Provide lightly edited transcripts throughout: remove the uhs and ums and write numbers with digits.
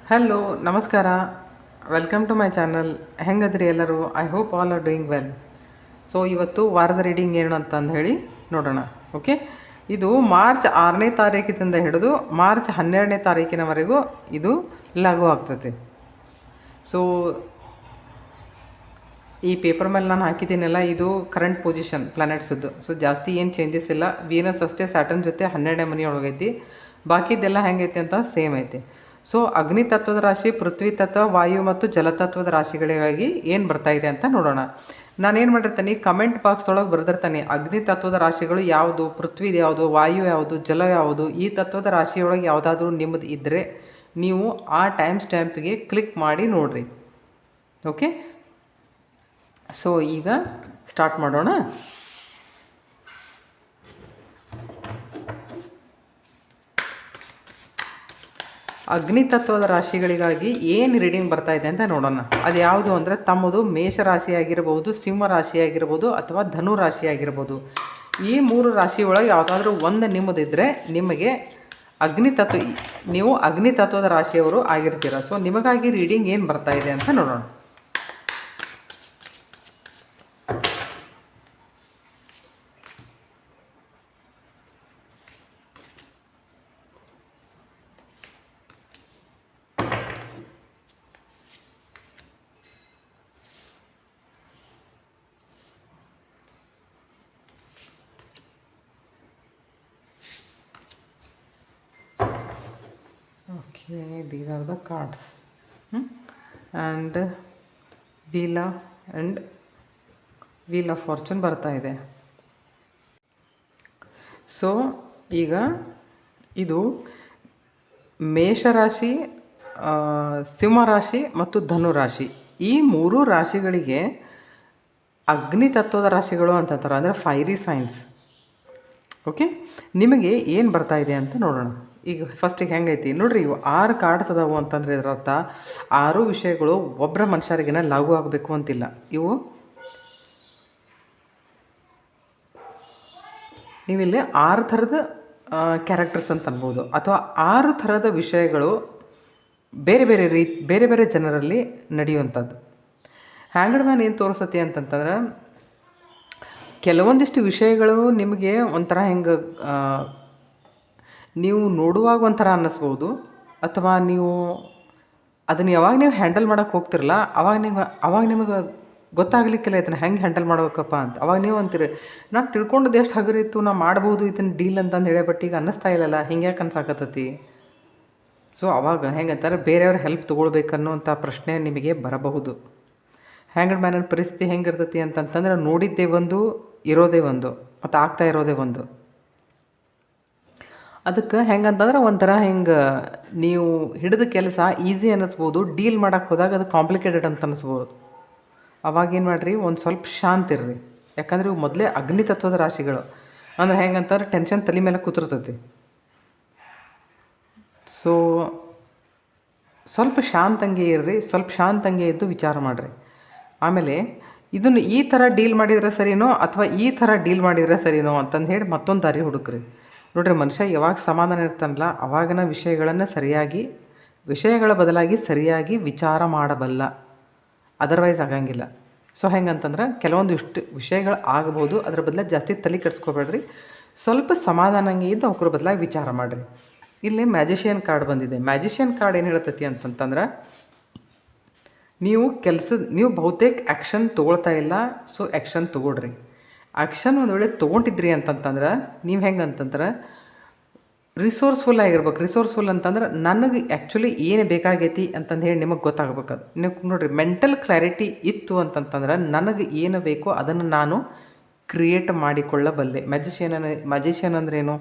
Hello, ನಮಸ್ಕಾರ. Welcome to my channel. ಹೆಂಗದ್ರಿ ಎಲ್ಲರೂ? I hope all are doing well. So ಇವತ್ತು ವಾರದ ರೀಡಿಂಗ್ ಏನು ಅಂತಂದು ಹೇಳಿ ನೋಡೋಣ. ಓಕೆ, ಇದು ಮಾರ್ಚ್ 6ನೇ ತಾರೀಕಿನಿಂದ ಹಿಡಿದು ಮಾರ್ಚ್ 12ನೇ ತಾರೀಕಿನವರೆಗೂ ಇದು ಲಾಗು ಆಗ್ತೈತಿ. ಸೊ ಈ ಪೇಪರ್ ಮೇಲೆ ನಾನು ಹಾಕಿದ್ದೀನಲ್ಲ, ಇದು ಕರೆಂಟ್ ಪೊಸಿಷನ್ ಪ್ಲಾನೆಟ್ಸದ್ದು. ಸೊ ಜಾಸ್ತಿ ಏನು ಚೇಂಜಸ್ ಇಲ್ಲ. ವೀನಸ್ ಅಷ್ಟೇ ಸ್ಯಾಟರ್ನ್ ಜೊತೆ 12ನೇ ಮನೆಯೊಳಗೈತಿ. ಬಾಕಿದೆಲ್ಲ ಹೆಂಗೈತಿ ಅಂತ ಸೇಮ್ ಐತಿ. ಸೊ ಅಗ್ನಿ ತತ್ವದ ರಾಶಿ, ಪೃಥ್ವಿ ತತ್ವ, ವಾಯು ಮತ್ತು ಜಲತತ್ವದ ರಾಶಿಗಳಿಗಾಗಿ ಏನು ಬರ್ತಾಯಿದೆ ಅಂತ ನೋಡೋಣ. ನಾನೇನು ಮಾಡಿರ್ತೀನಿ, ಕಮೆಂಟ್ ಬಾಕ್ಸ್ ಒಳಗೆ ಬರೆದಿರ್ತಾನೆ ಅಗ್ನಿ ತತ್ವದ ರಾಶಿಗಳು ಯಾವುದು, ಪೃಥ್ವಿ ಯಾವುದು, ವಾಯು ಯಾವುದು, ಜಲ ಯಾವುದು. ಈ ತತ್ವದ ರಾಶಿಯೊಳಗೆ ಯಾವುದಾದ್ರೂ ನಿಮ್ಮದು ಇದ್ದರೆ ನೀವು ಆ ಟೈಮ್ ಸ್ಟ್ಯಾಂಪಿಗೆ ಕ್ಲಿಕ್ ಮಾಡಿ ನೋಡಿರಿ. ಓಕೆ, ಸೊ ಈಗ ಸ್ಟಾರ್ಟ್ ಮಾಡೋಣ. ಅಗ್ನಿ ತತ್ವದ ರಾಶಿಗಳಿಗಾಗಿ ಏನು ರೀಡಿಂಗ್ ಬರ್ತಾ ಇದೆ ಅಂತ ನೋಡೋಣ. ಅದು ಯಾವುದು ಅಂದರೆ ತಮ್ಮದು ಮೇಷರಾಶಿ ಆಗಿರ್ಬೋದು, ಸಿಂಹ ರಾಶಿ ಆಗಿರ್ಬೋದು, ಅಥವಾ ಧನು ರಾಶಿ ಆಗಿರ್ಬೋದು. ಈ 3 ರಾಶಿ ಒಳಗೆ ಯಾವುದಾದ್ರೂ ಒಂದು ನಿಮ್ಮದಿದ್ದರೆ ನಿಮಗೆ ನೀವು ಅಗ್ನಿ ತತ್ವದ ರಾಶಿಯವರು ಆಗಿರ್ತೀರ. ಸೊ ನಿಮಗಾಗಿ ರೀಡಿಂಗ್ ಏನು ಬರ್ತಾ ಇದೆ ಅಂತ ನೋಡೋಣ. Okay, these are the cards. And wheel of fortune ಬರ್ತಾ ಇದೆ. ಸೊ ಈಗ ಇದು ಮೇಷರಾಶಿ, ಸಿಂಹರಾಶಿ ಮತ್ತು ಧನುರಾಶಿ, ಈ 3 ರಾಶಿಗಳಿಗೆ ಅಗ್ನಿ ತತ್ವದ ರಾಶಿಗಳು ಅಂತಂತಾರೆ, ಅಂದರೆ ಫೈರಿ ಸೈನ್ಸ್. ಓಕೆ, ನಿಮಗೆ ಏನು ಬರ್ತಾ ಇದೆ ಅಂತ ನೋಡೋಣ. ಈಗ ಫಸ್ಟಿಗೆ ಹೆಂಗೈತಿ ನೋಡ್ರಿ, ಇವು 6 ಕಾರ್ಡ್ಸ್ ಅದಾವು ಅಂತಂದರೆ ಇದರ ಅರ್ಥ 6 ವಿಷಯಗಳು ಒಬ್ಬರ ಮನುಷ್ಯರಿಗಿನ ಲಾಗು ಆಗಬೇಕು ಅಂತಿಲ್ಲ. ಇವು ನೀವಿಲ್ಲಿ 6 ಥರದ ಕ್ಯಾರೆಕ್ಟರ್ಸ್ ಅಂತ ಅನ್ಬೋದು, ಅಥವಾ 6 ಥರದ ವಿಷಯಗಳು ಬೇರೆ ಬೇರೆ ಜನರಲ್ಲಿ ನಡೆಯುವಂಥದ್ದು. ಹ್ಯಾಂಗ್ಡ್ ಮ್ಯಾನ್ ಏನು ತೋರಿಸತಿ ಅಂತಂತಂದ್ರೆ, ಕೆಲವೊಂದಿಷ್ಟು ವಿಷಯಗಳು ನಿಮಗೆ ಒಂಥರ ಹೆಂಗೆ ನೀವು ನೋಡುವಾಗ ಒಂಥರ ಅನ್ನಿಸ್ಬೋದು, ಅಥವಾ ನೀವು ಅದನ್ನು ಯಾವಾಗ ನೀವು ಹ್ಯಾಂಡಲ್ ಮಾಡೋಕ್ಕೆ ಹೋಗ್ತಿರಲ್ಲ ಅವಾಗ ನಿಮಗೆ ಗೊತ್ತಾಗಲಿಕ್ಕಿಲ್ಲ ಇದನ್ನು ಹೆಂಗೆ ಹ್ಯಾಂಡಲ್ ಮಾಡ್ಬೇಕಪ್ಪ ಅಂತ. ಅವಾಗ ನೀವು ಅಂತೀರಿ, ನಾನು ತಿಳ್ಕೊಂಡದ್ದು ಎಷ್ಟು ಹಗರಿತ್ತು, ನಾ ಮಾಡ್ಬೋದು ಇದನ್ನು ಡೀಲ್ ಅಂತಂದು ಹೇಳಿ, ಬಟ್ ಈಗ ಅನ್ನಿಸ್ತಾ ಇಲ್ಲಲ್ಲ, ಹಿಂಗೆ ಯಾಕೆ ಅನ್ಸಾಕತ್ತತಿ. ಸೊ ಅವಾಗ ಹೆಂಗಂತಾರೆ, ಬೇರೆಯವ್ರ ಹೆಲ್ಪ್ ತೊಗೊಳ್ಬೇಕನ್ನೋಂಥ ಪ್ರಶ್ನೆ ನಿಮಗೆ ಬರಬಹುದು. ಹ್ಯಾಂಗ್ಡ್ ಮ್ಯಾನರ್ ಪರಿಸ್ಥಿತಿ ಹೆಂಗಿರ್ತೈತಿ ಅಂತಂತಂದ್ರೆ, ನೋಡಿದ್ದೇ ಒಂದು, ಇರೋದೇ ಒಂದು, ಮತ್ತು ಆಗ್ತಾ ಇರೋದೇ ಒಂದು. ಅದಕ್ಕೆ ಹೆಂಗಂತಂದ್ರೆ ಒಂಥರ ಹಿಂಗೆ ನೀವು ಹಿಡಿದ ಕೆಲಸ ಈಸಿ ಅನ್ನಿಸ್ಬೋದು, ಡೀಲ್ ಮಾಡೋಕ್ಕೆ ಹೋದಾಗ ಅದು ಕಾಂಪ್ಲಿಕೇಟೆಡ್ ಅಂತ ಅನ್ನಿಸ್ಬೋದು. ಅವಾಗೇನು ಮಾಡಿರಿ, ಒಂದು ಸ್ವಲ್ಪ ಶಾಂತ ಇರ್ರಿ. ಯಾಕಂದರೆ ಇವು ಮೊದಲೇ ಅಗ್ನಿ ತತ್ವದ ರಾಶಿಗಳು, ಅಂದ್ರೆ ಹೆಂಗಂತಾರೆ ಟೆನ್ಷನ್ ತಲೆ ಮೇಲೆ ಕೂತಿರ್ತೈತಿ. ಸೊ ಸ್ವಲ್ಪ ಶಾಂತಂಗೆ ಇರ್ರಿ, ಸ್ವಲ್ಪ ಶಾಂತಂಗೆ ಇದ್ದು ವಿಚಾರ ಮಾಡಿರಿ. ಆಮೇಲೆ ಇದನ್ನು ಈ ಥರ ಡೀಲ್ ಮಾಡಿದರೆ ಸರಿನೋ ಅಥವಾ ಈ ಥರ ಡೀಲ್ ಮಾಡಿದರೆ ಸರಿನೋ ಅಂತಂದು ಹೇಳಿ ಮತ್ತೊಂದು ದಾರಿ ಹುಡುಕ್ರಿ. ನೋಡ್ರಿ, ಮನುಷ್ಯ ಯಾವಾಗ ಸಮಾಧಾನ ಇರ್ತಾನಲ್ಲ ಅವಾಗಿನ ವಿಷಯಗಳ ಬದಲಾಗಿ ಸರಿಯಾಗಿ ವಿಚಾರ ಮಾಡಬಲ್ಲ, ಅದರ್ವೈಸ್ ಆಗಂಗಿಲ್ಲ. ಸೊ ಹೆಂಗಂತಂದ್ರೆ ಕೆಲವೊಂದು ಇಷ್ಟು ವಿಷಯಗಳು ಆಗ್ಬೋದು, ಅದ್ರ ಬದಲಾಗಿ ಜಾಸ್ತಿ ತಲೆ ಕೆಡಿಸ್ಕೋಬೇಡ್ರಿ. ಸ್ವಲ್ಪ ಸಮಾಧಾನಂಗೆ ಇದ್ದು ಅವ್ರ ಬದಲಾಗಿ ವಿಚಾರ ಮಾಡಿರಿ. ಇಲ್ಲಿ ಮ್ಯಾಜಿಷಿಯನ್ ಕಾರ್ಡ್ ಬಂದಿದೆ. ಮ್ಯಾಜಿಷಿಯನ್ ಕಾರ್ಡ್ ಏನು ಹೇಳ್ತೈತಿ ಅಂತಂತಂದ್ರೆ, ನೀವು ಬಹುತೇಕ ಆ್ಯಕ್ಷನ್ ತೊಗೊಳ್ತಾ ಇಲ್ಲ. ಸೊ ಆ್ಯಕ್ಷನ್ ತೊಗೊಳ್ರಿ. ಆ್ಯಕ್ಷನ್ ಒಂದು ವೇಳೆ ತೊಗೊಂಡಿದ್ರಿ ಅಂತಂತಂದ್ರೆ ನೀವು ಹೆಂಗಂತಂದ್ರೆ ರಿಸೋರ್ಸ್ಫುಲ್ ಆಗಿರ್ಬೇಕು. ರಿಸೋರ್ಸ್ಫುಲ್ ಅಂತಂದ್ರೆ ನನಗೆ ಆ್ಯಕ್ಚುಲಿ ಏನು ಬೇಕಾಗೈತಿ ಅಂತಂದು ಹೇಳಿ ನಿಮಗೆ ಗೊತ್ತಾಗಬೇಕದು. ನೀವು ನೋಡಿರಿ, ಮೆಂಟಲ್ ಕ್ಲಾರಿಟಿ ಇತ್ತು ಅಂತಂತಂದ್ರೆ ನನಗೆ ಏನು ಬೇಕೋ ಅದನ್ನು ನಾನು ಕ್ರಿಯೇಟ್ ಮಾಡಿಕೊಳ್ಳಬಲ್ಲೆ. ಮ್ಯಾಜಿಷಿಯನ್ ಅಂದ್ರೇನು,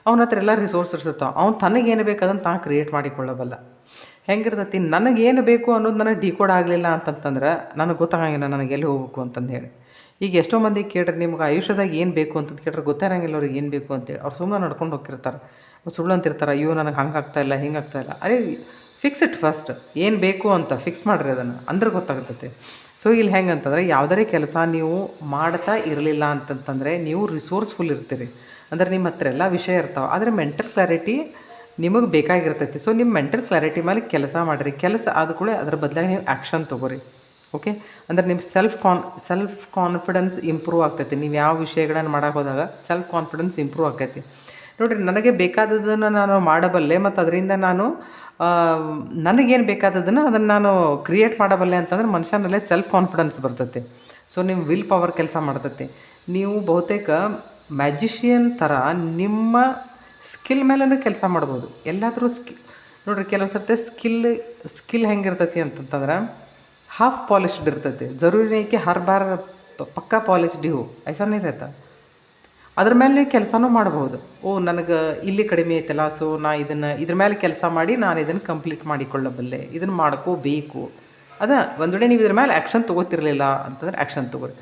ಅವನ ಹತ್ರ ಎಲ್ಲ ರಿಸೋರ್ಸಸ್ ಇರ್ತಾವೆ, ಅವ್ನು ತನಗೇನು ಬೇಕು ಅದನ್ನು ತಾನು ಕ್ರಿಯೇಟ್ ಮಾಡಿಕೊಳ್ಳಬಲ್ಲ. ಹೆಂಗಿರ್ತೈತಿ, ನನಗೇನು ಬೇಕು ಅನ್ನೋದು ನನಗೆ ಡಿಕೋಡ್ ಆಗಲಿಲ್ಲ ಅಂತಂತಂದ್ರೆ ನನಗೆ ಗೊತ್ತಾಗಂಗಿಲ್ಲ ನನಗೆ ಎಲ್ಲಿ ಹೋಗ್ಬೇಕು ಅಂತಂದು ಹೇಳಿ. ಈಗ ಎಷ್ಟೋ ಮಂದಿ ಕೇಳ್ರಿ, ನಿಮ್ಗೆ ಆಯುಷ್ಯದಾಗ ಏನು ಬೇಕು ಅಂತಂದು ಕೇಳ್ರೆ ಗೊತ್ತಾರಂಗಿಲ್ಲ ಅವ್ರಿಗೆ ಏನು ಬೇಕು ಅಂತೇಳಿ. ಅವ್ರು ಸುಮ್ಮನೆ ನಡ್ಕೊಂಡು ಹೋಗಿರ್ತಾರೆ, ಸುಳ್ಳು ಅಂತಿರ್ತಾರೆ, ಅಯ್ಯೋ ನನಗೆ ಹಂಗೆ ಆಗ್ತಾಯಿಲ್ಲ, ಹಿಂಗೆ ಆಗ್ತಾಯಿಲ್ಲ. ಅರೆ ಫಿಕ್ಸ್ ಇಟ್ ಫಸ್ಟ್, ಏನು ಬೇಕು ಅಂತ ಫಿಕ್ಸ್ ಮಾಡಿರಿ ಅದನ್ನು, ಅಂದ್ರೆ ಗೊತ್ತಾಗ್ತೈತೆ. ಸೊ ಇಲ್ಲಿ ಹೆಂಗಂತಂದರೆ, ಯಾವುದೇ ಕೆಲಸ ನೀವು ಮಾಡ್ತಾ ಇರಲಿಲ್ಲ ಅಂತಂತಂದರೆ ನೀವು ರಿಸೋರ್ಸ್ಫುಲ್ ಇರ್ತೀರಿ. ಅಂದರೆ ನಿಮ್ಮ ಹತ್ರ ಎಲ್ಲ ವಿಷಯ ಇರ್ತಾವೆ, ಆದರೆ ಮೆಂಟಲ್ ಕ್ಲಾರಿಟಿ ನಿಮಗೆ ಬೇಕಾಗಿರ್ತೈತಿ. ಸೊ ನಿಮ್ಮ ಮೆಂಟಲ್ ಕ್ಲಾರಿಟಿ ಮೇಲೆ ಕೆಲಸ ಮಾಡಿರಿ. ಕೆಲಸ ಆದ ಕೂಡ ಅದ್ರ ಬದಲಾಗಿ ನೀವು ಆ್ಯಕ್ಷನ್ ತೊಗೋರಿ. ಓಕೆ, ಅಂದ್ರೆ ನಿಮ್ಮ ಸೆಲ್ಫ್ ಕಾನ್ಫಿಡೆನ್ಸ್ ಇಂಪ್ರೂವ್ ಆಗ್ತೈತಿ. ನೀವು ಯಾವ ವಿಷಯಗಳನ್ನು ಮಾಡೋಕೆ ಹೋದಾಗ ಸೆಲ್ಫ್ ಕಾನ್ಫಿಡೆನ್ಸ್ ಇಂಪ್ರೂವ್ ಆಕೈತಿ. ನೋಡಿರಿ, ನನಗೆ ಬೇಕಾದದನ್ನು ನಾನು ಮಾಡಬಲ್ಲೆ ಮತ್ತು ಅದರಿಂದ ನಾನು ನನಗೇನು ಬೇಕಾದದನ್ನು ಅದನ್ನು ನಾನು ಕ್ರಿಯೇಟ್ ಮಾಡಬಲ್ಲೆ ಅಂತಂದ್ರೆ ಮನುಷ್ಯನಲ್ಲೇ ಸೆಲ್ಫ್ ಕಾನ್ಫಿಡೆನ್ಸ್ ಬರ್ತೈತಿ. ಸೊ ನಿಮ್ಮ ವಿಲ್ ಪವರ್ ಕೆಲಸ ಮಾಡ್ತೈತಿ. ನೀವು ಬಹುತೇಕ ಮ್ಯಾಜಿಷಿಯನ್ ಥರ ನಿಮ್ಮ ಸ್ಕಿಲ್ ಮೇಲೂ ಕೆಲಸ ಮಾಡ್ಬೋದು. ಎಲ್ಲಾದರೂ ನೋಡಿರಿ, ಕೆಲವು ಸರ್ತಿ ಸ್ಕಿಲ್ ಹೆಂಗಿರ್ತೈತಿ ಅಂತಂತಂದ್ರೆ ಹಾಫ್ ಪಾಲಿಶ್ಡ್ ಇರ್ತೈತಿ. ಜರೂರಿ नहीं कि हर बार ಪಕ್ಕಾ ಪಾಲಿಶ್ಡ್ हो, ऐसा नहीं रहता. ಅದ್ರ ಮೇಲೆ ನೀವು ಕೆಲಸನೂ ಮಾಡ್ಬೋದು. ನನಗೆ ಇಲ್ಲಿ ಕಡಿಮೆ ಐತಲ್ಲ, ಸೊ ಇದ್ರ ಮೇಲೆ ಕೆಲಸ ಮಾಡಿ ನಾನು ಇದನ್ನು ಕಂಪ್ಲೀಟ್ ಮಾಡಿಕೊಳ್ಳಬಲ್ಲೆ, ಇದನ್ನು ಮಾಡ್ಕೋಬೇಕು. ಒಂದು ವೇಳೆ ನೀವು ಇದ್ರ ಮೇಲೆ ಆ್ಯಕ್ಷನ್ ತೊಗೋತಿರ್ಲಿಲ್ಲ ಅಂತಂದ್ರೆ ಆ್ಯಕ್ಷನ್ ತೊಗೊರಿ.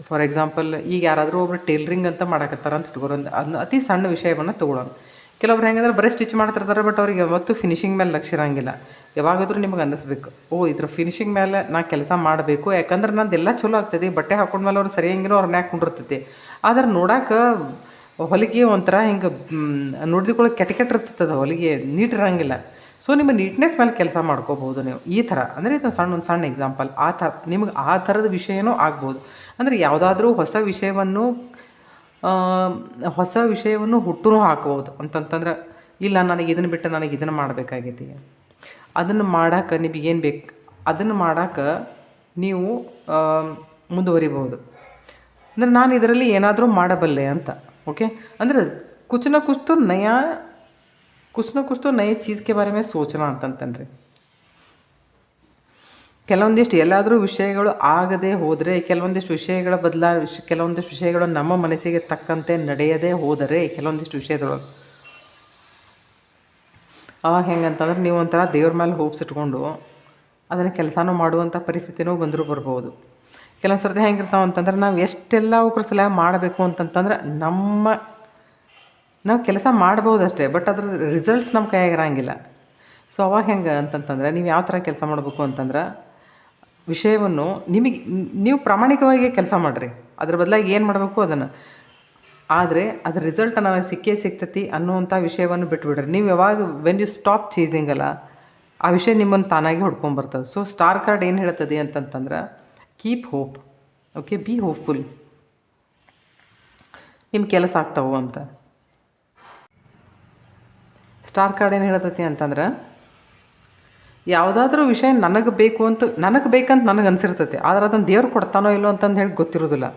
ಫಾರ್ ಎಕ್ಸಾಂಪಲ್, ಈಗ ಯಾರಾದರೂ ಒಬ್ರು ಟೇಲರಿಂಗ್ ಅಂತ ಮಾಡಕತ್ತಾರ ಅಂತ ಇಟ್ಕೊರಿ. ಅದನ್ನ ಅತಿ ಸಣ್ಣ ವಿಷಯವನ್ನು ತೊಗೊಳೋಣ. ಕೆಲವ್ರು ಹೆಂಗಂದ್ರೆ ಬರೀ ಸ್ಟಿಚ್ ಮಾಡ್ತಿರ್ತಾರೆ, ಬಟ್ ಅವ್ರಿಗೆ ಯಾವತ್ತೂ ಫಿನಿಶಿಂಗ್ ಮೇಲೆ ಲಕ್ಷ್ಯ ಇರೋಂಗಿಲ್ಲ. ಯಾವಾಗಾದರೂ ನಿಮಗೆ ಅನ್ನಿಸ್ಬೇಕು, ಇದ್ರ ಫಿನಿಶಿಂಗ್ ಮೇಲೆ ನಾ ಕೆಲಸ ಮಾಡಬೇಕು, ಯಾಕಂದ್ರೆ ನಂದೆಲ್ಲ ಚಲೋ ಆಗ್ತದೆ. ಬಟ್ಟೆ ಹಾಕೊಂಡ್ಮೇಲೆ ಅವ್ರು ಸರಿಯಂಗಿರೋ ಅವ್ರನ್ನ ಯಾಕೆ ಕುಂಡಿರ್ತೈತಿ. ಆದ್ರೆ ನೋಡೋಕೆ ಹೊಲಿಗೆ ಒಂಥರ ಹಿಂಗೆ ನೋಡಿದ್ಕೊಳ್ಳೋಕೆ ಕೆಟ್ಟ ಇರ್ತದೆ, ಹೊಲಿಗೆ ನೀಟ್ ಇರೋಂಗಿಲ್ಲ. ಸೊ ನಿಮ್ಮ ನೀಟ್ನೆಸ್ ಮೇಲೆ ಕೆಲಸ ಮಾಡ್ಕೋಬೋದು ನೀವು. ಈ ಥರ ಅಂದರೆ ಇದು ಒಂದು ಸಣ್ಣ ಎಕ್ಸಾಂಪಲ್. ನಿಮಗೆ ಆ ಥರದ ವಿಷಯನೂ ಆಗ್ಬೋದು. ಅಂದರೆ ಯಾವುದಾದ್ರೂ ಹೊಸ ವಿಷಯವನ್ನು ಹುಟ್ಟೂ ಹಾಕ್ಬೋದು. ಅಂತಂತಂದ್ರೆ ಇಲ್ಲ, ನನಗೆ ಇದನ್ನು ಬಿಟ್ಟು ನನಗೆ ಇದನ್ನು ಮಾಡಬೇಕಾಗೈತಿ, ಅದನ್ನು ಮಾಡೋಕೆ ನಿಮಗೇನು ಬೇಕು ಅದನ್ನು ಮಾಡೋಕೆ ನೀವು ಮುಂದುವರಿಬೋದು. ಅಂದರೆ ನಾನು ಇದರಲ್ಲಿ ಏನಾದರೂ ಮಾಡಬಲ್ಲೆ ಅಂತ. ಓಕೆ, ಅಂದರೆ ಕುछ न कुछ तो नए चीज़ के बारे में सोचना ಅಂತಂತನ್ರಿ. ಕೆಲವೊಂದಿಷ್ಟು ಎಲ್ಲಾದರೂ ವಿಷಯಗಳು ಆಗದೆ ಹೋದರೆ, ಕೆಲವೊಂದಿಷ್ಟು ವಿಷಯಗಳ ಕೆಲವೊಂದಿಷ್ಟು ವಿಷಯಗಳು ನಮ್ಮ ಮನಸ್ಸಿಗೆ ತಕ್ಕಂತೆ ನಡೆಯದೇ ಹೋದರೆ, ಕೆಲವೊಂದಿಷ್ಟು ವಿಷಯದೊಳಗೆ ಹೆಂಗಂತಂದ್ರೆ ನೀವು ಒಂಥರ ದೇವ್ರ ಮೇಲೆ ಹೋಪ್ಸ್ ಇಟ್ಕೊಂಡು ಅದನ್ನು ಕೆಲಸನೂ ಮಾಡುವಂಥ ಪರಿಸ್ಥಿತಿನೂ ಬರ್ಬೋದು. ಕೆಲವೊಂದು ಸರ್ತಿ ಹೆಂಗಿರ್ತಾವೆ ಅಂತಂದ್ರೆ, ನಾವು ಎಷ್ಟೆಲ್ಲ ಅವಕ್ರ ಸಲ ಮಾಡಬೇಕು ಅಂತಂತಂದ್ರೆ ನಾವು ಕೆಲಸ ಮಾಡ್ಬೋದು ಅಷ್ಟೇ, ಬಟ್ ಅದ್ರ ರಿಸಲ್ಟ್ಸ್ ನಮ್ಮ ಕೈಯಾಗಿರಂಗಿಲ್ಲ. ಸೊ ಅವಾಗ ಹೆಂಗೆ ಅಂತಂತಂದ್ರೆ, ನೀವು ಯಾವ ಥರ ಕೆಲಸ ಮಾಡಬೇಕು ಅಂತಂದ್ರೆ, ವಿಷಯವನ್ನು ನೀವು ಪ್ರಾಮಾಣಿಕವಾಗಿ ಕೆಲಸ ಮಾಡಿರಿ. ಅದ್ರ ಬದಲಾಗಿ ಏನು ಮಾಡಬೇಕು ಅದನ್ನು, ಆದರೆ ಅದ್ರ ರಿಸಲ್ಟ್ ನನಗೆ ಸಿಗ್ತೈತಿ ಅನ್ನುವಂಥ ವಿಷಯವನ್ನು ಬಿಟ್ಬಿಡ್ರಿ. ನೀವು ಯಾವಾಗ ವೆನ್ ಯು ಸ್ಟಾಪ್ ಚೇಸಿಂಗಲ್ಲ, ಆ ವಿಷಯ ನಿಮ್ಮನ್ನು ತಾನಾಗಿ ಹೊಡ್ಕೊಂಬರ್ತದೆ. ಸೊ ಸ್ಟಾರ್ ಕಾರ್ಡ್ ಏನು ಹೇಳ್ತದೆ ಅಂತಂತಂದ್ರೆ, keep hope. Okay, B hopeful, ನಿಮ್ಮ ಕೆಲಸ ಆಗ್ತಾವೆ ಅಂತ. ಸ್ಟಾರ್ ಕಾರ್ಡ್ ಏನು ಹೇಳ್ತೈತಿ ಅಂತಂದ್ರೆ, ಯಾವುದಾದ್ರೂ ವಿಷಯ ನನಗೆ ಬೇಕಂತ ನನಗೆ ಅನಿಸಿರ್ತೈತಿ, ಆದ್ರೆ ಅದನ್ನು ದೇವ್ರು ಕೊಡ್ತಾನೋ ಇಲ್ಲೋ ಅಂತಂದು ಹೇಳಿ ಗೊತ್ತಿರೋದಿಲ್ಲ.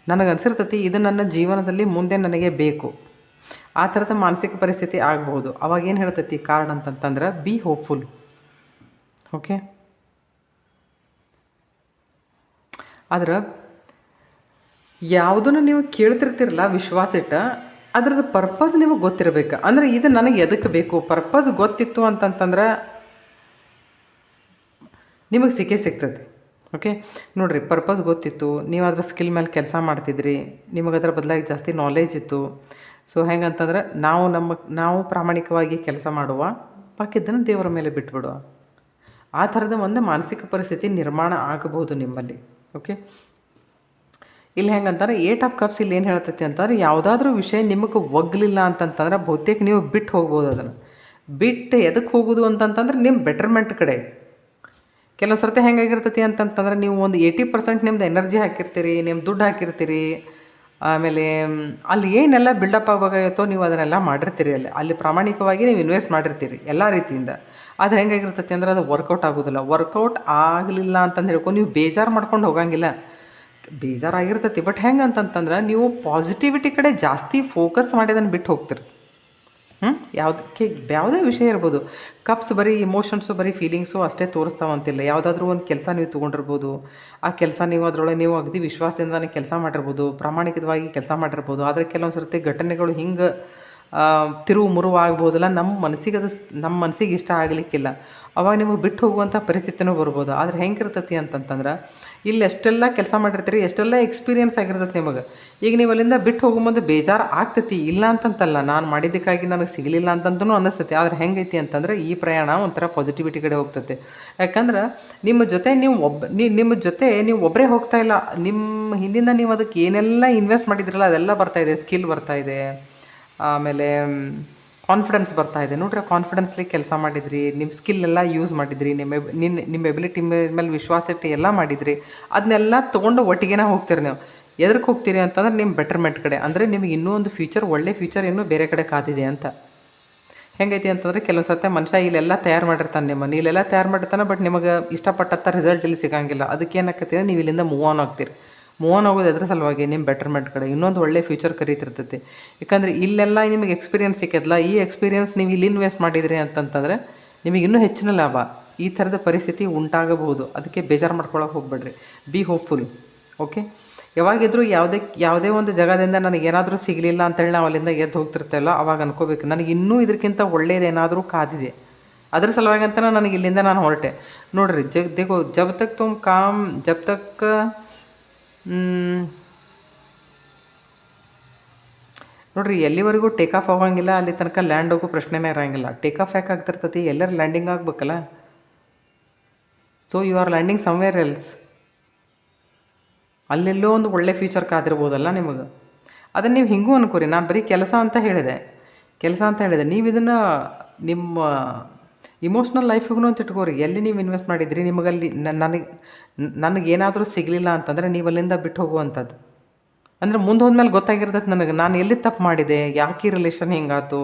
ನನಗೆ ಅನಿಸಿರ್ತೈತಿ ಇದು ನನ್ನ ಜೀವನದಲ್ಲಿ ಮುಂದೆ ನನಗೆ ಬೇಕು, ಆ ಥರದ ಮಾನಸಿಕ ಪರಿಸ್ಥಿತಿ ಆಗಬಹುದು. ಅವಾಗ ಏನು ಹೇಳ್ತೈತಿ ಕಾರ್ಡ್ ಅಂತಂತಂದ್ರೆ, ಬಿ ಹೋಪ್ಫುಲ್. ಓಕೆ, ಆದ್ರೆ ಯಾವುದನ್ನು ನೀವು ಕೇಳ್ತಿರ್ತಿರಲ್ಲ ವಿಶ್ವಾಸ ಇಟ್ಟ, ಅದ್ರದ್ದು ಪರ್ಪಸ್ ನಿಮಗೆ ಗೊತ್ತಿರಬೇಕು. ಅಂದರೆ ಇದು ನನಗೆ ಎದಕ್ಕೆ ಬೇಕು, ಪರ್ಪಸ್ ಗೊತ್ತಿತ್ತು ಅಂತಂತಂದ್ರೆ ನಿಮಗೆ ಸಿಗ್ತದೆ. ಓಕೆ, ನೋಡಿರಿ, ಪರ್ಪಸ್ ಗೊತ್ತಿತ್ತು, ನೀವು ಅದ್ರ ಸ್ಕಿಲ್ ಮೇಲೆ ಕೆಲಸ ಮಾಡ್ತಿದ್ರಿ, ನಿಮಗೆ ಅದರ ಬದಲಾಗಿ ಜಾಸ್ತಿ ನಾಲೆಜ್ ಇತ್ತು. ಸೊ ಹೆಂಗಂತಂದ್ರೆ ನಾವು ಪ್ರಾಮಾಣಿಕವಾಗಿ ಕೆಲಸ ಮಾಡುವ, ಬಾಕಿದ್ದನ್ನು ದೇವರ ಮೇಲೆ ಬಿಟ್ಬಿಡುವ. ಆ ಥರದ ಒಂದು ಮಾನಸಿಕ ಪರಿಸ್ಥಿತಿ ನಿರ್ಮಾಣ ಆಗಬಹುದು ನಿಮ್ಮಲ್ಲಿ. ಓಕೆ, ಇಲ್ಲಿ ಹೆಂಗಂತಾರೆ 8 ಆಫ್ ಕಪ್ಸ್ ಇಲ್ಲಿ ಏನು ಹೇಳ್ತೈತಿ ಅಂತಂದ್ರೆ, ಯಾವುದಾದ್ರೂ ವಿಷಯ ನಿಮಗೆ ಒಗ್ಲಿಲ್ಲ ಅಂತಂತಂದ್ರೆ ಬಹುತೇಕ ನೀವು ಬಿಟ್ಟು ಹೋಗ್ಬೋದು. ಅದನ್ನು ಬಿಟ್ಟು ಎದಕ್ಕೆ ಹೋಗೋದು ಅಂತಂತಂದ್ರೆ ನಿಮ್ಮ ಬೆಟರ್ಮೆಂಟ್ ಕಡೆ. ಕೆಲವು ಸರ್ತಿ ಹೆಂಗಾಗಿರ್ತೈತಿ ಅಂತಂತಂದ್ರೆ, ನೀವು ಒಂದು 80% ನಿಮ್ದು ಎನರ್ಜಿ ಹಾಕಿರ್ತೀರಿ, ನಿಮ್ಮ ದುಡ್ಡು ಹಾಕಿರ್ತೀರಿ, ಆಮೇಲೆ ಅಲ್ಲಿ ಏನೆಲ್ಲ ಬಿಲ್ಡಪ್ ಆಗಬೇಕಾಗಿತ್ತೋ ನೀವು ಅದನ್ನೆಲ್ಲ ಮಾಡಿರ್ತೀರಿ. ಅಲ್ಲಿ ಪ್ರಾಮಾಣಿಕವಾಗಿ ನೀವು ಇನ್ವೆಸ್ಟ್ ಮಾಡಿರ್ತೀರಿ ಎಲ್ಲ ರೀತಿಯಿಂದ. ಆದರೆ ಹೆಂಗಾಗಿರ್ತೈತಿ ಅಂದ್ರೆ ಅದು ವರ್ಕೌಟ್ ಆಗೋದಿಲ್ಲ. ವರ್ಕೌಟ್ ಆಗಲಿಲ್ಲ ಅಂತಂದು ಹೇಳ್ಕೊಂಡು ನೀವು ಬೇಜಾರು ಮಾಡ್ಕೊಂಡು ಹೋಗಂಗಿಲ್ಲ, ಬೇಜಾರಾಗಿರ್ತೈತಿ. ಬಟ್ ಹೆಂಗೆ ಅಂತಂತಂದ್ರೆ, ನೀವು ಪಾಸಿಟಿವಿಟಿ ಕಡೆ ಜಾಸ್ತಿ ಫೋಕಸ್ ಮಾಡಿ ಅದನ್ನು ಬಿಟ್ಟು ಹೋಗ್ತೀರಿ. ಯಾವುದೇ ವಿಷಯ ಇರ್ಬೋದು. ಕಪ್ಸ್ ಬರೀ ಇಮೋಷನ್ಸು, ಬರೀ ಫೀಲಿಂಗ್ಸು ಅಷ್ಟೇ ತೋರಿಸ್ತಾವಂತಿಲ್ಲ. ಯಾವುದಾದ್ರೂ ಒಂದು ಕೆಲಸ ನೀವು ತೊಗೊಂಡಿರ್ಬೋದು, ಆ ಕೆಲಸ ನೀವು ಅದರೊಳಗೆ ನೀವು ಅಗದಿ ವಿಶ್ವಾಸದಿಂದಾನೆ ಕೆಲಸ ಮಾಡಿರ್ಬೋದು, ಪ್ರಾಮಾಣಿಕವಾಗಿ ಕೆಲಸ ಮಾಡಿರ್ಬೋದು. ಆದರೆ ಕೆಲವೊಂದು ಸರ್ತಿ ಘಟನೆಗಳು ಹಿಂಗೆ ತಿರುವು ಮುರುವು ಆಗ್ಬೋದಲ್ಲ, ನಮ್ಮ ಮನಸ್ಸಿಗೆ ಇಷ್ಟ ಆಗಲಿಕ್ಕಿಲ್ಲ. ಅವಾಗ ನಿಮಗೆ ಬಿಟ್ಟು ಹೋಗುವಂಥ ಪರಿಸ್ಥಿತಿನೂ ಬರ್ಬೋದು. ಆದರೆ ಹೆಂಗಿರ್ತೈತಿ ಅಂತಂತಂದ್ರೆ, ಇಲ್ಲಿ ಎಷ್ಟೆಲ್ಲ ಕೆಲಸ ಮಾಡಿರ್ತೀರಿ, ಎಷ್ಟೆಲ್ಲ ಎಕ್ಸ್ಪೀರಿಯನ್ಸ್ ಆಗಿರ್ತೈತಿ ನಿಮಗೆ. ಈಗ ನೀವು ಅಲ್ಲಿಂದ ಬಿಟ್ಟು ಹೋಗುம்போದು ಬೇಜಾರು ಆಗ್ತೈತಿ, ಇಲ್ಲ ಅಂತಂತಲ್ಲ, ನಾನು ಮಾಡಿದ್ದಕ್ಕಾಗಿ ನನಗೆ ಸಿಗಲಿಲ್ಲ ಅಂತಂತೂ ಅನ್ನಿಸ್ತೈತಿ. ಆದರೆ ಹೆಂಗೈತಿ ಅಂತಂದ್ರೆ, ಈ ಪ್ರಯಾಣ ಒಂಥರ ಪಾಸಿಟಿವಿಟಿ ಕಡೆ ಹೋಗ್ತೈತೆ. ಯಾಕಂದ್ರೆ ನಿಮ್ಮ ಜೊತೆ ನೀವು ಒಬ್ಬರೇ ಹೋಗ್ತಾ ಇಲ್ಲ, ನಿಮ್ಮ ಹಿಂದಿಂದ ನೀವು ಅದಕ್ಕೆ ಏನೆಲ್ಲ ಇನ್ವೆಸ್ಟ್ ಮಾಡಿದ್ರಲ್ಲ ಅದೆಲ್ಲ ಬರ್ತಾಯಿದೆ. ಸ್ಕಿಲ್ ಬರ್ತಾಯಿದೆ, ಆಮೇಲೆ ಕಾನ್ಫಿಡೆನ್ಸ್ ಬರ್ತಾ ಇದೆ ನೋಡ್ರಿ. ಕಾನ್ಫಿಡೆನ್ಸ್ಲಿ ಕೆಲಸ ಮಾಡಿದ್ರಿ, ನಿಮ್ಮ ಸ್ಕಿಲ್ ಎಲ್ಲ ಯೂಸ್ ಮಾಡಿದ್ರಿ, ನಿಮ್ಮ ಎಬಿಲಿಟಿ ಮೇಲೆ ವಿಶ್ವಾಸ ಇಟ್ಟು ಎಲ್ಲ ಮಾಡಿದ್ರಿ, ಅದನ್ನೆಲ್ಲ ತೊಗೊಂಡು ಒಟ್ಟಿಗೆನೇ ಹೋಗ್ತೀರಿ ನೀವು. ಎದಕ್ಕೆ ಹೋಗ್ತೀರಿ ಅಂತಂದ್ರೆ ನಿಮ್ಮ ಬೆಟರ್ಮೆಂಟ್ ಕಡೆ, ಅಂದರೆ ನಿಮಗೆ ಇನ್ನೂ ಒಂದು ಫ್ಯೂಚರ್, ಒಳ್ಳೆ ಫ್ಯೂಚರ್ ಇನ್ನೂ ಬೇರೆ ಕಡೆ ಕಾದಿದೆ ಅಂತ. ಹೆಂಗೈತಿ ಅಂತಂದರೆ ಕೆಲವು ಸತ್ಯ ಮನುಷ್ಯ ಇಲ್ಲೆಲ್ಲ ತಯಾರು ಮಾಡಿರ್ತಾನೆ, ನಿಮ್ಮನ್ನು ಇಲ್ಲೆಲ್ಲ ತಯಾರು ಮಾಡಿರ್ತಾನೆ, ಬಟ್ ನಿಮಗೆ ಇಷ್ಟಪಟ್ಟಂಥ ರಿಸಲ್ಟ್ ಇಲ್ಲಿ ಸಿಗೋಂಗಿಲ್ಲ. ಅದಕ್ಕೆ ಏನಾಗ್ತದೆ, ನೀವು ಇಲ್ಲಿಂದ ಮೂವ್ ಆನ್ ಆಗ್ತೀರಿ. ಮೂವ್ ಆನ್ ಆಗೋದು ಎದ್ರ ಸಲುವಾಗಿ, ನಿಮ್ಮ ಬೆಟರ್ಮೆಂಟ್ ಕಡೆ ಇನ್ನೊಂದು ಒಳ್ಳೆ ಫ್ಯೂಚರ್ ಕರೀತಿರ್ತೈತಿ. ಯಾಕಂದರೆ ಇಲ್ಲೆಲ್ಲ ನಿಮಗೆ ಎಕ್ಸ್ಪೀರಿಯನ್ಸ್ ಸಿಕ್ಕದಲ್ಲ, ಈ ಎಕ್ಸ್ಪೀರಿಯನ್ಸ್ ನೀವು ಇಲ್ಲಿ ಇನ್ವೆಸ್ಟ್ ಮಾಡಿದ್ರಿ ಅಂತಂತಂದರೆ ನಿಮಗೆ ಇನ್ನೂ ಹೆಚ್ಚಿನ ಲಾಭ. ಈ ಥರದ ಪರಿಸ್ಥಿತಿ ಉಂಟಾಗಬಹುದು. ಅದಕ್ಕೆ ಬೇಜಾರು ಮಾಡ್ಕೊಳಕ್ಕೆ ಹೋಗ್ಬೇಡ್ರಿ. B hopeful. ಓಕೆ. ಯಾವಾಗಿದ್ರೂ ಯಾವುದೇ ಒಂದು ಜಾಗದಿಂದ ನನಗೇನಾದರೂ ಸಿಗಲಿಲ್ಲ ಅಂತೇಳಿ ನಾವು ಅಲ್ಲಿಂದ ಎದ್ದು ಹೋಗ್ತಿರ್ತೇವಲ್ಲ, ಅವಾಗ ಅನ್ಕೋಬೇಕು ನನಗೆ ಇನ್ನೂ ಇದಕ್ಕಿಂತ ಒಳ್ಳೇದೇನಾದರೂ ಕಾದಿದೆ. ಅದ್ರ ಸಲುವಾಗಿ ಅಂತ ನನಗೆ ಇಲ್ಲಿಂದ ನಾನು ಹೊರಟೆ. ನೋಡಿರಿ, ದೇಖೋ ಜಬ್ ತಕ್ ತುಮ್ ಕಾಮ್ ಜಬ್ ತಕ್ ನೋಡಿರಿ, ಎಲ್ಲಿವರೆಗೂ ಟೇಕ್ ಆಫ್ ಆಗೋಂಗಿಲ್ಲ ಅಲ್ಲಿ ತನಕ ಲ್ಯಾಂಡ್ ಹೋಗೋ ಪ್ರಶ್ನೆನೇ ಇರೋಂಗಿಲ್ಲ. ಟೇಕ್ ಆಫ್ ಯಾಕೆ ಆಗ್ತಿರ್ತೈತಿ, ಎಲ್ಲರೂ ಲ್ಯಾಂಡಿಂಗ್ ಆಗ್ಬೇಕಲ್ಲ. So you are landing somewhere else. ಅಲ್ಲೆಲ್ಲೋ ಒಂದು ಒಳ್ಳೆ ಫ್ಯೂಚರ್ ಕಾದಿರ್ಬೋದಲ್ಲ ನಿಮಗೆ. ಅದನ್ನು ನೀವು ಹಿಂಗೂ ಅನ್ಕೋರಿ. ನಾನು ಬರೀ ಕೆಲಸ ಅಂತ ಹೇಳಿದೆ. ನೀವು ಇದನ್ನು ನಿಮ್ಮ ಇಮೋಷ್ನಲ್ ಲೈಫಿಗೂ ಅಂತ ಇಟ್ಕೋರಿ. ಎಲ್ಲಿ ನೀವು ಇನ್ವೆಸ್ಟ್ ಮಾಡಿದ್ರಿ, ನಿಮಗಲ್ಲಿ ನನಗೇನಾದರೂ ಸಿಗಲಿಲ್ಲ ಅಂತಂದರೆ ನೀವು ಅಲ್ಲಿಂದ ಬಿಟ್ಟು ಹೋಗುವಂಥದ್ದು. ಅಂದರೆ ಮುಂದೆ ಹೋದ್ಮೇಲೆ ಗೊತ್ತಾಗಿರ್ತೈತೆ ನನಗೆ, ನಾನು ಎಲ್ಲಿ ತಪ್ಪು ಮಾಡಿದೆ, ಯಾಕೆ ಈ ರಿಲೇಷನ್ ಹಿಂಗಾಯ್ತು,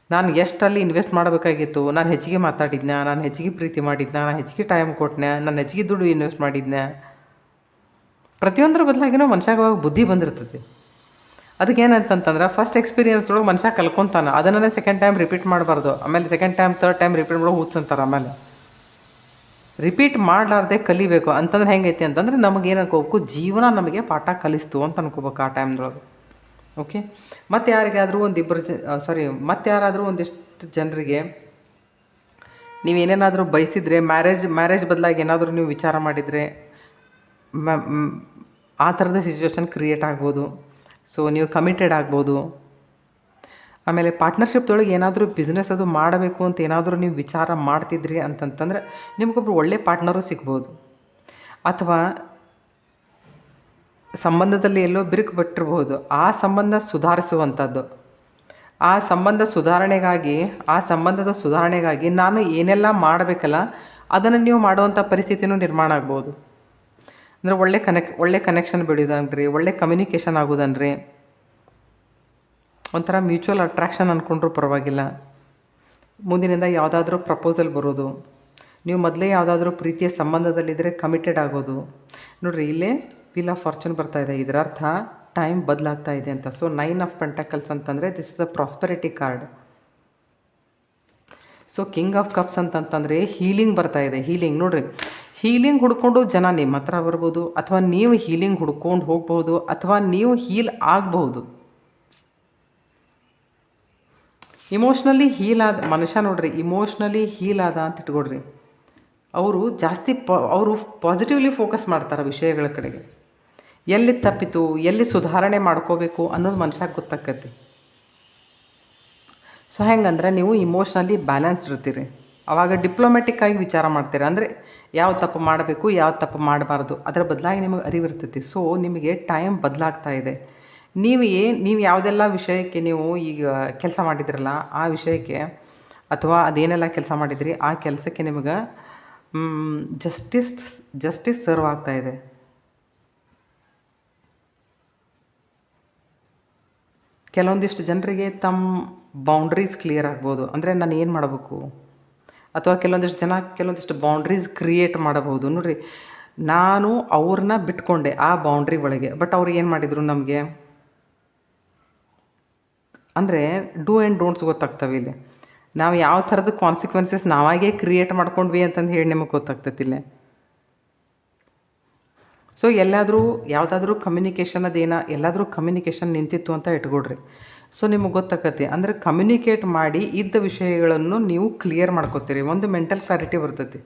ನಾನು ಎಷ್ಟಲ್ಲಿ ಇನ್ವೆಸ್ಟ್ ಮಾಡಬೇಕಾಗಿತ್ತು, ನಾನು ಹೆಚ್ಚಿಗೆ ಮಾತಾಡಿದ್ನ, ನಾನು ಹೆಚ್ಚಿಗೆ ಪ್ರೀತಿ ಮಾಡಿದ್ನ, ನಾನು ಹೆಚ್ಚಿಗೆ ಟೈಮ್ ಕೊಟ್ಟನೆ, ನಾನು ಹೆಚ್ಚಿಗೆ ದುಡ್ಡು ಇನ್ವೆಸ್ಟ್ ಮಾಡಿದ್ನೆ. ಪ್ರತಿಯೊಂದರ ಬದಲಾಗಿನೂ ಮನುಷ್ಯಾಗ ಬುದ್ಧಿ ಬಂದಿರ್ತೈತಿ. ಅದಕ್ಕೆ ಏನಂತಂತಂದ್ರೆ ಫಸ್ಟ್ ಎಕ್ಸ್ಪೀರಿಯನ್ಸ್ದೊಳಗೆ ಮನುಷ್ಯ ಕಲ್ಕೊತಾನೆ. ಅದನ್ನೇ ಸೆಕೆಂಡ್ ಟೈಮ್ ರಿಪೀಟ್ ಮಾಡಬಾರ್ದು. ಆಮೇಲೆ second time third time repeat ಮಾಡೋ ಹುಚ್ಚಂತಾರೆ. ಆಮೇಲೆ ರಿಪೀಟ್ ಮಾಡಲಾರ್ದೆ ಕಲಿಬೇಕು ಅಂತಂದ್ರೆ ಹೆಂಗೈತಿ ಅಂತಂದ್ರೆ ನಮಗೇನು ಅನ್ಕೋಬೇಕು, ಜೀವನ ನಮಗೆ ಪಾಠ ಕಲಿಸ್ತು ಅಂತ ಅನ್ಕೋಬೇಕು ಆ ಟೈಮ್ದೊಳಗೆ. ಓಕೆ. ಮತ್ತು ಯಾರಿಗಾದರೂ ಮತ್ತು ಯಾರಾದರೂ ಒಂದಿಷ್ಟು ಜನರಿಗೆ ನೀವೇನೇನಾದರೂ ಬಯಸಿದರೆ, ಮ್ಯಾರೇಜ್ ಬದಲಾಗಿ ಏನಾದರೂ ನೀವು ವಿಚಾರ ಮಾಡಿದರೆ ಆ ಥರದ ಸಿಚುವೇಶನ್ ಕ್ರಿಯೇಟ್ ಆಗ್ಬೋದು. ಸೊ ನೀವು ಕಮಿಟೆಡ್ ಆಗ್ಬೋದು. ಆಮೇಲೆ ಪಾರ್ಟ್ನರ್ಶಿಪ್ದೊಳಗೆ ಏನಾದರೂ ಬಿಸ್ನೆಸ್ ಅದು ಮಾಡಬೇಕು ಅಂತ ಏನಾದರೂ ನೀವು ವಿಚಾರ ಮಾಡ್ತಿದ್ರಿ ಅಂತಂತಂದರೆ ನಿಮಗೊಬ್ರು ಒಳ್ಳೆ ಪಾರ್ಟ್ನರು ಸಿಗ್ಬೋದು. ಅಥವಾ ಸಂಬಂಧದಲ್ಲಿ ಎಲ್ಲೋ ಬಿರುಕು ಬಿಟ್ಟಿರ್ಬೋದು. ಆ ಸಂಬಂಧ ಸುಧಾರಿಸುವಂಥದ್ದು, ಆ ಸಂಬಂಧದ ಸುಧಾರಣೆಗಾಗಿ ನಾನು ಏನೆಲ್ಲ ಮಾಡಬೇಕಲ್ಲ ಅದನ್ನು ನೀವು ಮಾಡುವಂಥ ಪರಿಸ್ಥಿತಿನೂ ನಿರ್ಮಾಣ ಆಗ್ಬೋದು. ಅಂದರೆ ಒಳ್ಳೆ ಕನೆಕ್ಷನ್ ಬೆಳೆಯೋದನ್ರಿ, ಒಳ್ಳೆ ಕಮ್ಯುನಿಕೇಷನ್ ಆಗೋದನ್ರಿ, ಒಂಥರ ಮ್ಯೂಚುವಲ್ ಅಟ್ರಾಕ್ಷನ್ ಅಂದ್ಕೊಂಡ್ರೂ ಪರವಾಗಿಲ್ಲ. ಮುಂದಿನಿಂದ ಯಾವುದಾದ್ರೂ ಪ್ರಪೋಸಲ್ ಬರೋದು, ನೀವು ಮೊದಲೇ ಯಾವುದಾದ್ರೂ ಪ್ರೀತಿಯ ಸಂಬಂಧದಲ್ಲಿದ್ದರೆ ಕಮಿಟೆಡ್ ಆಗೋದು. ನೋಡಿರಿ, ಇಲ್ಲೇ ವೀಲ್ ಆಫ್ ಫಾರ್ಚೂನ್ ಬರ್ತಾ ಇದೆ. ಇದರ ಅರ್ಥ ಟೈಮ್ ಬದಲಾಗ್ತಾ ಇದೆ ಅಂತ. ಸೊ 9 ಆಫ್ ಪೆಂಟಕಲ್ಸ್ ಅಂತಂದರೆ this is a prosperity card. So king of cups ಅಂತಂತಂದರೆ ಹೀಲಿಂಗ್ ಬರ್ತಾ ಇದೆ. ಹೀಲಿಂಗ್ ನೋಡಿರಿ, ಹೀಲಿಂಗ್ ಹುಡ್ಕೊಂಡು ಜನ ನಿಮ್ಮ ಹತ್ರ ಬರ್ಬೋದು, ಅಥವಾ ನೀವು ಹೀಲಿಂಗ್ ಹುಡ್ಕೊಂಡು ಹೋಗ್ಬೋದು, ಅಥವಾ ನೀವು ಹೀಲ್ ಆಗಬಹುದು. ಇಮೋಷ್ನಲಿ ಹೀಲ್ ಆದ ಮನುಷ್ಯ ನೋಡ್ರಿ, ಇಮೋಷ್ನಲಿ ಹೀಲ್ ಆದ ಅಂತ ಇಟ್ಕೊಡ್ರಿ, ಅವರು ಜಾಸ್ತಿ ಅವರು ಪಾಸಿಟಿವ್ಲಿ ಫೋಕಸ್ ಮಾಡ್ತಾರೆ ವಿಷಯಗಳ ಕಡೆಗೆ. ಎಲ್ಲಿ ತಪ್ಪಿತು, ಎಲ್ಲಿ ಸುಧಾರಣೆ ಮಾಡ್ಕೋಬೇಕು ಅನ್ನೋದು ಮನುಷ್ಯಗೆ ಗೊತ್ತಾಕತಿ. ಸೊ ಹೆಂಗಂದ್ರೆ ನೀವು ಇಮೋಷ್ನಲಿ ಬ್ಯಾಲೆನ್ಸ್ಡ್ ಇರ್ತೀರಿ. ಆವಾಗ ಡಿಪ್ಲೊಮ್ಯಾಟಿಕ್ಕಾಗಿ ವಿಚಾರ ಮಾಡ್ತೀರಿ. ಅಂದರೆ ಯಾವ ತಪ್ಪು ಮಾಡಬೇಕು, ಯಾವ ತಪ್ಪು ಮಾಡಬಾರ್ದು ಅದರ ಬದಲಾಗಿ ನಿಮಗೆ ಅರಿವಿರ್ತೈತಿ. ಸೊ ನಿಮಗೆ ಟೈಮ್ ಬದಲಾಗ್ತಾ ಇದೆ. ನೀವು ಯಾವುದೆಲ್ಲ ವಿಷಯಕ್ಕೆ ನೀವು ಈಗ ಕೆಲಸ ಮಾಡಿದ್ರಲ್ಲ ಆ ವಿಷಯಕ್ಕೆ, ಅಥವಾ ಅದೇನೆಲ್ಲ ಕೆಲಸ ಮಾಡಿದ್ರಿ ಆ ಕೆಲಸಕ್ಕೆ ನಿಮಗೆ ಜಸ್ಟಿಸ್ ಸರ್ವ್ ಆಗ್ತಾ ಇದೆ. ಕೆಲವೊಂದಿಷ್ಟು ಜನರಿಗೆ ತಮ್ಮ ಬೌಂಡ್ರೀಸ್ ಕ್ಲಿಯರ್ ಆಗ್ಬೋದು. ಅಂದರೆ ನಾನು ಏನು ಮಾಡಬೇಕು, ಅಥವಾ ಕೆಲವೊಂದಿಷ್ಟು ಬೌಂಡ್ರೀಸ್ ಕ್ರಿಯೇಟ್ ಮಾಡಬಹುದು. ನೋಡಿರಿ, ನಾನು ಅವ್ರನ್ನ ಬಿಟ್ಕೊಂಡೆ ಆ ಬೌಂಡ್ರಿ ಒಳಗೆ, ಬಟ್ ಅವ್ರು ಏನು ಮಾಡಿದರು ನಮಗೆ, ಅಂದರೆ ಡೂ ಆ್ಯಂಡ್ ಡೋಂಟ್ಸ್ ಗೊತ್ತಾಗ್ತವೆ ಇಲ್ಲಿ. ನಾವು ಯಾವ ಥರದ ಕಾನ್ಸಿಕ್ವೆನ್ಸಸ್ ನಾವಾಗೇ ಕ್ರಿಯೇಟ್ ಮಾಡ್ಕೊಂಡ್ವಿ ಅಂತಂದು ಹೇಳಿ ನಿಮಗೆ ಗೊತ್ತಾಗ್ತೈತಿಲ್ಲ. ಸೊ ಯಾವುದಾದ್ರೂ ಕಮ್ಯುನಿಕೇಷನ್ ಎಲ್ಲಾದರೂ ಕಮ್ಯುನಿಕೇಷನ್ ನಿಂತಿತ್ತು ಅಂತ ಇಟ್ಕೊಡ್ರಿ. ಸೊ ನಿಮಗೆ ಗೊತ್ತಾಕತಿ. ಅಂದರೆ ಕಮ್ಯುನಿಕೇಟ್ ಮಾಡಿ ಇದ್ದ ವಿಷಯಗಳನ್ನು ನೀವು ಕ್ಲಿಯರ್ ಮಾಡ್ಕೋತೀರಿ. ಒಂದು ಮೆಂಟಲ್ ಕ್ಲಾರಿಟಿ ಬರ್ತೈತಿ.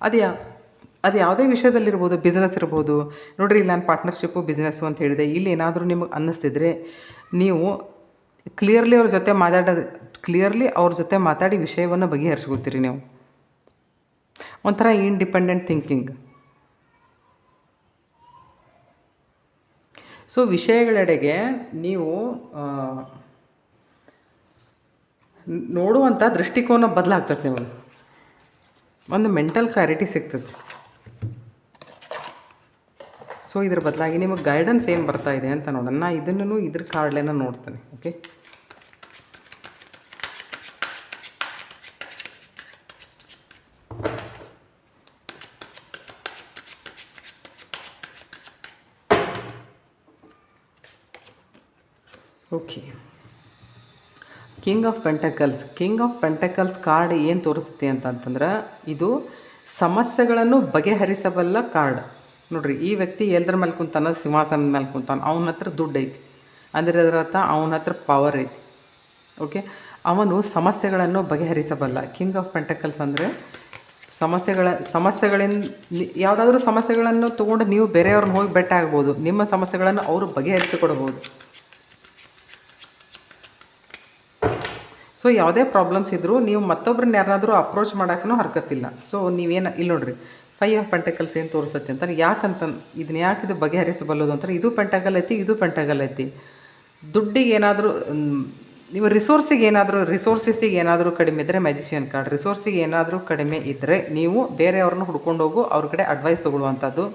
ಅದು ಯಾವುದೇ ವಿಷಯದಲ್ಲಿರ್ಬೋದು, ಬಿಸ್ನೆಸ್ ಇರ್ಬೋದು. ನೋಡಿರಿ, ಇಲ್ಲಿ ನಾನು ಪಾರ್ಟ್ನರ್ಶಿಪ್ಪು ಬಿಸ್ನೆಸ್ಸು ಅಂತ ಹೇಳಿದೆ. ಇಲ್ಲಿ ಏನಾದರೂ ನಿಮಗೆ ಅನ್ನಿಸ್ತಿದ್ರೆ ನೀವು ಕ್ಲಿಯರ್ಲಿ ಅವ್ರ ಜೊತೆ ಮಾತಾಡಿ ವಿಷಯವನ್ನು ಬಗೆಹರಿಸ್ಕೋತೀರಿ. ನೀವು ಒಂಥರ ಇಂಡಿಪೆಂಡೆಂಟ್ ಥಿಂಕಿಂಗ್. ಸೊ ವಿಷಯಗಳೆಡೆಗೆ ನೀವು ನೋಡುವಂಥ ದೃಷ್ಟಿಕೋನ ಬದಲಾಗ್ತದೆ ನಿಮಗೆ, ಒಂದು ಮೆಂಟಲ್ ಕ್ಲಾರಿಟಿ ಸಿಗ್ತದೆ. ಸೊ ಇದ್ರ ಬದಲಾಗಿ ನಿಮಗೆ ಗೈಡೆನ್ಸ್ ಏನು ಬರ್ತಾ ಇದೆ ಅಂತ ನೋಡೋಣ. ನಾ ಇದನ್ನು ಇದ್ರ ಕಾರ್ಡ್ಲೇನ ನೋಡ್ತೇನೆ. Okay, okay. King of pentacles card ಏನು ತೋರಿಸುತ್ತೆ ಅಂತಂತಂದ್ರೆ, ಇದು ಸಮಸ್ಯೆಗಳನ್ನು ಬಗೆಹರಿಸಬಲ್ಲ ಕಾರ್ಡ್. ನೋಡ್ರಿ, ಈ ವ್ಯಕ್ತಿ ಎಲ್ಲರ ಮೇಲೆ ಕುಂತಾನ, ಸಿಂಹಾಸನದ ಮೇಲೆ ಕುಂತಾನ, ಅವನ ಹತ್ರ ದುಡ್ಡು ಐತಿ, ಅಂದರೆ ಅದರ ಅರ್ಥ ಅವನ ಹತ್ರ ಪವರ್ ಐತಿ. ಓಕೆ, ಅವನು ಸಮಸ್ಯೆಗಳನ್ನು ಬಗೆಹರಿಸಬಲ್ಲ. ಕಿಂಗ್ ಆಫ್ ಪೆಂಟಕಲ್ಸ್ ಅಂದರೆ ಸಮಸ್ಯೆಗಳಿಂದ ಯಾವುದಾದ್ರೂ ಸಮಸ್ಯೆಗಳನ್ನು ತೊಗೊಂಡು ನೀವು ಬೇರೆಯವ್ರನ್ನ ಹೋಗಿ ಬೆಟ್ಟ ಆಗ್ಬೋದು, ನಿಮ್ಮ ಸಮಸ್ಯೆಗಳನ್ನು ಅವರು ಬಗೆಹರಿಸಿಕೊಡ್ಬೋದು. ಸೊ ಯಾವುದೇ ಪ್ರಾಬ್ಲಮ್ಸ್ ಇದ್ದರೂ ನೀವು ಮತ್ತೊಬ್ಬರನ್ನ ಯಾರಾದರೂ ಅಪ್ರೋಚ್ ಮಾಡೋಕ್ಕೂ ಹರ್ಕತ್ತಿಲ್ಲ. ಸೊ ನೀವೇನು ಇಲ್ಲಿ ನೋಡ್ರಿ, 5 ಆಫ್ ಪೆಂಟಕಲ್ಸ್ ಏನು ತೋರಿಸುತ್ತೆ ಅಂತಾರೆ, ಇದನ್ನ ಯಾಕೆ ಇದು ಬಗೆಹರಿಸಬಲ್ಲದು ಅಂತಾರೆ. ಇದು ಪೆಂಟಕಲ್ ಐತಿ, ಇದು ಪೆಂಟಕಲ್ ಐತಿ. ದುಡ್ಡಿಗೆ ಏನಾದರೂ ನೀವು ರಿಸೋರ್ಸಿಗೆ ಏನಾದರೂ ಕಡಿಮೆ ಇದ್ದರೆ ಮ್ಯಾಜಿಷಿಯನ್ ಕಾರ್ಡ್. ರಿಸೋರ್ಸಿಗೆ ಏನಾದರೂ ಕಡಿಮೆ ಇದ್ದರೆ ನೀವು ಬೇರೆಯವ್ರನ್ನ ಹುಡ್ಕೊಂಡು ಹೋಗು, ಅವ್ರ ಕಡೆ ಅಡ್ವೈಸ್ ತೊಗೊಳ್ಳುವಂಥದ್ದು.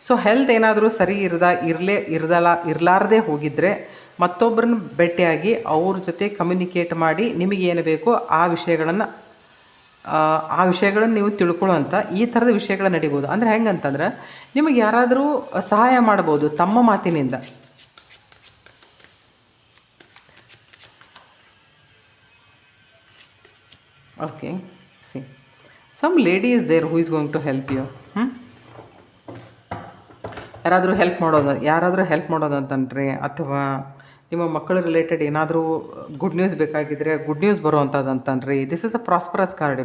ಸೊ ಹೆಲ್ತ್ ಏನಾದರೂ ಸರಿ ಇರಲಾರದೆ ಹೋಗಿದ್ದರೆ ಮತ್ತೊಬ್ಬರನ್ನ ಭೇಟಿಯಾಗಿ ಅವ್ರ ಜೊತೆ ಕಮ್ಯುನಿಕೇಟ್ ಮಾಡಿ ನಿಮಗೇನು ಬೇಕೋ ಆ ವಿಷಯಗಳನ್ನು ನೀವು ತಿಳ್ಕೊಳ್ಳುವಂಥ ಈ ಥರದ ವಿಷಯಗಳು ನಡಿಬೋದು. ಅಂದರೆ ಹೆಂಗಂತಂದ್ರೆ ನಿಮಗೆ ಯಾರಾದರೂ ಸಹಾಯ ಮಾಡ್ಬೋದು ತಮ್ಮ ಮಾತಿನಿಂದ. Okay, see some lady is there who is going to help you. ಯಾರಾದರೂ ಹೆಲ್ಪ್ ಮಾಡೋದು ಅಂತಂದ್ರೆ, ಅಥವಾ ನಿಮ್ಮ ಮಕ್ಕಳ ರಿಲೇಟೆಡ್ ಏನಾದರೂ ಗುಡ್ ನ್ಯೂಸ್ ಬೇಕಾಗಿದ್ದರೆ ಗುಡ್ ನ್ಯೂಸ್ ಬರುವಂಥದ್ದು ಅಂತಂದ್ರಿ. This is a prosperous card.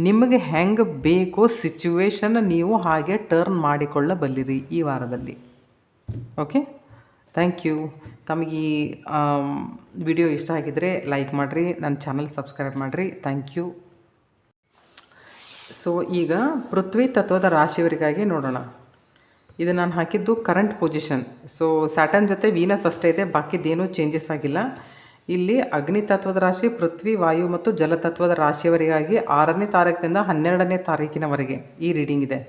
ನಿಮಗೆ ಹೆಂಗೆ ಬೇಕೋ ಸಿಚುವೇಶನ್ ನೀವು ಹಾಗೆ ಟರ್ನ್ ಮಾಡಿಕೊಳ್ಳಬಲ್ಲಿರಿ ಈ ವಾರದಲ್ಲಿ. Okay, thank you. ತಮಗೆ ಈ ವಿಡಿಯೋ ಇಷ್ಟ ಆಗಿದ್ದರೆ ಲೈಕ್ ಮಾಡಿರಿ, ನನ್ನ ಚಾನಲ್ ಸಬ್ಸ್ಕ್ರೈಬ್ ಮಾಡಿರಿ. Thank you. ಸೊ ಈಗ ಪೃಥ್ವಿ ತತ್ವದ ರಾಶಿಯವರಿಗಾಗಿ ನೋಡೋಣ. ಇದು ನಾನು ಹಾಕಿದ್ದು ಕರೆಂಟ್ ಪೊಸಿಷನ್. ಸೊ ಸ್ಯಾಟರ್ನ್ ಜೊತೆ ವೀನಸ್ ಅಷ್ಟೇ ಇದೆ, ಬಾಕಿದ್ದೇನೂ ಚೇಂಜಸ್ ಆಗಿಲ್ಲ. ಇಲ್ಲಿ ಅಗ್ನಿ ತತ್ವದ ರಾಶಿ, ಪೃಥ್ವಿ, ವಾಯು ಮತ್ತು ಜಲತತ್ವದ ರಾಶಿಯವರಿಗಾಗಿ 6ನೇ ತಾರೀಕಿನಿಂದ 12ನೇ ತಾರೀಕಿನವರೆಗೆ ಈ ರೀಡಿಂಗ್ ಇದೆ.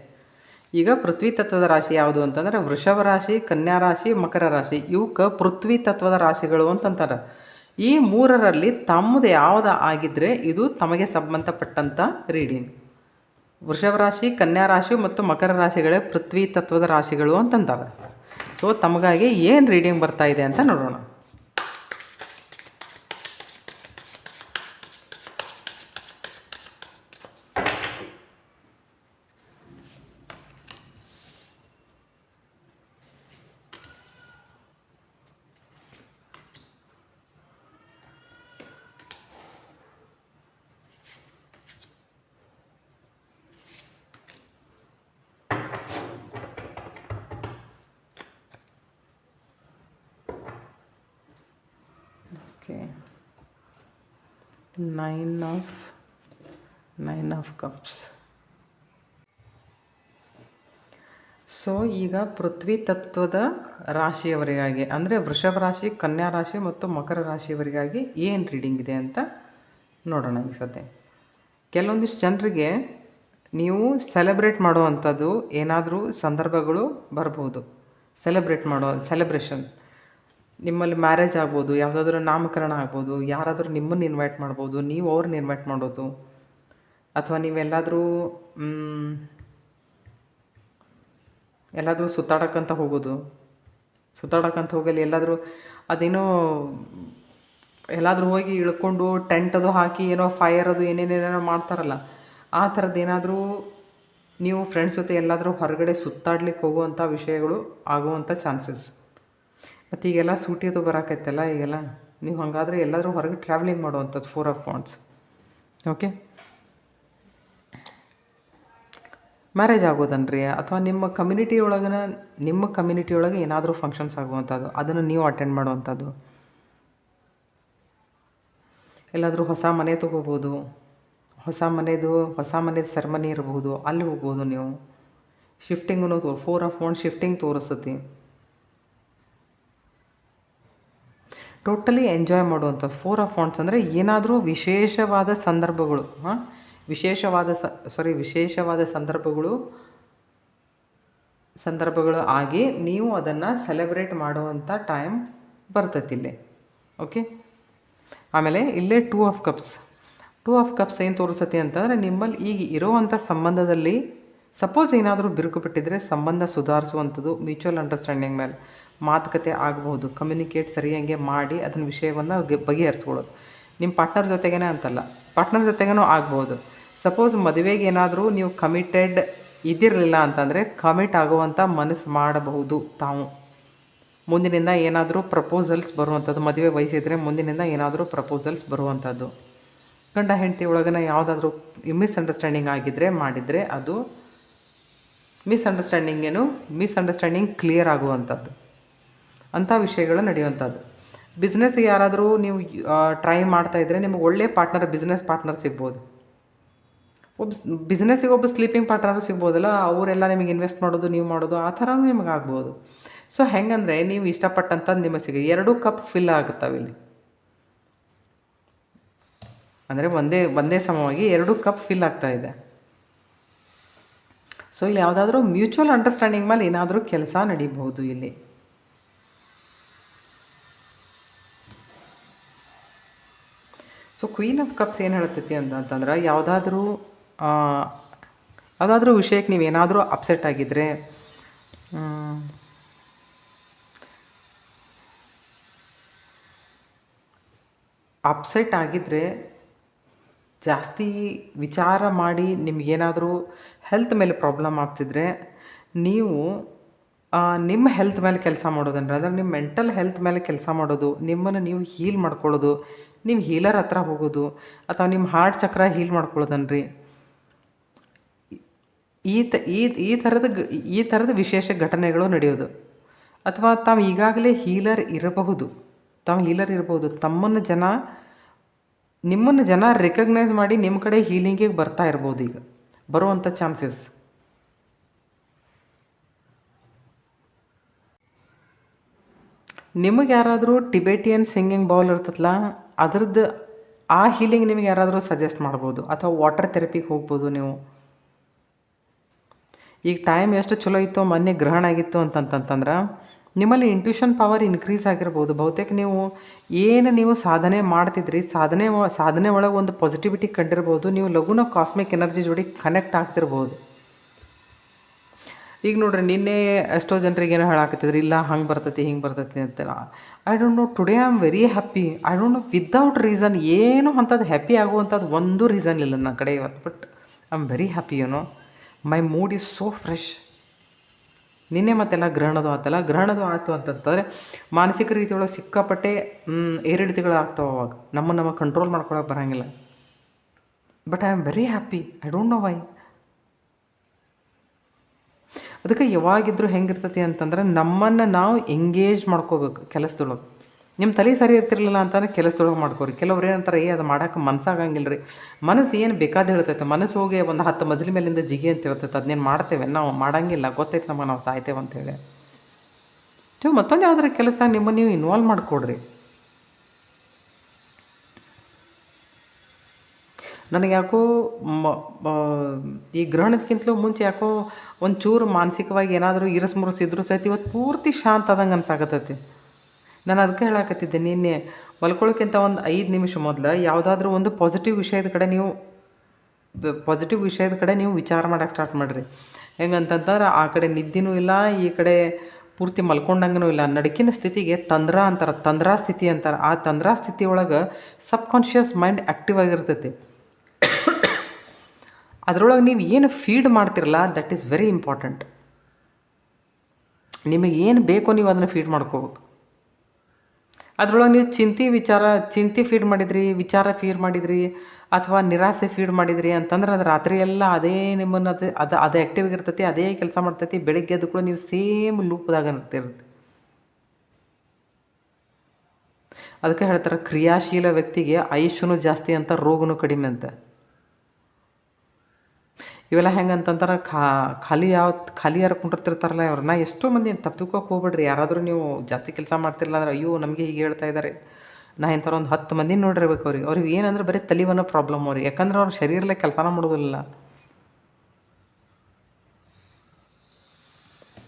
ಈಗ ಪೃಥ್ವಿ ತತ್ವದ ರಾಶಿ ಯಾವುದು ಅಂತಂದರೆ ವೃಷಭ ರಾಶಿ, ಕನ್ಯಾ ರಾಶಿ, ಮಕರ ರಾಶಿ. ಇವಕ್ಕೆ ಪೃಥ್ವಿ ತತ್ವದ ರಾಶಿಗಳು ಅಂತಂತಾರೆ. ಈ ಮೂರರಲ್ಲಿ ತಮ್ಮದು ಯಾವುದು ಆಗಿದ್ದರೆ ಇದು ತಮಗೆ ಸಂಬಂಧಪಟ್ಟಂಥ ರೀಡಿಂಗ್. ವೃಷಭ ರಾಶಿ, ಕನ್ಯಾ ರಾಶಿ ಮತ್ತು ಮಕರ ರಾಶಿಗಳೇ ಪೃಥ್ವಿ ತತ್ವದ ರಾಶಿಗಳು ಅಂತಂತಾರೆ. ಸೊ ತಮಗಾಗಿ ಏನು ರೀಡಿಂಗ್ ಬರ್ತಾ ಇದೆ ಅಂತ ನೋಡೋಣ. Okay, nine of cups. So ಈಗ ಪೃಥ್ವಿ ತತ್ವದ ರಾಶಿಯವರಿಗಾಗಿ ಅಂದರೆ ವೃಷಭ ರಾಶಿ, ಕನ್ಯಾ ರಾಶಿ ಮತ್ತು ಮಕರ ರಾಶಿಯವರಿಗಾಗಿ ಏನು ರೀಡಿಂಗ್ ಇದೆ ಅಂತ ನೋಡೋಣ. ಈ ಸದ್ಯ ಕೆಲವೊಂದಿಷ್ಟು ಜನರಿಗೆ ನೀವು ಸೆಲೆಬ್ರೇಟ್ ಮಾಡುವಂಥದ್ದು ಏನಾದರೂ ಸಂದರ್ಭಗಳು ಬರ್ಬೋದು. ಸೆಲೆಬ್ರೇಷನ್ ನಿಮ್ಮಲ್ಲಿ ಮ್ಯಾರೇಜ್ ಆಗ್ಬೋದು, ಯಾವುದಾದ್ರೂ ನಾಮಕರಣ ಆಗ್ಬೋದು, ಯಾರಾದರೂ ನಿಮ್ಮನ್ನು ಇನ್ವೈಟ್ ಮಾಡ್ಬೋದು, ನೀವು ಅವ್ರನ್ನ ಇನ್ವೈಟ್ ಮಾಡೋದು, ಅಥವಾ ನೀವೆಲ್ಲಾದರೂ ಸುತ್ತಾಡಕ್ಕಂತ ಹೋಗಲಿ, ಎಲ್ಲಾದರೂ ಹೋಗಿ ಇಳ್ಕೊಂಡು ಟೆಂಟ್ ಅದು ಹಾಕಿ ಏನೋ ಫೈರ್ ಅದು ಏನೇನೇನೋ ಮಾಡ್ತಾರಲ್ಲ, ಆ ಥರದ್ದು ಏನಾದರೂ ನೀವು ಫ್ರೆಂಡ್ಸ್ ಜೊತೆ ಎಲ್ಲಾದರೂ ಹೊರಗಡೆ ಸುತ್ತಾಡ್ಲಿಕ್ಕೆ ಹೋಗುವಂಥ ವಿಷಯಗಳು ಆಗುವಂಥ ಚಾನ್ಸಸ್. ಮತ್ತು ಈಗೆಲ್ಲ ಸೂಟಿ ಅದು ಬರೋಕೈತಲ್ಲ, ಈಗೆಲ್ಲ ನೀವು ಹಾಗಾದರೆ ಎಲ್ಲಾದರೂ ಹೊರಗೆ ಟ್ರಾವೆಲಿಂಗ್ ಮಾಡುವಂಥದ್ದು 4 ಆಫ್ ವಾಂಡ್ಸ್. ಓಕೆ, ಮ್ಯಾರೇಜ್ ಆಗೋದನ್ರಿ, ಅಥವಾ ನಿಮ್ಮ ಕಮ್ಯುನಿಟಿ ಒಳಗೆ ಏನಾದರೂ ಫಂಕ್ಷನ್ಸ್ ಆಗುವಂಥದ್ದು, ಅದನ್ನು ನೀವು ಅಟೆಂಡ್ ಮಾಡುವಂಥದ್ದು. ಎಲ್ಲಾದರೂ ಹೊಸ ಮನೆ ತೊಗೋಬೋದು, ಹೊಸ ಮನೆದು ಸೆರೆಮನಿ ಇರಬಹುದು, ಅಲ್ಲಿ ಹೋಗ್ಬೋದು ನೀವು. Shifting 4 of wands shifting totally. ಟೋಟಲಿ ಎಂಜಾಯ್ ಮಾಡುವಂಥದ್ದು. 4 ಆಫ್ ವಾಂಡ್ಸ್ ಅಂದರೆ ಏನಾದರೂ ವಿಶೇಷವಾದ ಸಂದರ್ಭಗಳು, ವಿಶೇಷವಾದ ಸಂದರ್ಭಗಳು ಆಗಿ ನೀವು ಅದನ್ನು ಸೆಲೆಬ್ರೇಟ್ ಮಾಡುವಂಥ ಟೈಮ್ ಬರ್ತೈತಿ ಇಲ್ಲಿ. ಓಕೆ, ಆಮೇಲೆ ಇಲ್ಲೇ 2 ಆಫ್ ಕಪ್ಸ್ ಏನು ತೋರಿಸತಿ ಅಂತಂದರೆ, ನಿಮ್ಮಲ್ಲಿ ಈಗ ಇರೋವಂಥ ಸಂಬಂಧದಲ್ಲಿ ಸಪೋಸ್ ಏನಾದರೂ ಬಿರುಕು ಬಿಟ್ಟಿದ್ರೆ ಸಂಬಂಧ ಸುಧಾರಿಸುವಂಥದ್ದು, ಮ್ಯೂಚುವಲ್ ಅಂಡರ್ಸ್ಟ್ಯಾಂಡಿಂಗ್ ಮೇಲೆ ಮಾತುಕತೆ ಆಗಬಹುದು, ಕಮ್ಯುನಿಕೇಟ್ ಸರಿಯಾಗಿ ಮಾಡಿ ಅದನ್ನ ವಿಷಯವನ್ನು ಬಗೆಹರಿಸ್ಕೊಳ್ಳೋದು. ನಿಮ್ಮ ಪಾರ್ಟ್ನರ್ ಜೊತೆಗೇ ಅಂತಲ್ಲ, ಪಾರ್ಟ್ನರ್ ಜೊತೆಗೇನೂ ಆಗ್ಬೋದು. ಸಪೋಸ್ ಮದುವೆಗೆ ಏನಾದರೂ ನೀವು ಕಮಿಟೆಡ್ ಇದ್ದಿರಲಿಲ್ಲ ಅಂತಂದರೆ ಕಮಿಟ್ ಆಗುವಂಥ ಮನಸ್ಸು ಮಾಡಬಹುದು ತಾವು. ಮುಂದಿನಿಂದ ಏನಾದರೂ ಪ್ರಪೋಸಲ್ಸ್ ಬರುವಂಥದ್ದು, ಮದುವೆ ವಯಸ್ಸಿದ್ರೆ ಮುಂದಿನಿಂದ ಏನಾದರೂ ಪ್ರಪೋಸಲ್ಸ್ ಬರುವಂಥದ್ದು. ಗಂಡ ಹೆಂಡತಿ ಒಳಗನ ಯಾವುದಾದ್ರೂ ಮಿಸ್ಅಂಡರ್ಸ್ಟ್ಯಾಂಡಿಂಗ್ ಮಾಡಿದರೆ ಅದು ಮಿಸ್ಅಂಡರ್ಸ್ಟ್ಯಾಂಡಿಂಗ್ ಕ್ಲಿಯರ್ ಆಗುವಂಥದ್ದು, ಅಂಥ ವಿಷಯಗಳು ನಡೆಯುವಂಥದ್ದು. ಬಿಸ್ನೆಸ್ಗೆ ಯಾರಾದರೂ ನೀವು ಟ್ರೈ ಮಾಡ್ತಾಯಿದ್ರೆ ನಿಮಗೆ ಒಳ್ಳೆಯ ಬಿಸ್ನೆಸ್ ಪಾರ್ಟ್ನರ್ ಸಿಗ್ಬೋದು. ಬಿಸ್ನೆಸ್ಸಿಗೆ ಒಬ್ಬ ಸ್ಲೀಪಿಂಗ್ ಪಾರ್ಟ್ನರು ಸಿಗ್ಬೋದಲ್ಲ, ಅವರೆಲ್ಲ ನಿಮಗೆ ಇನ್ವೆಸ್ಟ್ ಮಾಡೋದು, ನೀವು ಮಾಡೋದು, ಆ ಥರನೂ ನಿಮಗೆ ಆಗ್ಬೋದು. ಸೊ ಹೆಂಗಂದರೆ ನೀವು ಇಷ್ಟಪಟ್ಟಂಥದ್ದು ನಿಮಗೆ 2 ಕಪ್ ಫಿಲ್ ಆಗುತ್ತವೆ ಇಲ್ಲಿ. ಅಂದರೆ ಒಂದೇ ಸಮವಾಗಿ 2 ಕಪ್ ಫಿಲ್ ಆಗ್ತಾಯಿದೆ. ಸೊ ಇಲ್ಲಿ ಯಾವುದಾದ್ರೂ ಮ್ಯೂಚುವಲ್ ಅಂಡರ್ಸ್ಟ್ಯಾಂಡಿಂಗ್ ಮೇಲೆ ಏನಾದರೂ ಕೆಲಸ ನಡೀಬಹುದು ಇಲ್ಲಿ. ಸೊ ಕ್ವೀನ್ ಆಫ್ ಕಪ್ಸ್ ಏನು ಹೇಳ್ತೈತಿ ಅಂತಂದ್ರೆ, ಯಾವುದಾದ್ರೂ ವಿಷಯಕ್ಕೆ ನೀವೇನಾದರೂ ಅಪ್ಸೆಟ್ ಆಗಿದ್ದರೆ, ಜಾಸ್ತಿ ವಿಚಾರ ಮಾಡಿ ನಿಮಗೇನಾದರೂ ಹೆಲ್ತ್ ಮೇಲೆ ಪ್ರಾಬ್ಲಮ್ ಆಗ್ತಿದ್ರೆ, ನೀವು ನಿಮ್ಮ ಹೆಲ್ತ್ ಮೇಲೆ ಕೆಲಸ ಮಾಡೋದಂದ್ರೆ, ಅಂದರೆ ನಿಮ್ಮ ಮೆಂಟಲ್ ಹೆಲ್ತ್ ಮೇಲೆ ಕೆಲಸ ಮಾಡೋದು, ನಿಮ್ಮನ್ನು ನೀವು ಹೀಲ್ ಮಾಡ್ಕೊಳ್ಳೋದು, ನೀವು ಹೀಲರ್ ಹತ್ರ ಹೋಗೋದು, ಅಥವಾ ನಿಮ್ಮ ಹಾರ್ಟ್ ಚಕ್ರ ಹೀಲ್ ಮಾಡ್ಕೊಳ್ಳೋದನ್ರಿ. ಈ ಥರದ ವಿಶೇಷ ಘಟನೆಗಳು ನಡೆಯೋದು. ಅಥವಾ ತಾವು ಈಗಾಗಲೇ ಹೀಲರ್ ಇರಬಹುದು, ನಿಮ್ಮನ್ನು ಜನ ರೆಕಗ್ನೈಸ್ ಮಾಡಿ ನಿಮ್ಮ ಕಡೆ ಹೀಲಿಂಗಿಗೆ ಬರ್ತಾ ಇರ್ಬೋದು, ಈಗ ಬರುವಂಥ ಚಾನ್ಸಸ್. ನಿಮಗೆ ಯಾರಾದರೂ ಟಿಬೇಟಿಯನ್ ಸಿಂಗಿಂಗ್ ಬೌಲ್ ಇರ್ತದಲ್ಲ, ಅದ್ರದ್ದು ಆ ಹೀಲಿಂಗ್ ನಿಮಗೆ ಯಾರಾದರೂ ಸಜೆಸ್ಟ್ ಮಾಡ್ಬೋದು, ಅಥವಾ ವಾಟರ್ ಥೆರಪಿಗೆ ಹೋಗ್ಬೋದು ನೀವು. ಈಗ ಟೈಮ್ ಎಷ್ಟು ಚಲೋ ಇತ್ತು, ಮೊನ್ನೆ ಗ್ರಹಣ ಆಗಿತ್ತು ಅಂತಂತಂದ್ರೆ ನಿಮ್ಮಲ್ಲಿ ಇಂಟ್ಯೂಷನ್ ಪವರ್ ಇನ್ಕ್ರೀಸ್ ಆಗಿರ್ಬೋದು. ಬಹುತೇಕ ನೀವು ಸಾಧನೆ ಮಾಡ್ತಿದ್ರಿ, ಸಾಧನೆ ಒಳಗೆ ಒಂದು ಪಾಸಿಟಿವಿಟಿ ಕಂಡಿರ್ಬೋದು. ನೀವು ಲಘುನ ಕಾಸ್ಮಿಕ್ ಎನರ್ಜಿ ಜೋಡಿ ಕನೆಕ್ಟ್ ಆಗ್ತಿರ್ಬೋದು. ಈಗ ನೋಡ್ರಿ, ನಿನ್ನೆ ಎಷ್ಟೋ ಜನರಿಗೆ ಏನೋ ಹೇಳಾಕತ್ತಿದ್ರಿ, ಇಲ್ಲ ಹಂಗೆ ಬರ್ತೈತಿ ಹಿಂಗೆ ಬರ್ತೈತಿ ಅಂತ. I don't know, today I am very happy. I don't know, without reason ಏನು ಅಂಥದ್ದು ಹ್ಯಾಪಿ ಆಗುವಂಥದ್ದು ಒಂದು ರೀಸನ್ ಇಲ್ಲ ನನ್ನ ಕಡೆ ಇವತ್ತು. But I am very happy. My mood is so fresh. ನಿನ್ನೆ ಮತ್ತೆಲ್ಲ ಗ್ರಹಣದು ಆಯಿತು ಅಂತಂತಂದರೆ ಮಾನಸಿಕ ರೀತಿಯೊಳಗೆ ಸಿಕ್ಕಾಪಟ್ಟೆ ಏರಿಳಿತಗಳು ಆಗ್ತಾವೆ. ಅವಾಗ ನಮ್ಮ ಕಂಟ್ರೋಲ್ ಮಾಡ್ಕೊಳಕ್ಕೆ ಬರೋಂಗಿಲ್ಲ. But I am very happy. I don't know why. ಅದಕ್ಕೆ ಯಾವಾಗಿದ್ದರೂ ಹೆಂಗಿರ್ತೈತಿ ಅಂತಂದ್ರೆ, ನಮ್ಮನ್ನು ನಾವು ಎಂಗೇಜ್ ಮಾಡ್ಕೋಬೇಕು ಕೆಲಸದೊಳಗೆ. ನಿಮ್ಮ ತಲೆ ಸರಿ ಇರ್ತಿರ್ಲಿಲ್ಲ ಅಂತಂದ್ರೆ ಕೆಲಸದೊಳಗೆ ಮಾಡ್ಕೋರಿ. ಕೆಲವ್ರು ಏನಂತಾರೆ, ಅದು ಮಾಡೋಕೆ ಮನಸ್ಸಾಗಂಗಿಲ್ಲ ರೀ. ಮನಸ್ಸು ಏನು ಬೇಕಾದ ಹೇಳ್ತೈತೆ. ಮನಸ್ಸು ಹೋಗಿ ಒಂದು 10 ಮಜಲಿ ಮೇಲಿಂದ ಜಿಗಿ ಅಂತ ಹೇಳ್ತೈತೆ. ಅದನ್ನೇನು ಮಾಡ್ತೇವೆ ನಾವು? ಮಾಡೋಂಗಿಲ್ಲ. ಗೊತ್ತೈತೆ ನಮಗೆ ನಾವು ಸಾಯ್ತೇವೆ ಅಂತೇಳಿ. ಮತ್ತೊಂದು ಯಾವ್ದಾರ ಕೆಲಸದಾಗ ನಿಮ್ಮನ್ನು ನೀವು ಇನ್ವಾಲ್ವ್ ಮಾಡಿಕೊಡ್ರಿ. ನನಗೆ ಯಾಕೋ ಈ ಗ್ರಹಣದಕ್ಕಿಂತಲೂ ಮುಂಚೆ ಯಾಕೋ ಒಂಚೂರು ಮಾನಸಿಕವಾಗಿ ಏನಾದರೂ ಇರಿಸ್ಮುರಿಸಿದ್ರು ಸಹಿತ ಇವತ್ತು ಪೂರ್ತಿ ಶಾಂತ ಆದಂಗೆ ಅನ್ಸಾಕತ್ತೈತಿ. ನಾನು ಅದಕ್ಕೆ ಹೇಳಾಕತ್ತಿದ್ದೆ, ನಿನ್ನೆ ಮಲ್ಕೊಳ್ಳೋಕ್ಕಿಂತ ಒಂದು 5 ನಿಮಿಷ ಮೊದಲು ಯಾವುದಾದ್ರೂ ಒಂದು ಪಾಸಿಟಿವ್ ವಿಷಯದ ಕಡೆ ನೀವು ವಿಚಾರ ಮಾಡೋಕ್ಕೆ ಸ್ಟಾರ್ಟ್ ಮಾಡಿರಿ. ಹೆಂಗಂತಂದ್ರೆ, ಆ ಕಡೆ ನಿದ್ದೆನೂ ಇಲ್ಲ, ಈ ಕಡೆ ಪೂರ್ತಿ ಮಲ್ಕೊಂಡಂಗೂ ಇಲ್ಲ. ನಡುಕಿನ ಸ್ಥಿತಿಗೆ ತಂದ್ರಾ ಸ್ಥಿತಿ ಅಂತಾರೆ. ಆ ತಂದ್ರಾ ಸ್ಥಿತಿ ಒಳಗೆ ಸಬ್ಕಾನ್ಷಿಯಸ್ ಮೈಂಡ್ ಆ್ಯಕ್ಟಿವ್ ಆಗಿರ್ತೈತಿ. ಅದರೊಳಗೆ ನೀವು ಏನು ಫೀಡ್ ಮಾಡ್ತಿರಲ್ಲ, ದಟ್ ಈಸ್ ವೆರಿ ಇಂಪಾರ್ಟೆಂಟ್. ನಿಮಗೆ ಏನು ಬೇಕೋ ನೀವು ಅದನ್ನು ಫೀಡ್ ಮಾಡ್ಕೋಬೇಕು. ಅದರೊಳಗೆ ನೀವು ಚಿಂತೆ ಫೀಡ್ ಮಾಡಿದ್ರಿ, ವಿಚಾರ ಫೀಡ್ ಮಾಡಿದ್ರಿ, ಅಥವಾ ನಿರಾಸೆ ಫೀಡ್ ಮಾಡಿದ್ರಿ ಅಂತಂದ್ರೆ, ಅದು ರಾತ್ರಿ ಎಲ್ಲ ಅದೇ ನಿಮ್ಮನ್ನು ಅದು ಆ್ಯಕ್ಟಿವ್ ಆಗಿರ್ತೈತಿ, ಅದೇ ಕೆಲಸ ಮಾಡ್ತೈತಿ. ಬೆಳಿಗ್ಗೆ ಅದು ಕೂಡ ನೀವು ಸೇಮ್ ಲೂಪ್ದಾಗ ಇರ್ತಿರುತ್ತೆ. ಅದಕ್ಕೆ ಹೇಳ್ತಾರೆ, ಕ್ರಿಯಾಶೀಲ ವ್ಯಕ್ತಿಗೆ ಆಯುಷ್ಯನೂ ಜಾಸ್ತಿ ಅಂತ, ರೋಗನೂ ಕಡಿಮೆ ಅಂತ. ಇವೆಲ್ಲ ಹೆಂಗೆ ಅಂತಂತಾರೆ ಖಾಲಿ ಯಾರು ಕುಂಡಿರ್ತಿರ್ತಾರಲ್ಲ ಅವ್ರನ್ನ ಎಷ್ಟೋ ಮಂದಿ ತಪ್ಪು ತಿಳ್ಕೊಕ್ಕೆ ಹೋಗ್ಬೇಡ್ರಿ. ಯಾರಾದರೂ ನೀವು ಜಾಸ್ತಿ ಕೆಲಸ ಮಾಡ್ತಿರಲ್ಲ ಅಂದ್ರೆ ಅಯ್ಯೋ ನಮಗೆ ಹೀಗೆ ಹೇಳ್ತಾ ಇದ್ದಾರೆ, ನಾ ಇಂಥವ್ರು ಒಂದು 10 ಮಂದಿ ನೋಡಿರ್ಬೇಕು ಅವ್ರಿಗೆ ಏನಂದ್ರೆ ಬರೀ ತಲೆವನ್ನ ಪ್ರಾಬ್ಲಮ್ ಅವ್ರಿಗೆ, ಯಾಕಂದ್ರೆ ಅವ್ರ ಶರೀರಲ್ಲೇ ಕೆಲಸನ ಮಾಡೋದಿಲ್ಲ.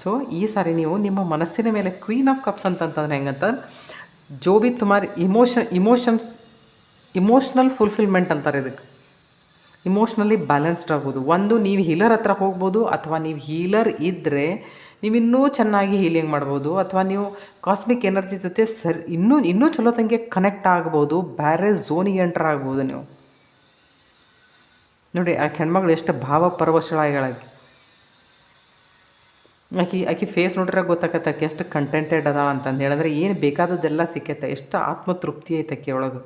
ಸೊ ಈ ಸಾರಿ ನೀವು ನಿಮ್ಮ ಮನಸ್ಸಿನ ಮೇಲೆ ಕ್ವೀನ್ ಆಫ್ ಕಪ್ಸ್ ಅಂತಂತಂದ್ರೆ ಹೆಂಗಂತ ಜೋ ಬಿ ತುಮಾರಿ ಇಮೋಷ್ನಲ್ ಫುಲ್ಫಿಲ್ಮೆಂಟ್ ಅಂತಾರೆ ಇದಕ್ಕೆ. ಇಮೋಷ್ನಲಿ ಬ್ಯಾಲೆನ್ಸ್ಡ್ ಆಗ್ಬೋದು. ಒಂದು ನೀವು ಹೀಲರ್ ಹತ್ರ ಹೋಗ್ಬೋದು, ಅಥವಾ ನೀವು ಹೀಲರ್ ಇದ್ದರೆ ನೀವು ಇನ್ನೂ ಚೆನ್ನಾಗಿ ಹೀಲಿಂಗ್ ಮಾಡ್ಬೋದು, ಅಥವಾ ನೀವು ಕಾಸ್ಮಿಕ್ ಎನರ್ಜಿ ಜೊತೆ ಇನ್ನೂ ಚಲೋ ತಂಗೆ ಕನೆಕ್ಟ್ ಆಗ್ಬೋದು, ಬೇರೆ ಝೋನಿಗೆ ಎಂಟರ್ ಆಗ್ಬೋದು ನೀವು. ನೋಡಿ ಆ ಹೆಣ್ಮಗಳು ಎಷ್ಟು ಭಾವ ಪರವಶಳಾಗಿ ಆಕಿ ಫೇಸ್ ನೋಡ್ರೆ ಗೊತ್ತಾಗತ್ತೆ ಆಕೆ ಎಷ್ಟು ಕಂಟೆಂಟೆಡ್ ಅದ ಅಂತಂದು ಹೇಳಿದ್ರೆ ಏನು ಬೇಕಾದದ್ದೆಲ್ಲ ಸಿಕ್ಕೈತೆ, ಎಷ್ಟು ಆತ್ಮತೃಪ್ತಿ ಐತೆ ಆಕೆ ಒಳಗೆ.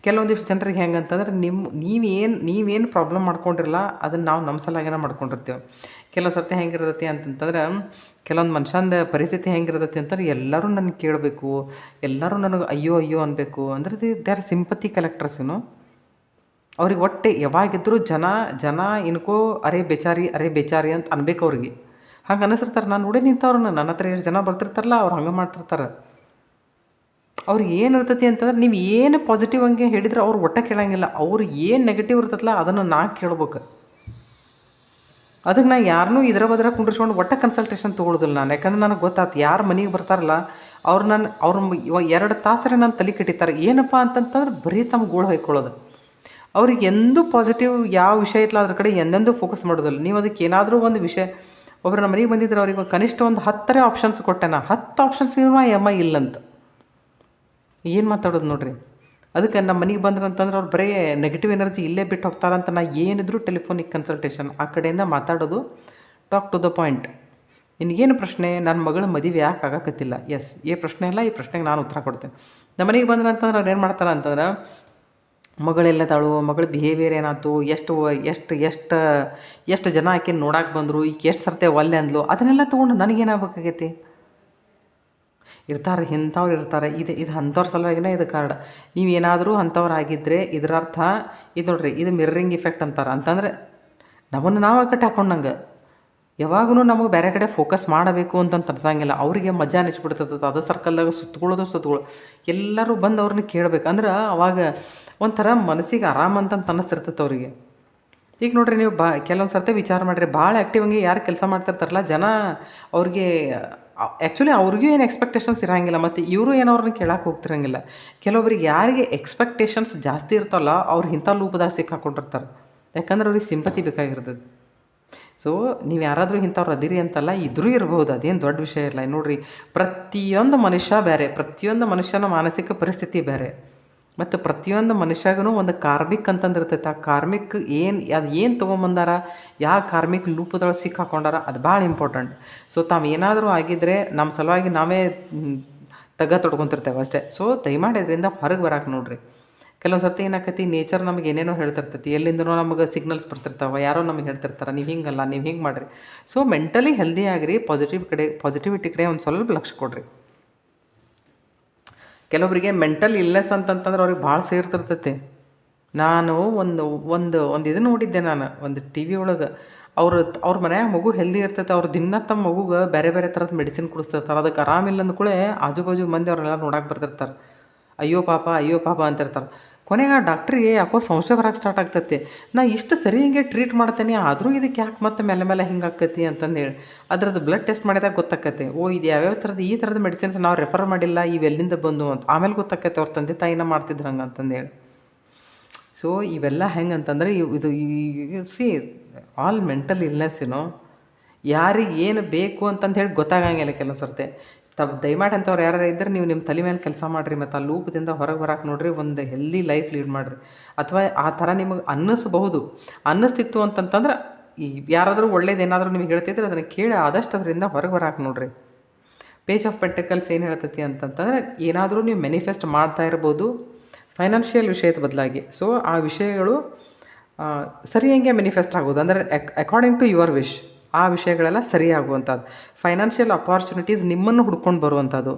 ಕೆಲವೊಂದಿಷ್ಟು ಜನರಿಗೆ ಹೆಂಗಂತಂದ್ರೆ ನೀವೇನು ಪ್ರಾಬ್ಲಮ್ ಮಾಡ್ಕೊಂಡಿರಲ್ಲ ಅದನ್ನು ನಾವು ನಮ್ಮ ಸಲಾಗೇನ ಮಾಡ್ಕೊಂಡಿರ್ತೀವಿ. ಕೆಲವು ಸರ್ತಿ ಹೆಂಗಿರ್ತೈತಿ ಅಂತಂತಂದ್ರೆ ಕೆಲವೊಂದು ಮನುಷ್ಯಂದು ಪರಿಸ್ಥಿತಿ ಹೆಂಗಿರ್ತೈತಿ ಅಂತಂದ್ರೆ ಎಲ್ಲರೂ ನನಗೆ ಕೇಳಬೇಕು, ಎಲ್ಲರೂ ನನಗೆ ಅಯ್ಯೋ ಅಯ್ಯೋ ಅನ್ಬೇಕು ಅಂದ್ರೆ ದೇ ಆರ್ ಸಿಂಪತಿ ಕಲೆಕ್ಟರ್ಸಿನು. ಅವ್ರಿಗೆ ಒಟ್ಟೆ ಯಾವಾಗಿದ್ದರೂ ಜನ ಇನ್ಕೋ ಅರೇ ಬೇಚಾರಿ ಅಂತ ಅನ್ಬೇಕು ಅವ್ರಿಗೆ. ಹಂಗೆ ಅನ್ನಿಸಿರ್ತಾರೆ. ನಾನು ನೋಡಿ ನಿಂತವ್ರನ್ನ ನನ್ನ ಹತ್ರ ಎಷ್ಟು ಜನ ಬರ್ತಿರ್ತಾರಲ್ಲ ಅವ್ರು ಹಂಗೆ ಮಾಡ್ತಿರ್ತಾರೆ. ಅವ್ರಿಗೆ ಏನು ಇರ್ತೈತಿ ಅಂತಂದ್ರೆ ನೀವು ಏನು ಪಾಸಿಟಿವ್ ಹಂಗೆ ಹೇಳಿದ್ರೆ ಅವ್ರು ಒಟ್ಟ ಕೇಳೋಂಗಿಲ್ಲ. ಅವ್ರು ಏನು ನೆಗೆಟಿವ್ ಇರ್ತೈತಲ್ಲ ಅದನ್ನು ನಾ ಕೇಳ್ಬೇಕು. ಅದಕ್ಕೆ ನಾ ಯಾರನ್ನೂ ಇದರ ಬದ್ರ ಕುಂಡ್ರಿಸ್ಕೊಂಡು ಒಟ್ಟ ಕನ್ಸಲ್ಟೇಷನ್ ತೊಗೊಳೋದಿಲ್ಲ ನಾನು. ಯಾಕಂದ್ರೆ ನನಗೆ ಗೊತ್ತಾಯ್ತು ಯಾರು ಮನೆಗೆ ಬರ್ತಾರಲ್ಲ ಅವ್ರು ಅವ್ರ 2 ತಾಸರೆ ನಾನು ತಲೆ ಕೆಟ್ಟಿರ್ತಾರೆ. ಏನಪ್ಪ ಅಂತಂತಂದ್ರೆ ಬರೀ ತಮ್ಮ ಗೋಳು ಹೊಯ್ಕೊಳ್ಳೋದು. ಅವ್ರಿಗೆ ಎಂದೂ ಪಾಸಿಟಿವ್ ಯಾವ ವಿಷಯ ಇತ್ತಲ್ಲ ಅದ್ರ ಕಡೆ ಎಂದೆಂದೂ ಫೋಕಸ್ ಮಾಡೋದಿಲ್ಲ. ನೀವು ಅದಕ್ಕೆ ಏನಾದರೂ ಒಂದು ವಿಷಯ ಒಬ್ಬರು ನಮ್ಮ ಮನೆಗೆ ಬಂದಿದ್ರೆ ಅವ್ರಿಗೆ ಕನಿಷ್ಠ ಒಂದು 10 ಆಪ್ಷನ್ಸ್ ಕೊಟ್ಟೆ ನಾ. 10 ಆಪ್ಷನ್ಸ್ ಇಲ್ಲಂತ ಏನು ಮಾತಾಡೋದು ನೋಡ್ರಿ. ಅದಕ್ಕೆ ನಮ್ಮ ಮನೆಗೆ ಬಂದ್ರೆ ಅಂತಂದ್ರೆ ಅವ್ರು ಬರೀ ನೆಗೆಟಿವ್ ಎನರ್ಜಿ ಇಲ್ಲೇ ಬಿಟ್ಟು ಹೋಗ್ತಾರಂತ. ನಾ ಏನಿದ್ರು ಟೆಲಿಫೋನಿಕ್ ಕನ್ಸಲ್ಟೇಷನ್ ಆ ಕಡೆಯಿಂದ ಮಾತಾಡೋದು, ಟಾಕ್ ಟು ದ ಪಾಯಿಂಟ್. ನಿನಗೇನು ಪ್ರಶ್ನೆ, ನನ್ನ ಮಗಳ ಮದುವೆ ಯಾಕೆ ಆಗೋಕತ್ತಿಲ್ಲ? ಎಸ್, ಈ ಪ್ರಶ್ನೆ ಇಲ್ಲ, ಈ ಪ್ರಶ್ನೆಗೆ ನಾನು ಉತ್ತರ ಕೊಡ್ತೇನೆ. ನಮ್ಮ ಮನೆಗೆ ಬಂದ್ರೆ ಅಂತಂದ್ರೆ ಅವ್ರು ಏನು ಮಾಡ್ತಾರೆ ಅಂತಂದ್ರೆ ಮಗಳೆಲ್ಲದಾಳು, ಮಗಳ ಬಿಹೇವಿಯರ್ ಏನಾಯ್ತು, ಎಷ್ಟು ಜನ ಆಕೆ ನೋಡಕ್ಕೆ ಬಂದರು, ಈಕೆ ಎಷ್ಟು ಸರ್ತೆ ಒಲ್ಲೆ ಅಂದ್ಲು, ಅದನ್ನೆಲ್ಲ ತೊಗೊಂಡು ನನಗೇನಾಗಬೇಕಾಗೈತಿ? ಇಂಥವ್ರು ಇರ್ತಾರೆ. ಇದು ಅಂಥವ್ರ ಸಲುವಾಗಿನೇ ಇದು ಕಾರ್ಡ್. ನೀವೇನಾದರೂ ಅಂಥವ್ರು ಆಗಿದ್ದರೆ ಇದರ ಅರ್ಥ ಇದು ನೋಡ್ರಿ, ಇದು ಮಿರರಿಂಗ್ ಇಫೆಕ್ಟ್ ಅಂತಾರೆ. ಅಂತಂದರೆ ನಮ್ಮನ್ನು ನಾವು ಕಟ್ಟಿ ಹಾಕೊಂಡಂಗೆ ಯಾವಾಗೂ ನಮಗೆ ಬೇರೆ ಕಡೆ ಫೋಕಸ್ ಮಾಡಬೇಕು ಅಂತಂತ ಅನ್ಸಂಗಿಲ್ಲ. ಅವರಿಗೆ ಮಜಾ ಅನಿಸ್ಬಿಡ್ತದೆ ಅದು ಸರ್ಕಲ್ದಾಗ ಸುತ್ತಕೊಳ್ಳೋದು. ಎಲ್ಲರೂ ಬಂದು ಅವ್ರನ್ನ ಕೇಳಬೇಕು ಅಂದ್ರೆ ಅವಾಗ ಒಂಥರ ಮನಸ್ಸಿಗೆ ಆರಾಮ ಅಂತಂತ ಅನ್ನಿಸ್ತಿರ್ತೈತೆ ಅವರಿಗೆ. ಈಗ ನೋಡ್ರಿ ನೀವು ಕೆಲವೊಂದು ಸರ್ತಿ ವಿಚಾರ ಮಾಡಿರಿ, ಭಾಳ ಆ್ಯಕ್ಟಿವ್ ಹಂಗೆ ಯಾರು ಕೆಲಸ ಮಾಡ್ತಿರ್ತಾರಲ್ಲ ಜನ ಅವ್ರಿಗೆ ಆ್ಯಕ್ಚುಲಿ ಅವ್ರಿಗೂ ಏನು ಎಕ್ಸ್ಪೆಕ್ಟೇಷನ್ಸ್ ಇರೋಂಗಿಲ್ಲ, ಮತ್ತು ಇವರು ಏನೋ ಅವ್ರನ್ನ ಕೇಳಕ್ಕೆ ಹೋಗ್ತಿರಂಗಿಲ್ಲ. ಕೆಲವೊಬ್ರಿಗೆ ಯಾರಿಗೆ ಎಕ್ಸ್ಪೆಕ್ಟೇಷನ್ಸ್ ಜಾಸ್ತಿ ಇರ್ತಲ್ಲ ಅವ್ರು ಇಂಥ ಲೂಪದಾಗ ಸಿಕ್ಕಾಕೊಂಡಿರ್ತಾರೆ. ಯಾಕಂದ್ರೆ ಅವ್ರಿಗೆ ಸಿಂಪತಿ ಬೇಕಾಗಿರ್ತದೆ. ಸೊ ನೀವು ಯಾರಾದರೂ ಇಂಥವ್ರು ಅದಿರಿ ಅಂತಲ್ಲ, ಇದ್ರೂ ಇರ್ಬೋದು, ಅದೇನು ದೊಡ್ಡ ವಿಷಯ ಇಲ್ಲ. ನೋಡಿರಿ, ಪ್ರತಿಯೊಂದು ಮನುಷ್ಯ ಬೇರೆ, ಪ್ರತಿಯೊಂದು ಮನುಷ್ಯನ ಮಾನಸಿಕ ಪರಿಸ್ಥಿತಿ ಬೇರೆ, ಮತ್ತು ಪ್ರತಿಯೊಂದು ಮನುಷ್ಯಗೂ ಒಂದು ಕಾರ್ಮಿಕ್ ಅಂತಂದಿರ್ತೈತೆ. ಆ ಕಾರ್ಮಿಕ್ ಏನು ತೊಗೊಂಬಂದಾರ, ಯಾವ ಕಾರ್ಮಿಕ್ ಲೂಪದೊಳಗೆ ಸಿಕ್ಕಾಕೊಂಡಾರ, ಅದು ಭಾಳ ಇಂಪಾರ್ಟೆಂಟ್. ಸೊ ತಾವು ಏನಾದರೂ ಆಗಿದ್ದರೆ ನಮ್ಮ ಸಲುವಾಗಿ ನಾವೇ ತೊಡ್ಕೊತಿರ್ತೇವೆ ಅಷ್ಟೇ. ಸೊ ದಯಮಾಡಿ ಇದರಿಂದ ಹೊರಗೆ ಬರಕ್ಕೆ ನೋಡಿರಿ. ಕೆಲವೊಂದು ಸರ್ತಿ ಏನಾಕತಿ, ನೇಚರ್ ನಮಗೆ ಏನೇನೋ ಹೇಳ್ತಿರ್ತೈತಿ, ಎಲ್ಲಿಂದನೋ ನಮಗೆ ಸಿಗ್ನಲ್ಸ್ ಬರ್ತಿರ್ತಾವೆ, ಯಾರೋ ನಮಗೆ ಹೇಳ್ತಿರ್ತಾರೆ ನೀವು ಹಿಂಗಲ್ಲ, ನೀವು ಹಿಂಗೆ ಮಾಡಿರಿ. ಸೊ ಮೆಂಟಲಿ ಹೆಲ್ದಿ ಆಗಿರಿ, ಪಾಸಿಟಿವಿಟಿ ಕಡೆ ಒಂದು ಸ್ವಲ್ಪ ಲಕ್ಷ್ಯ ಕೊಡಿರಿ. ಕೆಲವೊಬ್ಬರಿಗೆ ಮೆಂಟಲ್ ಇಲ್ನೆಸ್ ಅಂತಂತಂದ್ರೆ ಅವ್ರಿಗೆ ಭಾಳ ಸೇರ್ತಿರ್ತೈತಿ. ನಾನು ಒಂದು ಇದನ್ನು ನೋಡಿದ್ದೆ, ನಾನು ಒಂದು ಟಿ ವಿ ಒಳಗೆ ಅವ್ರ ಮನ್ಯಾಗ ಮಗು ಹೆಲ್ದಿ ಇರ್ತೈತೆ, ಅವ್ರು ದಿನ ತಮ್ಮ ಮಗುಗೆ ಬೇರೆ ಥರದ ಮೆಡಿಸಿನ್ ಕುಡಿಸ್ತಿರ್ತಾರೆ. ಅದಕ್ಕೆ ಆರಾಮಿಲ್ಲ ಅಂದ್ಕೂಳೆ ಆಜು ಬಾಜು ಮಂದಿ ಅವ್ರೆಲ್ಲ ನೋಡಕ್ಕೆ ಬರ್ತಿರ್ತಾರೆ. ಅಯ್ಯೋ ಪಾಪ ಅಂತಿರ್ತಾರೆ. ಕೊನೆಗೆ ಆ ಡಾಕ್ಟ್ರಿಗೆ ಯಾಕೋ ಸಂಶಯ ಬರೋಕ್ಕೆ ಸ್ಟಾರ್ಟ್ ಆಗ್ತೈತಿ. ನಾ ಇಷ್ಟು ಸರಿ ಹಿಂಗೆ ಟ್ರೀಟ್ ಮಾಡ್ತೇನೆ, ಆದರೂ ಇದಕ್ಕೆ ಯಾಕೆ ಮತ್ತೆ ಮೇಲೆ ಹಿಂಗೆ ಆಕೈತಿ ಅಂತಂದೇಳಿ ಅದ್ರದ್ದು ಬ್ಲಡ್ ಟೆಸ್ಟ್ ಮಾಡಿದಾಗ ಗೊತ್ತಾಕೈತೆ. ಇದು ಯಾವ್ಯಾವ ಈ ಥರದ ಮೆಡಿಸಿನ್ಸ್ ನಾವು ರೆಫರ್ ಮಾಡಿಲ್ಲ, ಇವೆಲ್ಲಿಂದ ಬಂದು ಅಂತ. ಆಮೇಲೆ ಗೊತ್ತಾಕೈತೆ ಅವ್ರ ತಂದೆ ತಾಯಿನ ಮಾಡ್ತಿದ್ರು ಹಂಗೆ ಅಂತಂದೇಳಿ. ಸೊ ಇವೆಲ್ಲ ಹೆಂಗೆ ಅಂತಂದರೆ ಇದು ಆಲ್ ಮೆಂಟಲ್ ಇಲ್ನೆಸ್ಸಿನೋ ಯಾರಿಗೆ ಏನು ಬೇಕು ಅಂತಂದು ಹೇಳಿ ಗೊತ್ತಾಗಂಗಿಲ್ಲ ಕೆಲವು ಸರ್ತೆ. ದಯಮಾಡಿ ಅಂಥವ್ರು ಯಾರು ಇದ್ದರೆ ನೀವು ನಿಮ್ಮ ತಲೆ ಮೇಲೆ ಕೆಲಸ ಮಾಡಿರಿ, ಮತ್ತು ಆ ಲೂಪದಿಂದ ಹೊರಗೆ ಬರಕ್ಕೆ ನೋಡಿರಿ, ಒಂದು ಹೆಲ್ದಿ ಲೈಫ್ ಲೀಡ್ ಮಾಡಿರಿ. ಅಥವಾ ಆ ಥರ ನಿಮಗೆ ಅನ್ನಿಸ್ತಿತ್ತು ಅಂತಂತಂದ್ರೆ ಯಾರಾದರೂ ಒಳ್ಳೇದೇನಾದರೂ ನಿಮಗೆ ಹೇಳ್ತಿದ್ರೆ ಅದನ್ನು ಕೇಳಿ ಆದಷ್ಟು ಅದರಿಂದ ಹೊರಗೆ ಬರಕ್ಕೆ ನೋಡಿರಿ. ಪೇಜ್ ಆಫ್ ಪೆಂಟಕಲ್ಸ್ ಏನು ಹೇಳ್ತೈತಿ ಅಂತಂತಂದರೆ ಏನಾದರೂ ನೀವು ಮ್ಯಾನಿಫೆಸ್ಟ್ ಮಾಡ್ತಾ ಇರ್ಬೋದು ಫೈನಾನ್ಷಿಯಲ್ ವಿಷಯದ ಬದಲಾಗಿ. ಸೊ ಆ ವಿಷಯಗಳು ಸರಿ ಹೆಂಗೆ ಮ್ಯಾನಿಫೆಸ್ಟ್ ಆಗೋದು ಅಂದರೆ ಅಕಾರ್ಡಿಂಗ್ ಟು ಯುವರ್ ವಿಶ್ ಆ ವಿಷಯಗಳೆಲ್ಲ ಸರಿಯಾಗುವಂಥದ್ದು. ಫೈನಾನ್ಷಿಯಲ್ ಅಪಾರ್ಚುನಿಟೀಸ್ ನಿಮ್ಮನ್ನು ಹುಡ್ಕೊಂಡು ಬರುವಂಥದ್ದು.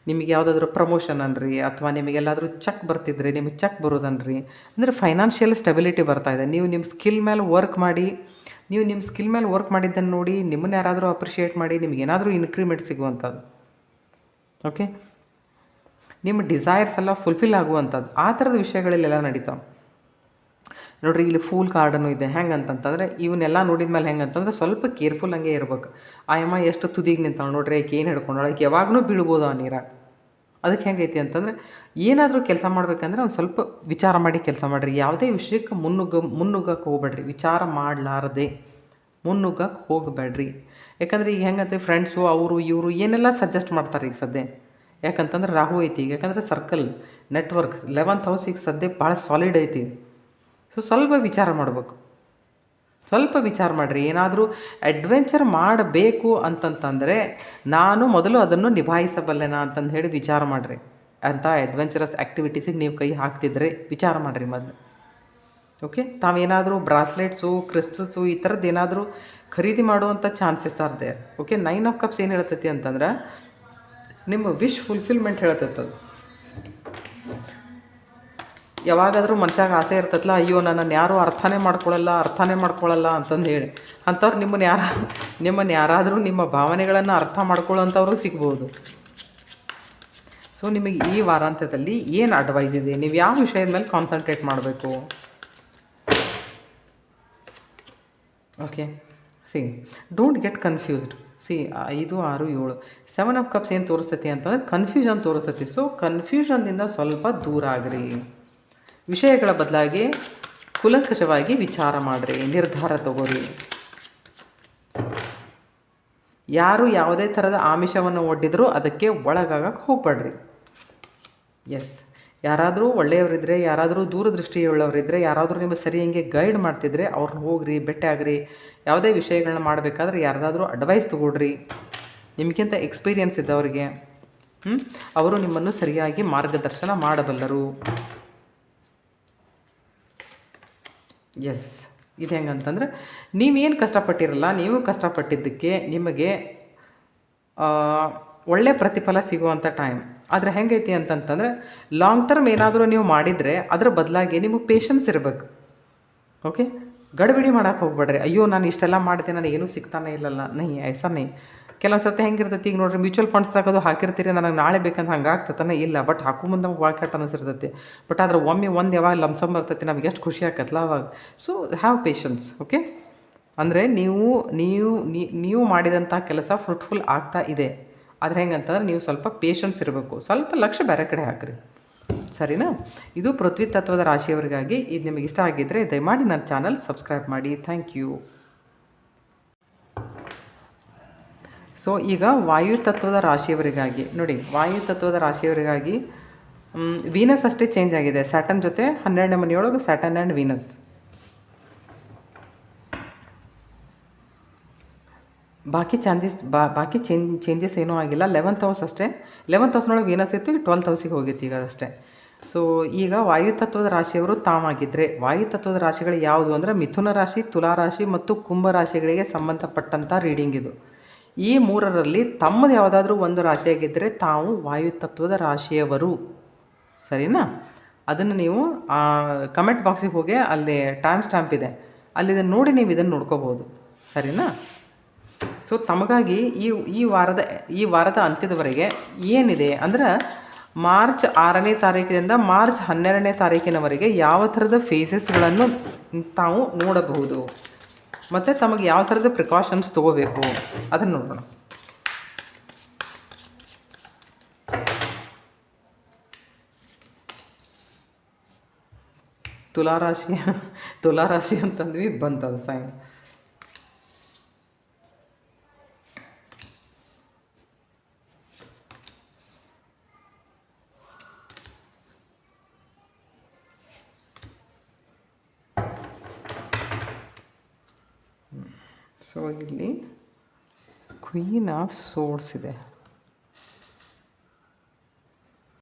ನಿಮಗೆ ಯಾವುದಾದ್ರೂ ಪ್ರಮೋಷನ್ ಅನ್ರಿ, ಅಥವಾ ನಿಮಗೆಲ್ಲಾದರೂ ಚೆಕ್ ಬರ್ತಿದ್ರೆ ನಿಮಗೆ ಚೆಕ್ ಬರೋದನ್ರಿ, ಅಂದರೆ ಫೈನಾನ್ಷಿಯಲ್ ಸ್ಟೆಬಿಲಿಟಿ ಬರ್ತಾಯಿದೆ. ನೀವು ನಿಮ್ಮ ಸ್ಕಿಲ್ ಮೇಲೆ ವರ್ಕ್ ಮಾಡಿ, ನೀವು ನಿಮ್ಮ ಸ್ಕಿಲ್ ಮೇಲೆ ವರ್ಕ್ ಮಾಡಿದ್ದನ್ನು ನೋಡಿ ನಿಮ್ಮನ್ನು ಯಾರಾದರೂ ಅಪ್ರಿಷಿಯೇಟ್ ಮಾಡಿ ನಿಮಗೇನಾದರೂ ಇನ್ಕ್ರಿಮೆಂಟ್ ಸಿಗುವಂಥದ್ದು. ಓಕೆ, ನಿಮ್ಮ ಡಿಸೈರ್ಸ್ ಎಲ್ಲ ಫುಲ್ಫಿಲ್ ಆಗುವಂಥದ್ದು ಆ ಥರದ ವಿಷಯಗಳಲ್ಲೆಲ್ಲ ನಡೀತಾವೆ ನೋಡಿರಿ. ಇಲ್ಲಿ ಫೂಲ್ ಕಾರ್ಡನ್ನು ಇದೆ. ಹೆಂಗೆ ಅಂತಂತಂದರೆ ಇವನ್ನೆಲ್ಲ ನೋಡಿದ ಮೇಲೆ ಹೆಂಗೆ ಅಂತಂದ್ರೆ ಸ್ವಲ್ಪ ಕೇರ್ಫುಲ್ ಹಂಗೆ ಇರ್ಬೇಕು. ಆ ಅಮ್ಮ ಎಷ್ಟು ತುದಿಗೆ ನಿಂತಾಳೆ ನೋಡ್ರಿ, ಆಕೆ ಏನು ಹಿಡ್ಕೊಂಡಾಳೆ, ಆಕೆ ಯಾವಾಗಲೂ ಬೀಳ್ಬೋದು ಆ ನೀರಾಗ. ಅದಕ್ಕೆ ಹೆಂಗೈತಿ ಅಂತಂದರೆ ಏನಾದರೂ ಕೆಲಸ ಮಾಡ್ಬೇಕಂದ್ರೆ ಒಂದು ಸ್ವಲ್ಪ ವಿಚಾರ ಮಾಡಿ ಕೆಲಸ ಮಾಡಿರಿ. ಯಾವುದೇ ವಿಷಯಕ್ಕೆ ಮುನ್ನುಗ್ಗಕ್ಕೆ ಹೋಗ್ಬೇಡ್ರಿ. ವಿಚಾರ ಮಾಡಲಾರದೆ ಮುನ್ನುಗ್ಗಕ್ಕೆ ಹೋಗಬೇಡ್ರಿ. ಯಾಕಂದರೆ ಈಗ ಹೆಂಗಂತೆ ಫ್ರೆಂಡ್ಸು ಅವರು ಇವರು ಏನೆಲ್ಲ ಸಜೆಸ್ಟ್ ಮಾಡ್ತಾರೆ ಈಗ ಸದ್ಯ. ಯಾಕಂತಂದ್ರೆ ರಾಹು ಐತಿ ಈಗ, ಯಾಕಂದರೆ ಸರ್ಕಲ್ ನೆಟ್ವರ್ಕ್ 11th ಹೌಸ್ ಈಗ ಸದ್ಯ ಭಾಳ ಸಾಲಿಡ್ ಐತಿ. ಸೊ ಸ್ವಲ್ಪ ವಿಚಾರ ಮಾಡಬೇಕು, ಸ್ವಲ್ಪ ವಿಚಾರ ಮಾಡಿರಿ. ಏನಾದರೂ ಅಡ್ವೆಂಚರ್ ಮಾಡಬೇಕು ಅಂತಂತಂದರೆ ನಾನು ಮೊದಲು ಅದನ್ನು ನಿಭಾಯಿಸಬಲ್ಲೆನಾ ಅಂತಂದು ಹೇಳಿ ವಿಚಾರ ಮಾಡಿರಿ. ಅಂಥ ಅಡ್ವೆಂಚರಸ್ ಆ್ಯಕ್ಟಿವಿಟೀಸಿಗೆ ನೀವು ಕೈ ಹಾಕ್ತಿದ್ರೆ ವಿಚಾರ ಮಾಡಿರಿ ಮೊದಲು. ಓಕೆ, ತಾವೇನಾದರೂ ಬ್ರಾಸ್ಲೆಟ್ಸು, ಕ್ರಿಸ್ಟಲ್ಸು ಈ ಥರದ್ದು ಏನಾದರೂ ಖರೀದಿ ಮಾಡುವಂಥ chances are there. Okay, 9 of cups ಏನು ಹೇಳ್ತೈತಿ ಅಂತಂದ್ರೆ ನಿಮ್ಮ ವಿಶ್ ಫುಲ್ಫಿಲ್ಮೆಂಟ್ ಹೇಳ್ತೈತೆ ಅದು. ಯಾವಾಗಾದರೂ ಮನುಷ್ಯಾಗ ಆಸೆ ಇರ್ತೈತಲ್ಲ, ಅಯ್ಯೋ ನನ್ನನ್ನು ಯಾರೂ ಅರ್ಥನೇ ಮಾಡ್ಕೊಳ್ಳಲ್ಲ ಅಂತಂದು ಹೇಳಿ ಅಂಥವ್ರು ನಿಮ್ಮನ್ನು ಯಾರಾದರೂ ನಿಮ್ಮ ಭಾವನೆಗಳನ್ನು ಅರ್ಥ ಮಾಡ್ಕೊಳ್ಳೋಂಥವ್ರು ಸಿಗ್ಬೋದು. ಸೊ ನಿಮಗೆ ಈ ವಾರಾಂತ್ಯದಲ್ಲಿ ಏನು ಅಡ್ವೈಸ್ ಇದೆ, ನೀವು ಯಾವ ವಿಷಯದ ಮೇಲೆ ಕಾನ್ಸಂಟ್ರೇಟ್ ಮಾಡಬೇಕು? Okay, don't get confused. 5, 6, 7 7 of cups ಏನು ತೋರಿಸ್ತೈತಿ ಅಂತಂದ್ರೆ ಕನ್ಫ್ಯೂಷನ್ ತೋರಿಸ್ತೈತಿ. ಸೊ ಕನ್ಫ್ಯೂಷನ್ನಿಂದ ಸ್ವಲ್ಪ ದೂರ ಆಗ್ರಿ. ವಿಷಯಗಳ ಬದಲಾಗಿ ಕುಲಂಕಷವಾಗಿ ವಿಚಾರ ಮಾಡಿರಿ, ನಿರ್ಧಾರ ತಗೋರಿ. ಯಾರು ಯಾವುದೇ ಥರದ ಆಮಿಷವನ್ನು ಒಡ್ಡಿದ್ರೂ ಅದಕ್ಕೆ ಒಳಗಾಗಕ್ಕೆ ಹೋಗ್ಬೇಡ್ರಿ. ಎಸ್, ಯಾರಾದರೂ ಒಳ್ಳೆಯವರಿದ್ದರೆ, ಯಾರಾದರೂ ದೂರದೃಷ್ಟಿಯುಳ್ಳವರಿದ್ದರೆ, ಯಾರಾದರೂ ನಿಮಗೆ ಸರಿ ಹಂಗೆ ಗೈಡ್ ಮಾಡ್ತಿದ್ರೆ ಅವ್ರನ್ನ ಹೋಗ್ರಿ, ಭೇಟಿ ಆಗ್ರಿ. ಯಾವುದೇ ವಿಷಯಗಳನ್ನ ಮಾಡಬೇಕಾದ್ರೆ ಯಾರ್ದಾದ್ರೂ ಅಡ್ವೈಸ್ ತೊಗೊಳ್ರಿ. ನಿಮಗಿಂತ ಎಕ್ಸ್ಪೀರಿಯನ್ಸ್ ಇದ್ದವರಿಗೆ ಅವರು ನಿಮ್ಮನ್ನು ಸರಿಯಾಗಿ ಮಾರ್ಗದರ್ಶನ ಮಾಡಬಲ್ಲರು. ಎಸ್, ಇದು ಹೆಂಗಂತಂದ್ರೆ ನೀವೇನು ಕಷ್ಟಪಟ್ಟಿರಲ್ಲ, ನೀವು ಕಷ್ಟಪಟ್ಟಿದ್ದಕ್ಕೆ ನಿಮಗೆ ಒಳ್ಳೆ ಪ್ರತಿಫಲ ಸಿಗುವಂಥ ಟೈಮ್. ಆದರೆ ಹೆಂಗೈತಿ ಅಂತಂತಂದರೆ ಲಾಂಗ್ ಟರ್ಮ್ ಏನಾದರೂ ನೀವು ಮಾಡಿದರೆ ಅದರ ಬದಲಾಗಿ ನಿಮಗೆ ಪೇಷನ್ಸ್ ಇರಬೇಕು. ಓಕೆ, ಗಡಿಬಿಡಿ ಮಾಡೋಕೆ ಹೋಗ್ಬೇಡ್ರಿ. ಅಯ್ಯೋ ನಾನು ಇಷ್ಟೆಲ್ಲ ಮಾಡಿದೆ ನನಗೇನೂ ಸಿಗ್ತಾನೆ ಇಲ್ಲಲ್ಲ, ಐಸಾ ನೈ. ಕೆಲವು ಸರ್ತಿ ಹೆಂಗಿರ್ತೈತಿ, ಈಗ ನೋಡಿರಿ ಮ್ಯೂಚುವಲ್ ಫಂಡ್ಸ್ ಹಾಕೋದು ಹಾಕಿರ್ತೀರಿ, ನನಗೆ ನಾಳೆ ಬೇಕಂತ ಹಂಗೆ ಆಗ್ತತಾನೆ ಇಲ್ಲ. ಬಟ್ ಹಾಕೋ ಮುಂದೆ ಭಾಳ ಕೆಟ್ಟ ಅನಿಸಿರ್ತೈತಿ. ಬಟ್ ಆದ್ರೆ ಒಮ್ಮೆ ಯಾವಾಗ ಲಂಸಮ್ ಬರ್ತೈತಿ ನಮ್ಗೆ ಎಷ್ಟು ಖುಷಿ ಆಕತ್ತಲ್ಲ ಅವಾಗ. So have patience. ಓಕೆ, ಅಂದರೆ ನೀವು ಮಾಡಿದಂಥ ಕೆಲಸ ಫ್ರೂಟ್ಫುಲ್ ಆಗ್ತಾ ಇದೆ. ಆದರೆ ಹೆಂಗಂತಂದ್ರೆ ನೀವು ಸ್ವಲ್ಪ ಪೇಷನ್ಸ್ ಇರಬೇಕು, ಸ್ವಲ್ಪ ಲಕ್ಷ್ಯ ಬೇರೆ ಕಡೆ ಹಾಕಿರಿ. ಸರಿನಾ? ಇದು ಪೃಥ್ವಿ ತತ್ವದ ರಾಶಿಯವರಿಗಾಗಿ. ಇದು ನಿಮಗೆ ಇಷ್ಟ ಆಗಿದ್ದರೆ ದಯಮಾಡಿ ನನ್ನ ಚಾನಲ್ ಸಬ್ಸ್ಕ್ರೈಬ್ ಮಾಡಿ. Thank you. ಸೊ ಈಗ ವಾಯು ತತ್ವದ ರಾಶಿಯವರಿಗಾಗಿ ನೋಡಿ, ವಾಯು ತತ್ವದ ರಾಶಿಯವರಿಗಾಗಿ ವೀನಸ್ ಅಷ್ಟೇ ಚೇಂಜ್ ಆಗಿದೆ. ಸ್ಯಾಟರ್ನ್ ಜೊತೆ 12ನೇ ಮನೆಯೊಳಗೆ ಸ್ಯಾಟರ್ನ್ ಆ್ಯಂಡ್ ವೀನಸ್. ಬಾಕಿ ಚೇಂಜಸ್ ಏನೂ ಆಗಿಲ್ಲ. 11th ಹೌಸ್ ಅಷ್ಟೇ. 11th ಹೌಸ್ನೊಳಗೆ ವೀನಸ್ ಇತ್ತು, 12th ಹೌಸಿಗೆ ಹೋಗೈತಿ ಈಗ ಅಷ್ಟೇ. ಸೊ ಈಗ ವಾಯುತತ್ವದ ರಾಶಿಯವರು ತಾವಾಗಿದ್ದರೆ, ವಾಯುತತ್ವದ ರಾಶಿಗಳು ಯಾವುದು ಅಂದರೆ ಮಿಥುನ ರಾಶಿ, ತುಲಾ ರಾಶಿ ಮತ್ತು ಕುಂಭ ರಾಶಿಗಳಿಗೆ ಸಂಬಂಧಪಟ್ಟಂಥ ರೀಡಿಂಗ್ ಇದು. ಈ ಮೂರರಲ್ಲಿ ತಮ್ಮದು ಯಾವುದಾದ್ರೂ ಒಂದು ರಾಶಿಯಾಗಿದ್ದರೆ ತಾವು ವಾಯುತತ್ವದ ರಾಶಿಯವರು. ಸರಿನಾ? ಅದನ್ನು ನೀವು ಕಮೆಂಟ್ ಬಾಕ್ಸಿಗೆ ಹೋಗಿ ಅಲ್ಲಿ ಟೈಮ್ ಸ್ಟ್ಯಾಂಪ್ ಇದೆ, ಅಲ್ಲಿದನ್ನು ನೋಡಿ ನೀವು ಇದನ್ನು ನೋಡ್ಕೋಬೋದು. ಸರಿನಾ? ಸೊ ತಮಗಾಗಿ ಈ ವಾರದ ಅಂತ್ಯದವರೆಗೆ ಏನಿದೆ ಅಂದ್ರೆ ಮಾರ್ಚ್ 6ನೇ ತಾರೀಕಿನಿಂದ ಮಾರ್ಚ್ 12ನೇ ತಾರೀಕಿನವರೆಗೆ ಯಾವ ಥರದ ಫೇಸಸ್ಗಳನ್ನು ತಾವು ನೋಡಬಹುದು ಮತ್ತು ತಮಗೆ ಯಾವ ಥರದ ಪ್ರಿಕಾಷನ್ಸ್ ತೊಗೋಬೇಕು ಅದನ್ನು ನೋಡೋಣ. ತುಲಾರಾಶಿ ಅಂತಂದ್ವಿ, ಬಂತದ ಸೈನ್. ಸೊ ಇಲ್ಲಿ ಕ್ವೀನ್ ಆಫ್ ಸೋರ್ಡ್ಸ್ ಇದೆ.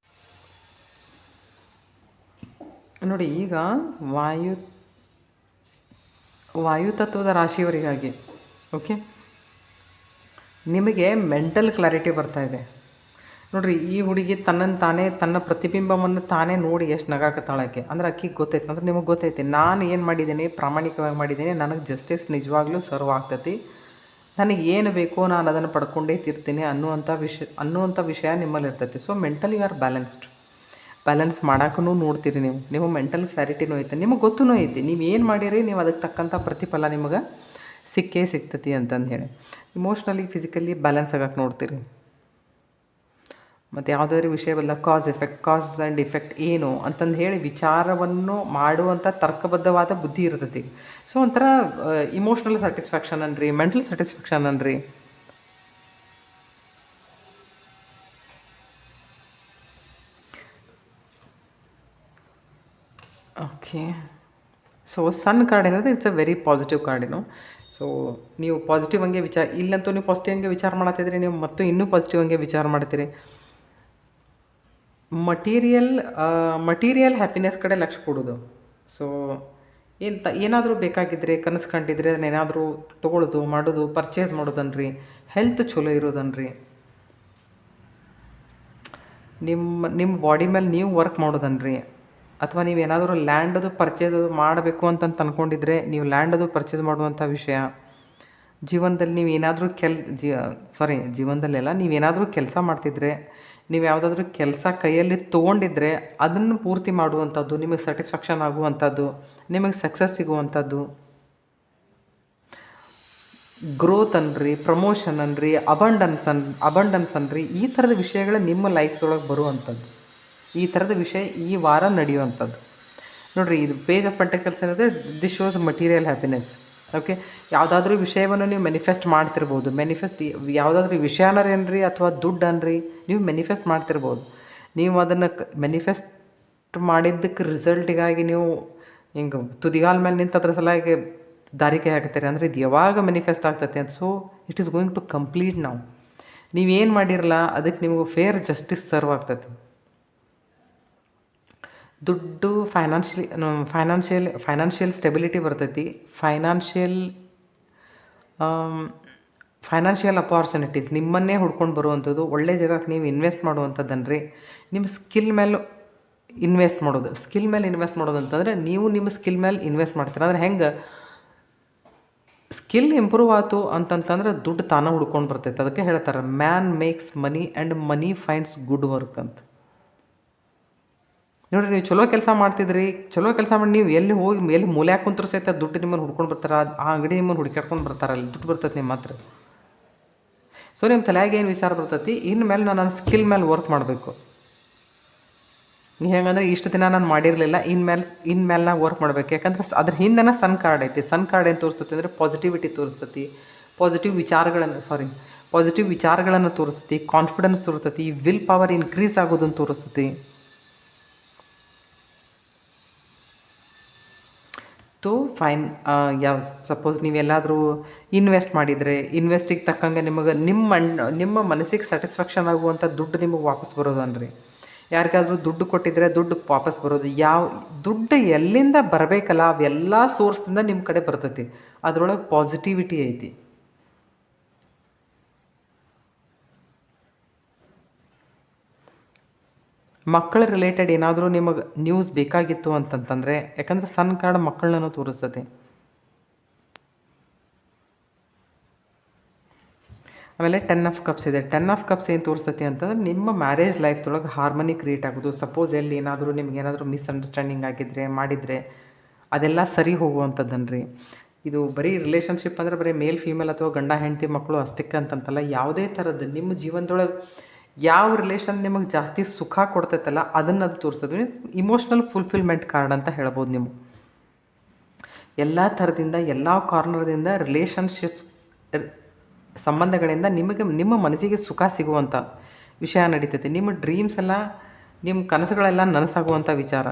ನೋಡಿ, ಈಗ ವಾಯುತತ್ವದ ರಾಶಿಯವರಿಗಾಗಿ ಓಕೆ, ನಿಮಗೆ ಮೆಂಟಲ್ ಕ್ಲಾರಿಟಿ ಬರ್ತಾ ಇದೆ. ನೋಡ್ರಿ ಈ ಹುಡುಗಿ ತನ್ನನ್ನು ತಾನೇ ತನ್ನ ಪ್ರತಿಬಿಂಬವನ್ನು ತಾನೇ ನೋಡಿ ಎಷ್ಟು ನಗಾಕತ್ತಾಳಕ್ಕೆ ಅಂದ್ರೆ ಅಕ್ಕಿಗೆ ಗೊತ್ತೈತೆ ಅಂದ್ರೆ ನಿಮಗೆ ಗೊತ್ತೈತೆ ನಾನು ಏನು ಮಾಡಿದ್ದೀನಿ ಪ್ರಾಮಾಣಿಕವಾಗಿ ಮಾಡಿದ್ದೀನಿ ನನಗೆ ಜಸ್ಟಿಸ್ ನಿಜವಾಗ್ಲೂ ಸರ್ವ್ ಆಗ್ತೈತಿ ನನಗೆ ಏನು ಬೇಕೋ ನಾನು ಅದನ್ನು ಪಡ್ಕೊಂಡೇ ತೀರ್ತೀನಿ ಅನ್ನುವಂಥ ವಿಷಯ ನಿಮ್ಮಲ್ಲಿ ಇರ್ತೈತಿ. So mentally you are balance ಮಾಡೋಕ್ಕೂ ನೋಡ್ತೀರಿ ನೀವು ಮೆಂಟಲ್ ಕ್ಲಾರಿಟಿನೂ ಐತೆ, ನಿಮಗೆ ಗೊತ್ತೂ ಐತಿ ನೀವು ಏನು ಮಾಡಿರಿ ನೀವು ಅದಕ್ಕೆ ತಕ್ಕಂಥ ಪ್ರತಿಫಲ ನಿಮಗೆ ಸಿಕ್ಕೇ ಸಿಗ್ತೈತಿ ಅಂತಂದು ಹೇಳಿ ಇಮೋಷ್ನಲಿ ಫಿಸಿಕಲಿ ಬ್ಯಾಲೆನ್ಸ್ ಆಗಕ್ಕೆ ನೋಡ್ತೀರಿ. ಮತ್ತು ಯಾವುದಾದ್ರೂ ವಿಷಯವಲ್ಲ ಕಾಸ್ ಆ್ಯಂಡ್ ಇಫೆಕ್ಟ್ ಏನು ಅಂತಂದು ಹೇಳಿ ವಿಚಾರವನ್ನು ಮಾಡುವಂಥ ತರ್ಕಬದ್ಧವಾದ ಬುದ್ಧಿ ಇರ್ತೈತಿ. ಸೊ ಒಂಥರ ಇಮೋಷ್ನಲ್ ಸ್ಯಾಟಿಸ್ಫ್ಯಾಕ್ಷನ್ ಅನ್ರಿ, ಮೆಂಟಲ್ ಸ್ಯಾಟಿಸ್ಫ್ಯಾಕ್ಷನ್ ಅನ್ರಿ. ಓಕೆ, ಸೊ ಸನ್ ಕಾರ್ಡ್ ಏನಂದ್ರೆ it's a very positive card. So ನೀವು ಪಾಸಿಟಿವ್ ಹಂಗೆ ಇಲ್ಲಂತೂ ನೀವು ಪಾಸಿಟಿವ್ ಹಂಗೆ ವಿಚಾರ ಮಾಡತ್ತಿದ್ರಿ, ನೀವು ಮತ್ತು ಇನ್ನೂ ಪಾಸಿಟಿವ್ ಹಂಗೆ ವಿಚಾರ ಮಾಡ್ತೀರಿ. ಮಟೀರಿಯಲ್ ಹ್ಯಾಪಿನೆಸ್ ಕಡೆ ಲಕ್ಷ್ಯ ಕೊಡೋದು. ಸೊ ಏನಾದರೂ ಬೇಕಾಗಿದ್ದರೆ ಕನಸು ಕಂಡಿದ್ರೆ ಅದನ್ನೇನಾದರೂ ತೊಗೊಳ್ಳೋದು ಮಾಡೋದು ಪರ್ಚೇಸ್ ಮಾಡೋದನ್ರಿ, ಹೆಲ್ತ್ ಚಲೋ ಇರೋದನ್ರಿ, ನಿಮ್ಮ ಬಾಡಿ ಮೇಲೆ ನೀವು ವರ್ಕ್ ಮಾಡೋದನ್ರಿ, ಅಥವಾ ನೀವೇನಾದರೂ ಲ್ಯಾಂಡದು ಪರ್ಚೇಸ್ ಮಾಡಬೇಕು ಅಂತಂತ ಅಂದ್ಕೊಂಡಿದ್ರೆ ನೀವು ಲ್ಯಾಂಡದು ಪರ್ಚೇಸ್ ಮಾಡುವಂಥ ವಿಷಯ. ಜೀವನದಲ್ಲಿ ನೀವು ಏನಾದರೂ ಜೀವನದಲ್ಲೆಲ್ಲ ನೀವೇನಾದರೂ ಕೆಲಸ ಮಾಡ್ತಿದ್ರೆ, ನೀವು ಯಾವುದಾದ್ರೂ ಕೆಲಸ ಕೈಯಲ್ಲಿ ತೊಗೊಂಡಿದ್ರೆ ಅದನ್ನು ಪೂರ್ತಿ ಮಾಡುವಂಥದ್ದು, ನಿಮಗೆ ಸ್ಯಾಟಿಸ್ಫ್ಯಾಕ್ಷನ್ ಆಗುವಂಥದ್ದು, ನಿಮಗೆ ಸಕ್ಸಸ್ ಸಿಗುವಂಥದ್ದು, ಗ್ರೋತ್ ಅನ್ರಿ, ಪ್ರಮೋಷನ್ ಅನ್ರಿ, ಅಬಂಡನ್ಸ್ ಅನ್ರಿ, ಈ ಥರದ ವಿಷಯಗಳು ನಿಮ್ಮ ಲೈಫ್ದೊಳಗೆ ಬರುವಂಥದ್ದು, ಈ ಥರದ ವಿಷಯ ಈ ವಾರ ನಡೆಯುವಂಥದ್ದು. ನೋಡಿರಿ, ಇದು ಪೇಜ್ ಆಫ್ ಪೆಂಟಕಲ್ಸ್ ಏನಂದರೆ this shows material happiness. Okay, ಯಾವುದಾದ್ರೂ ವಿಷಯವನ್ನು ನೀವು ಮ್ಯಾನಿಫೆಸ್ಟ್ ಮಾಡ್ತಿರ್ಬೋದು. ಯಾವುದಾದ್ರೂ ವಿಷಯನರೇನ್ರಿ ಅಥವಾ ದುಡ್ಡು ಅನ್ರಿ ನೀವು ಮ್ಯಾನಿಫೆಸ್ಟ್ ಮಾಡ್ತಿರ್ಬೋದು. ನೀವು ಅದನ್ನು ಮ್ಯಾನಿಫೆಸ್ಟ್ ಮಾಡಿದ್ದಕ್ಕೆ ರಿಸಲ್ಟಿಗಾಗಿ ನೀವು ಹಿಂಗೆ ತುದಿಗಾಲ ಮೇಲೆ ನಿಂತು ಅದ್ರ ಸಲಾಗಿ ದಾರಿಕೆ ಹಾಕ್ತೀರಿ ಅಂದರೆ ಇದು ಯಾವಾಗ ಮ್ಯಾನಿಫೆಸ್ಟ್ ಆಗ್ತೈತೆ ಅಂತ. So it is going to complete ನಾವು. ನೀವೇನು ಮಾಡಿರಲ್ಲ ಅದಕ್ಕೆ ನಿಮಗೆ ಫೇರ್ ಜಸ್ಟಿಸ್ ಸರ್ವ್ ಆಗ್ತೈತಿ. ದುಡ್ಡು ಫೈನಾನ್ಷಿಯಲ್ ಸ್ಟೆಬಿಲಿಟಿ ಬರ್ತೈತಿ. ಫೈನಾನ್ಷಿಯಲ್ ಅಪಾರ್ಚುನಿಟೀಸ್ ನಿಮ್ಮನ್ನೇ ಹುಡ್ಕೊಂಡು ಬರುವಂಥದ್ದು, ಒಳ್ಳೆ ಜಾಗಕ್ಕೆ ನೀವು ಇನ್ವೆಸ್ಟ್ ಮಾಡುವಂಥದ್ದನ್ರಿ. ನಿಮ್ಮ ಸ್ಕಿಲ್ ಮೇಲೆ ಇನ್ವೆಸ್ಟ್ ಮಾಡೋದು ಅಂತಂದರೆ ನೀವು ನಿಮ್ಮ ಸ್ಕಿಲ್ ಮೇಲೆ ಇನ್ವೆಸ್ಟ್ ಮಾಡ್ತೀರ. ಅಂದರೆ ಹೆಂಗೆ ಸ್ಕಿಲ್ ಇಂಪ್ರೂವ್ ಆಯ್ತು ಅಂತಂತಂದ್ರೆ ದುಡ್ಡು ತಾನೇ ಹುಡ್ಕೊಂಡು ಬರ್ತೈತೆ. ಅದಕ್ಕೆ ಹೇಳ್ತಾರೆ man makes money and money finds good work ಅಂತ. ನೋಡಿರಿ, ನೀವು ಚಲೋ ಕೆಲಸ ಮಾಡಿ ನೀವು ಎಲ್ಲಿ ಮೂಲೆ ಕುಂತ್ರು ಸಹಿತ ದುಡ್ಡು ನಿಮ್ಮನ್ನು ಹುಡ್ಕೊಂಡು ಬರ್ತಾರೆ. ಆ ಅಂಗಡಿ ನಿಮ್ಮನ್ನು ಹುಡುಕಾಡ್ಕೊಂಡು ಬರ್ತಾರೆ, ಅಲ್ಲಿ ದುಡ್ಡು ಬರ್ತೈತೆ ನಿಮ್ಮ ಹತ್ರ. ಸೊ ನಿಮ್ಮ ತಲೆಯಾಗ ಏನು ವಿಚಾರ ಬರ್ತೈತಿ, ಇನ್ಮೇಲೆ ನಾನು ನನ್ನ ಸ್ಕಿಲ್ ಮೇಲೆ ವರ್ಕ್ ಮಾಡಬೇಕು. ಹೆಂಗಂದ್ರೆ ಇಷ್ಟು ದಿನ ನಾನು ಮಾಡಿರಲಿಲ್ಲ, ಇನ್ಮೇಲೆ ನಾ ವರ್ಕ್ ಮಾಡಬೇಕು. ಯಾಕಂದ್ರೆ ಅದ್ರ ಹಿಂದೆನ ಸನ್ ಕಾರ್ಡ್ ಐತಿ. ಸನ್ ಕಾರ್ಡ್ ಏನು ತೋರಿಸ್ತೈತಿ ಅಂದರೆ ಪಾಸಿಟಿವಿಟಿ ತೋರಿಸ್ತೈತಿ, ಪಾಸಿಟಿವ್ ವಿಚಾರಗಳನ್ನು ತೋರಿಸ್ತೈತಿ, ಕಾನ್ಫಿಡೆನ್ಸ್ ತೋರಿಸ್ತೈತಿ, ವಿಲ್ ಪವರ್ ಇನ್ಕ್ರೀಸ್ ಆಗೋದನ್ನು ತೋರಿಸ್ತೈತಿ. ಸಪೋಸ್ ನೀವೆಲ್ಲಾದರೂ ಇನ್ವೆಸ್ಟ್ ಮಾಡಿದರೆ ಇನ್ವೆಸ್ಟಿಗೆ ತಕ್ಕಂಗೆ ನಿಮ್ಮ ಮನಸ್ಸಿಗೆ ಸ್ಯಾಟಿಸ್ಫ್ಯಾಕ್ಷನ್ ಆಗುವಂಥ ದುಡ್ಡು ನಿಮಗೆ ವಾಪಸ್ ಬರೋದನ್ರಿ. ಯಾರಿಗಾದ್ರೂ ದುಡ್ಡು ಕೊಟ್ಟಿದ್ರೆ ದುಡ್ಡು ವಾಪಸ್ ಬರೋದು. ದುಡ್ಡು ಎಲ್ಲಿಂದ ಬರಬೇಕಲ್ಲ ಅವೆಲ್ಲ ಸೋರ್ಸಿಂದ ನಿಮ್ಮ ಕಡೆ ಬರ್ತೈತಿ. ಅದರೊಳಗೆ ಪಾಸಿಟಿವಿಟಿ ಐತಿ. ಮಕ್ಕಳ ರಿಲೇಟೆಡ್ ಏನಾದರೂ ನಿಮಗೆ ನ್ಯೂಸ್ ಬೇಕಾಗಿತ್ತು ಅಂತಂತಂದರೆ, ಯಾಕಂದರೆ ಸನ್ ಕಾರ್ಡ್ ಮಕ್ಕಳನ್ನು ತೋರಿಸ್ತದೆ. ಆಮೇಲೆ 10 ಆಫ್ ಕಪ್ಸ್ ಇದೆ. 10 ಆಫ್ ಕಪ್ಸ್ ಏನು ತೋರಿಸ್ತೈತಿ ಅಂತಂದ್ರೆ ನಿಮ್ಮ ಮ್ಯಾರೇಜ್ ಲೈಫ್ದೊಳಗೆ ಹಾರ್ಮನಿ ಕ್ರಿಯೇಟ್ ಆಗೋದು. ಸಪೋಸ್ ಎಲ್ಲಿ ನಿಮಗೇನಾದರೂ ಮಿಸ್ಅಂಡರ್ಸ್ಟ್ಯಾಂಡಿಂಗ್ ಮಾಡಿದರೆ ಅದೆಲ್ಲ ಸರಿ ಹೋಗುವಂಥದ್ದನ್ರಿ. ಇದು ಬರೀ ರಿಲೇಷನ್ಶಿಪ್ ಅಂದರೆ ಬರೀ ಮೇಲ್ ಫೀಮೇಲ್ ಅಥವಾ ಗಂಡ ಹೆಂಡತಿ ಮಕ್ಕಳು ಅಷ್ಟಕ್ಕೆ ಅಂತಂತಲ್ಲ, ಯಾವುದೇ ಥರದ್ದು ನಿಮ್ಮ ಜೀವನದೊಳಗೆ ಯಾವ ರಿಲೇಷನ್ ನಿಮಗೆ ಜಾಸ್ತಿ ಸುಖ ಕೊಡ್ತೈತಲ್ಲ ಅದನ್ನು ಅದು ತೋರಿಸೋದು. ಇಮೋಷ್ನಲ್ ಫುಲ್ಫಿಲ್ಮೆಂಟ್ ಕಾರ್ಡ್ ಅಂತ ಹೇಳ್ಬೋದು. ನೀವು ಎಲ್ಲ ಥರದಿಂದ ಎಲ್ಲ ಕಾರ್ನರ್ದಿಂದ ರಿಲೇಷನ್ಶಿಪ್ಸ್ ಸಂಬಂಧಗಳಿಂದ ನಿಮ್ಮ ಮನಸ್ಸಿಗೆ ಸುಖ ಸಿಗುವಂಥ ವಿಷಯ ನಡೀತೈತಿ. ನಿಮ್ಮ ಡ್ರೀಮ್ಸ್ ಎಲ್ಲ ನಿಮ್ಮ ಕನಸುಗಳೆಲ್ಲ ನನಸಾಗುವಂಥ ವಿಚಾರ.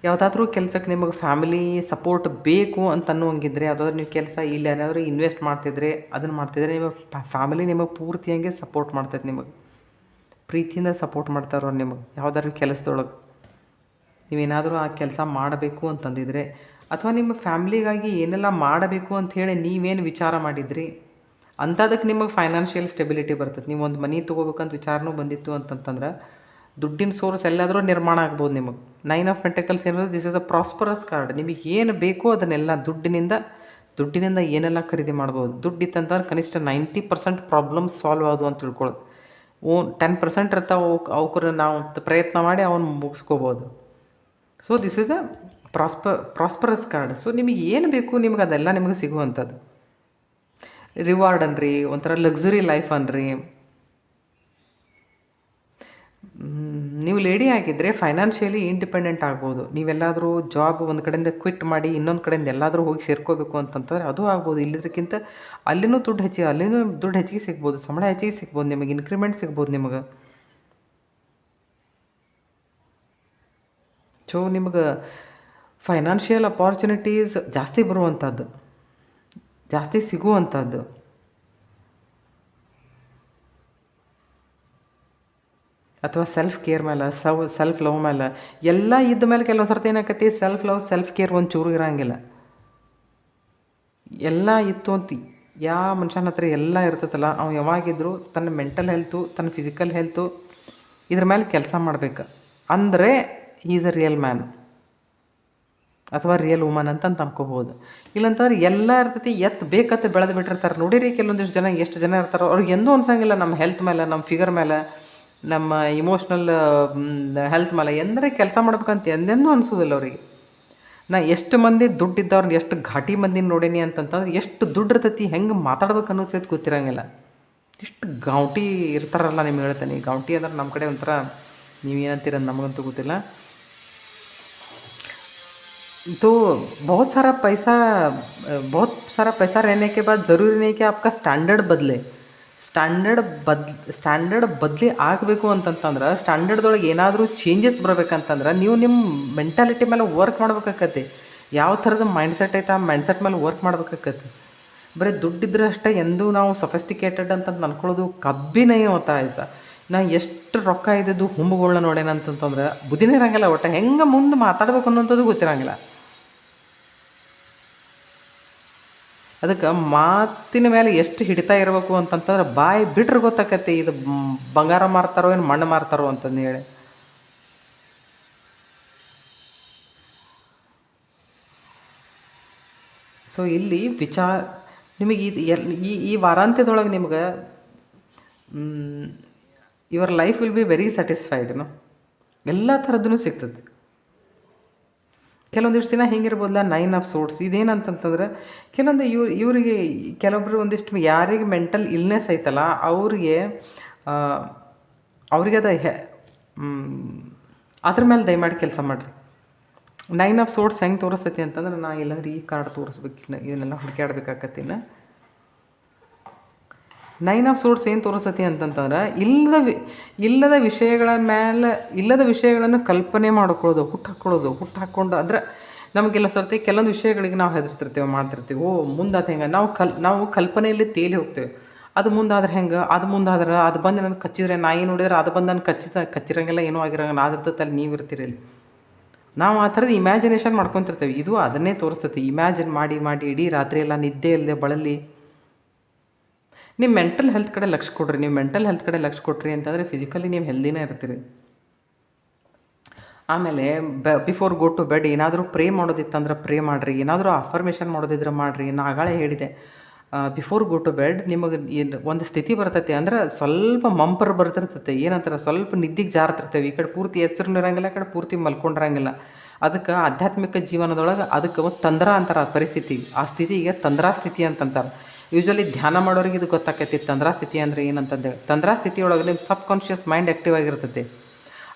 ಯಾವುದಾದ್ರೂ ಕೆಲಸಕ್ಕೆ ನಿಮಗೆ ಫ್ಯಾಮಿಲಿ ಸಪೋರ್ಟ್ ಬೇಕು ಅಂತ ಅನ್ನೋಂಗಿದ್ರೆ, ಯಾವುದಾದ್ರೂ ನೀವು ಕೆಲಸ ಇಲ್ಲ ಏನಾದರೂ ಇನ್ವೆಸ್ಟ್ ಅದನ್ನು ಮಾಡ್ತಿದ್ರೆ ನಿಮ್ಮ ಫ್ಯಾಮಿಲಿ ನಿಮಗೆ ಪೂರ್ತಿಯಾಗಿ ಸಪೋರ್ಟ್ ಮಾಡ್ತೈತೆ. ನಿಮಗೆ ಪ್ರೀತಿಯಿಂದ ಸಪೋರ್ಟ್ ಮಾಡ್ತಾರೋ ನಿಮಗೆ ಯಾವುದಾದ್ರೂ ಕೆಲಸದೊಳಗೆ ನೀವೇನಾದರೂ ಆ ಕೆಲಸ ಮಾಡಬೇಕು ಅಂತಂದಿದ್ರೆ, ಅಥವಾ ನಿಮ್ಮ ಫ್ಯಾಮ್ಲಿಗಾಗಿ ಏನೆಲ್ಲ ಮಾಡಬೇಕು ಅಂಥೇಳಿ ನೀವೇನು ವಿಚಾರ ಮಾಡಿದ್ರಿ ಅಂಥದಕ್ಕೆ ನಿಮಗೆ ಫೈನಾನ್ಷಿಯಲ್ ಸ್ಟೆಬಿಲಿಟಿ ಬರ್ತದೆ. ನೀವು ಒಂದು ಮನೆ ತೊಗೋಬೇಕಂತ ವಿಚಾರನೂ ಬಂದಿತ್ತು ಅಂತಂತಂದ್ರೆ ದುಡ್ಡಿನ ಸೋರ್ಸ್ ಎಲ್ಲಾದರೂ ನಿರ್ಮಾಣ ಆಗ್ಬೋದು ನಿಮಗೆ. 9 ಆಫ್ ಪೆಂಟಕಲ್ಸ್ ಏನಿರೋದು this is a prosperous card. ನಿಮಗೆ ಏನು ಬೇಕೋ ಅದನ್ನೆಲ್ಲ ದುಡ್ಡಿನಿಂದ ಏನೆಲ್ಲ ಖರೀದಿ ಮಾಡ್ಬೋದು. ದುಡ್ಡು ಇತ್ತಂತಂದ್ರೆ ಕನಿಷ್ಠ 90% ಪ್ರಾಬ್ಲಮ್ಸ್ ಸಾಲ್ವ್ ಆದವು ಅಂತ ತಿಳ್ಕೊಳ್ಳೋದು. 10% ಇರ್ತಾವೆ, ಅವಕ್ರ ನಾವು ಪ್ರಯತ್ನ ಮಾಡಿ ಅವನ್ನ ಮುಗಿಸ್ಕೋಬೋದು. So this is a prosperous card. So ನಿಮಗೆ ಏನು ಬೇಕು ನಿಮ್ಗೆ ಅದೆಲ್ಲ ನಿಮಗೆ ಸಿಗುವಂಥದ್ದು. ರಿವಾರ್ಡ್ ಅನ್ರಿ, ಒಂಥರ ಲಕ್ಸುರಿ ಲೈಫ್ ಅನ್ರಿ. ನೀವು ಲೇಡಿ ಆಗಿದ್ದರೆ ಫೈನಾನ್ಷಿಯಲಿ ಇಂಡಿಪೆಂಡೆಂಟ್ ಆಗ್ಬೋದು. ನೀವೆಲ್ಲಾದರೂ ಜಾಬ್ ಒಂದು ಕಡೆಯಿಂದ ಕ್ವಿಟ್ ಮಾಡಿ ಇನ್ನೊಂದು ಕಡೆಯಿಂದ ಎಲ್ಲಾದರೂ ಹೋಗಿ ಸೇರ್ಕೋಬೇಕು ಅಂತಂತಂದ್ರೆ ಅದು ಆಗ್ಬೋದು. ಇಲ್ಲಿದ್ದಕ್ಕಿಂತ ಅಲ್ಲಿನೂ ದುಡ್ಡು ಹೆಚ್ಚಿಗೆ ಸಿಗ್ಬೋದು, ಸಂಬಳ ಹೆಚ್ಚಿಗೆ ಸಿಗ್ಬೋದು, ನಿಮಗೆ ಇನ್ಕ್ರಿಮೆಂಟ್ ಸಿಗ್ಬೋದು ನಿಮಗೆ. ಸೊ ನಿಮ್ಗೆ ಫೈನಾನ್ಷಿಯಲ್ ಅಪಾರ್ಚುನಿಟೀಸ್ ಜಾಸ್ತಿ ಬರುವಂಥದ್ದು, ಜಾಸ್ತಿ ಸಿಗುವಂಥದ್ದು. ಅಥವಾ ಸೆಲ್ಫ್ ಕೇರ್ ಮೇಲೆ, ಸೆಲ್ಫ್ ಲವ್ ಮೇಲೆ ಎಲ್ಲ ಇದ್ದ ಮೇಲೆ ಕೆಲವು ಸರ್ತಿ ಏನಾಕತಿ ಸೆಲ್ಫ್ ಲವ್ ಸೆಲ್ಫ್ ಕೇರ್ ಒಂದು ಚೂರು ಇರೋಂಗಿಲ್ಲ. ಎಲ್ಲ ಇತ್ತು ಅಂತ ಯಾವ ಮನುಷ್ಯನ ಹತ್ರ ಎಲ್ಲ ಇರ್ತೈತಲ್ಲ, ಅವ್ನು ಯಾವಾಗಿದ್ದರೂ ತನ್ನ ಮೆಂಟಲ್ ಹೆಲ್ತು, ತನ್ನ ಫಿಸಿಕಲ್ ಹೆಲ್ತು ಇದ್ರ ಮೇಲೆ ಕೆಲಸ ಮಾಡಬೇಕು. ಅಂದರೆ ಈಸ್ ಅ ರಿಯಲ್ ಮ್ಯಾನ್ ಅಥವಾ ರಿಯಲ್ ವುಮನ್ ಅಂತ ಅನ್ಕೋಬೋದು. ಇಲ್ಲಂತಂದ್ರೆ ಎಲ್ಲ ಇರ್ತೈತಿ, ಬೇಕತ್ತೆ ಬೆಳೆದು ಬಿಟ್ಟಿರ್ತಾರೆ. ನೋಡಿರಿ ಕೆಲವೊಂದಿಷ್ಟು ಜನ ಎಷ್ಟು ಜನ ಇರ್ತಾರೋ ಅವ್ರಿಗೆ ಎಂದೂ ಅನ್ಸಂಗಿಲ್ಲ ನಮ್ಮ ಹೆಲ್ತ್ ಮೇಲೆ, ನಮ್ಮ ಫಿಗರ್ ಮೇಲೆ, ನಮ್ಮ ಇಮೋಷ್ನಲ್ ಹೆಲ್ತ್ ಮೇಲೆ ಎಂದರೆ ಕೆಲಸ ಮಾಡ್ಬೇಕಂತ ಎಂದೆಂದೂ ಅನಿಸೋದಿಲ್ಲ ಅವರಿಗೆ. ನಾ ಎಷ್ಟು ಮಂದಿ ದುಡ್ಡಿದ್ದವ್ರನ್ನ ಎಷ್ಟು ಘಾಟಿ ಮಂದಿನ ನೋಡೀನಿ ಅಂತಂತಂದ್ರೆ ಎಷ್ಟು ದುಡ್ಡು ಇರ್ತೈತಿ, ಹೆಂಗೆ ಮಾತಾಡ್ಬೇಕು ಅನ್ನೋದು ಸಹಿತ ಗೊತ್ತಿರಂಗಿಲ್ಲ. ಇಷ್ಟು ಗೌಟಿ ಇರ್ತಾರಲ್ಲ. ನಿಮ್ಗೆ ಹೇಳ್ತೇನೆ, ಗೌಟಿ ಅಂದ್ರೆ ನಮ್ಮ ಕಡೆ ಒಂಥರ ನೀವೇನಂತೀರ ನಮಗಂತೂ ಗೊತ್ತಿಲ್ಲ. तो बहुत सारा पैसा रहने के बाद ज़रूरी नहीं कि आपका ಸ್ಟ್ಯಾಂಡರ್ಡ್ ಬದಲಿ ಆಗಬೇಕು ಅಂತಂತಂದ್ರೆ ಸ್ಟ್ಯಾಂಡರ್ಡ್ದೊಳಗೆ ಏನಾದರೂ ಚೇಂಜಸ್ ಬರ್ಬೇಕಂತಂದ್ರೆ ನೀವು ನಿಮ್ಮ ಮೆಂಟಾಲಿಟಿ ಮೇಲೆ ವರ್ಕ್ ಮಾಡ್ಬೇಕಾಕತಿ. ಯಾವ ಥರದ ಮೈಂಡ್ಸೆಟ್ ಐತೆ ಆ ಮೈಂಡ್ಸೆಟ್ ಮೇಲೆ ವರ್ಕ್ ಮಾಡ್ಬೇಕಾಕತಿ. ಬರೀ ದುಡ್ಡಿದ್ರೆ ಅಷ್ಟೇ ಎಂದೂ ನಾವು ಸಫಿಸ್ಟಿಕೇಟೆಡ್ ಅಂತಂದು ಅನ್ಕೊಳ್ಳೋದು ಕಬ್ಬಿನೇ ಹೋತಾ ಐಸ. ನಾ ಎಷ್ಟು ರೊಕ್ಕ ಇದ್ದಿದ್ದು ಹುಂಬುಗಳನ್ನ ನೋಡೇನಂತಂತಂದ್ರೆ ಬುದ್ಧಿನೇ ಇರಂಗಿಲ್ಲ. ಒಟ್ಟು ಹೆಂಗೆ ಮುಂದೆ ಮಾತಾಡ್ಬೇಕು ಅನ್ನೋಂಥದ್ದು ಗೊತ್ತಿರಂಗಿಲ್ಲ. ಅದಕ್ಕೆ ಮಾತಿನ ಮೇಲೆ ಎಷ್ಟು ಹಿಡಿತಾ ಇರಬೇಕು ಅಂತಂತಂದ್ರೆ ಬಾಯಿ ಬಿಟ್ರೆ ಗೊತ್ತಾಕತಿ ಇದು ಬಂಗಾರ ಮಾರ್ತಾರೋ ಏನು ಮಣ್ಣು ಮಾರ್ತಾರೋ ಅಂತಂದು ಹೇಳಿ. ಸೊ ಇಲ್ಲಿ ನಿಮಗೆ ಈ ವಾರಾಂತ್ಯದೊಳಗೆ ನಿಮ್ಗೆ your life will be very satisfied. ಎಲ್ಲ ಥರದ್ದೂ ಸಿಗ್ತದೆ. ಕೆಲವೊಂದಿಷ್ಟು ದಿನ ಹಿಂಗಿರ್ಬೋದಲ್ಲ 9 ಆಫ್ ಸೋರ್ಟ್ಸ್ ಇದೇನಂತಂತಂದ್ರೆ ಕೆಲವೊಂದು ಇವರಿಗೆ ಕೆಲವೊಬ್ಬರು ಒಂದಿಷ್ಟು ಯಾರಿಗೆ ಮೆಂಟಲ್ ಇಲ್ನೆಸ್ ಐತಲ್ಲ ಅವ್ರಿಗೆ ಅದು ಅದ್ರ ಮೇಲೆ ದಯಮಾಡಿ ಕೆಲಸ ಮಾಡಿರಿ. 9 ಆಫ್ ಸೋರ್ಟ್ಸ್ ಹೆಂಗೆ ತೋರಿಸ್ತೈತಿ ಅಂತಂದ್ರೆ ನಾ ಇಲ್ಲಾಂದ್ರೆ ಈ ಕಾರ್ಡ್ ತೋರಿಸ್ಬೇಕಿನ್ನ ಇದನ್ನೆಲ್ಲ ಹುಡುಕಾಡ್ಬೇಕಾಕತ್ತಿನ. 9 ಆಫ್ ಸೋರ್ಟ್ಸ್ ಏನು ತೋರಿಸ್ತೈತಿ ಅಂತಂತಂದ್ರೆ ಇಲ್ಲದ ವಿಷಯಗಳನ್ನು ಕಲ್ಪನೆ ಮಾಡ್ಕೊಳ್ಳೋದು, ಹುಟ್ಟಾಕ್ಕೊಂಡು ಅಂದ್ರೆ ನಮಗೆಲ್ಲ ಸರ್ತಿ ಕೆಲವೊಂದು ವಿಷಯಗಳಿಗೆ ನಾವು ಹೆದರ್ತಿರ್ತೀವಿ, ಮಾಡ್ತಿರ್ತೀವಿ. ಮುಂದಾದ ಹೆಂಗೆ ನಾವು ಕಲ್ಪನೆಯಲ್ಲಿ ತೇಲಿ ಹೋಗ್ತೇವೆ. ಅದು ಮುಂದಾದ್ರೆ ಹೆಂಗೆ, ಅದು ಮುಂದಾದ್ರೆ ಅದು ಬಂದು ನನಗೆ ಕಚ್ಚಿದ್ರೆ, ನಾಯಿ ನೋಡಿದ್ರೆ ಅದು ಬಂದು ನನಗೆ ಕಚ್ಚಿರಂಗಿಲ್ಲ, ಏನೂ ಆಗಿರಂಗಿಲ್ಲ, ಅದ್ರದಲ್ಲಿ ನೀವು ಇರ್ತೀರಿ. ನಾವು ಆ ಥರದ ಇಮ್ಯಾಜಿನೇಷನ್ ಮಾಡ್ಕೊತಿರ್ತೇವೆ. ಇದು ಅದನ್ನೇ ತೋರಿಸ್ತೈತಿ. ಇಮ್ಯಾಜಿನ್ ಮಾಡಿ ಇಡೀ ರಾತ್ರಿ ಎಲ್ಲ ನಿದ್ದೆ ಇಲ್ಲದೆ ಬಳಲಿ ನಿಮ್ಮ ಮೆಂಟಲ್ ಹೆಲ್ತ್ ಕಡೆ ಲಕ್ಷ್ಯ ಕೊಡ್ರಿ. ನೀವು ಮೆಂಟಲ್ ಹೆಲ್ತ್ ಕಡೆ ಲಕ್ಷ್ಯ ಕೊಟ್ರಿ ಅಂತಂದರೆ ಫಿಸಿಕಲಿ ನೀವು ಹೆಲ್ದಿನೇ ಇರ್ತೀರಿ. ಆಮೇಲೆ ಬಿಫೋರ್ ಗೋ ಟು ಬೆಡ್ ಏನಾದರೂ ಪ್ರೇ ಮಾಡೋದಿತ್ತಂದ್ರೆ ಪ್ರೇ ಮಾಡಿರಿ. ಏನಾದರೂ ಅಫರ್ಮೇಷನ್ ಮಾಡೋದಿದ್ರೆ ಮಾಡಿರಿ. ನಾ ಆಗಾಳೆ ಹೇಳಿದೆ, ಬಿಫೋರ್ ಗೋ ಟು ಬೆಡ್ ನಿಮಗೆ ಒಂದು ಸ್ಥಿತಿ ಬರ್ತೈತೆ ಅಂದ್ರೆ ಸ್ವಲ್ಪ ಮಂಪರ್ ಬರ್ತಿರ್ತೈತೆ. ಏನಂತಾರೆ, ಸ್ವಲ್ಪ ನಿದ್ದಿಗೆ ಜಾರ್ತಿರ್ತೇವೆ. ಈ ಕಡೆ ಪೂರ್ತಿ ಎಚ್ಚರನೂ ಇರೋಂಗಿಲ್ಲ, ಈ ಕಡೆ ಪೂರ್ತಿ ಮಲ್ಕೊಂಡಿರಂಗಿಲ್ಲ. ಅದಕ್ಕೆ ಆಧ್ಯಾತ್ಮಿಕ ಜೀವನದೊಳಗೆ ಅದಕ್ಕೆ ಒಂದು ತಂದ್ರ ಅಂತಾರೆ ಆ ಪರಿಸ್ಥಿತಿ. ಆ ಸ್ಥಿತಿಗೆ ತಂದ್ರಾ ಸ್ಥಿತಿ ಅಂತಂತಾರೆ. ಯೂಶ್ವಲಿ ಧ್ಯಾನ ಮಾಡೋರಿಗೆ ಇದು ಗೊತ್ತಾಕೈತಿ ತಂದ್ರಾ ಸ್ಥಿತಿ ಅಂದರೆ ಏನಂತಂದೇಳಿ. ತಂದ್ರಾ ಸ್ಥಿತಿಯೊಳಗೆ ನಿಮ್ಮ ಸಬ್ ಕಾನ್ಷಿಯಸ್ ಮೈಂಡ್ ಆ್ಯಕ್ಟಿವ್ ಆಗಿರ್ತೈತಿ.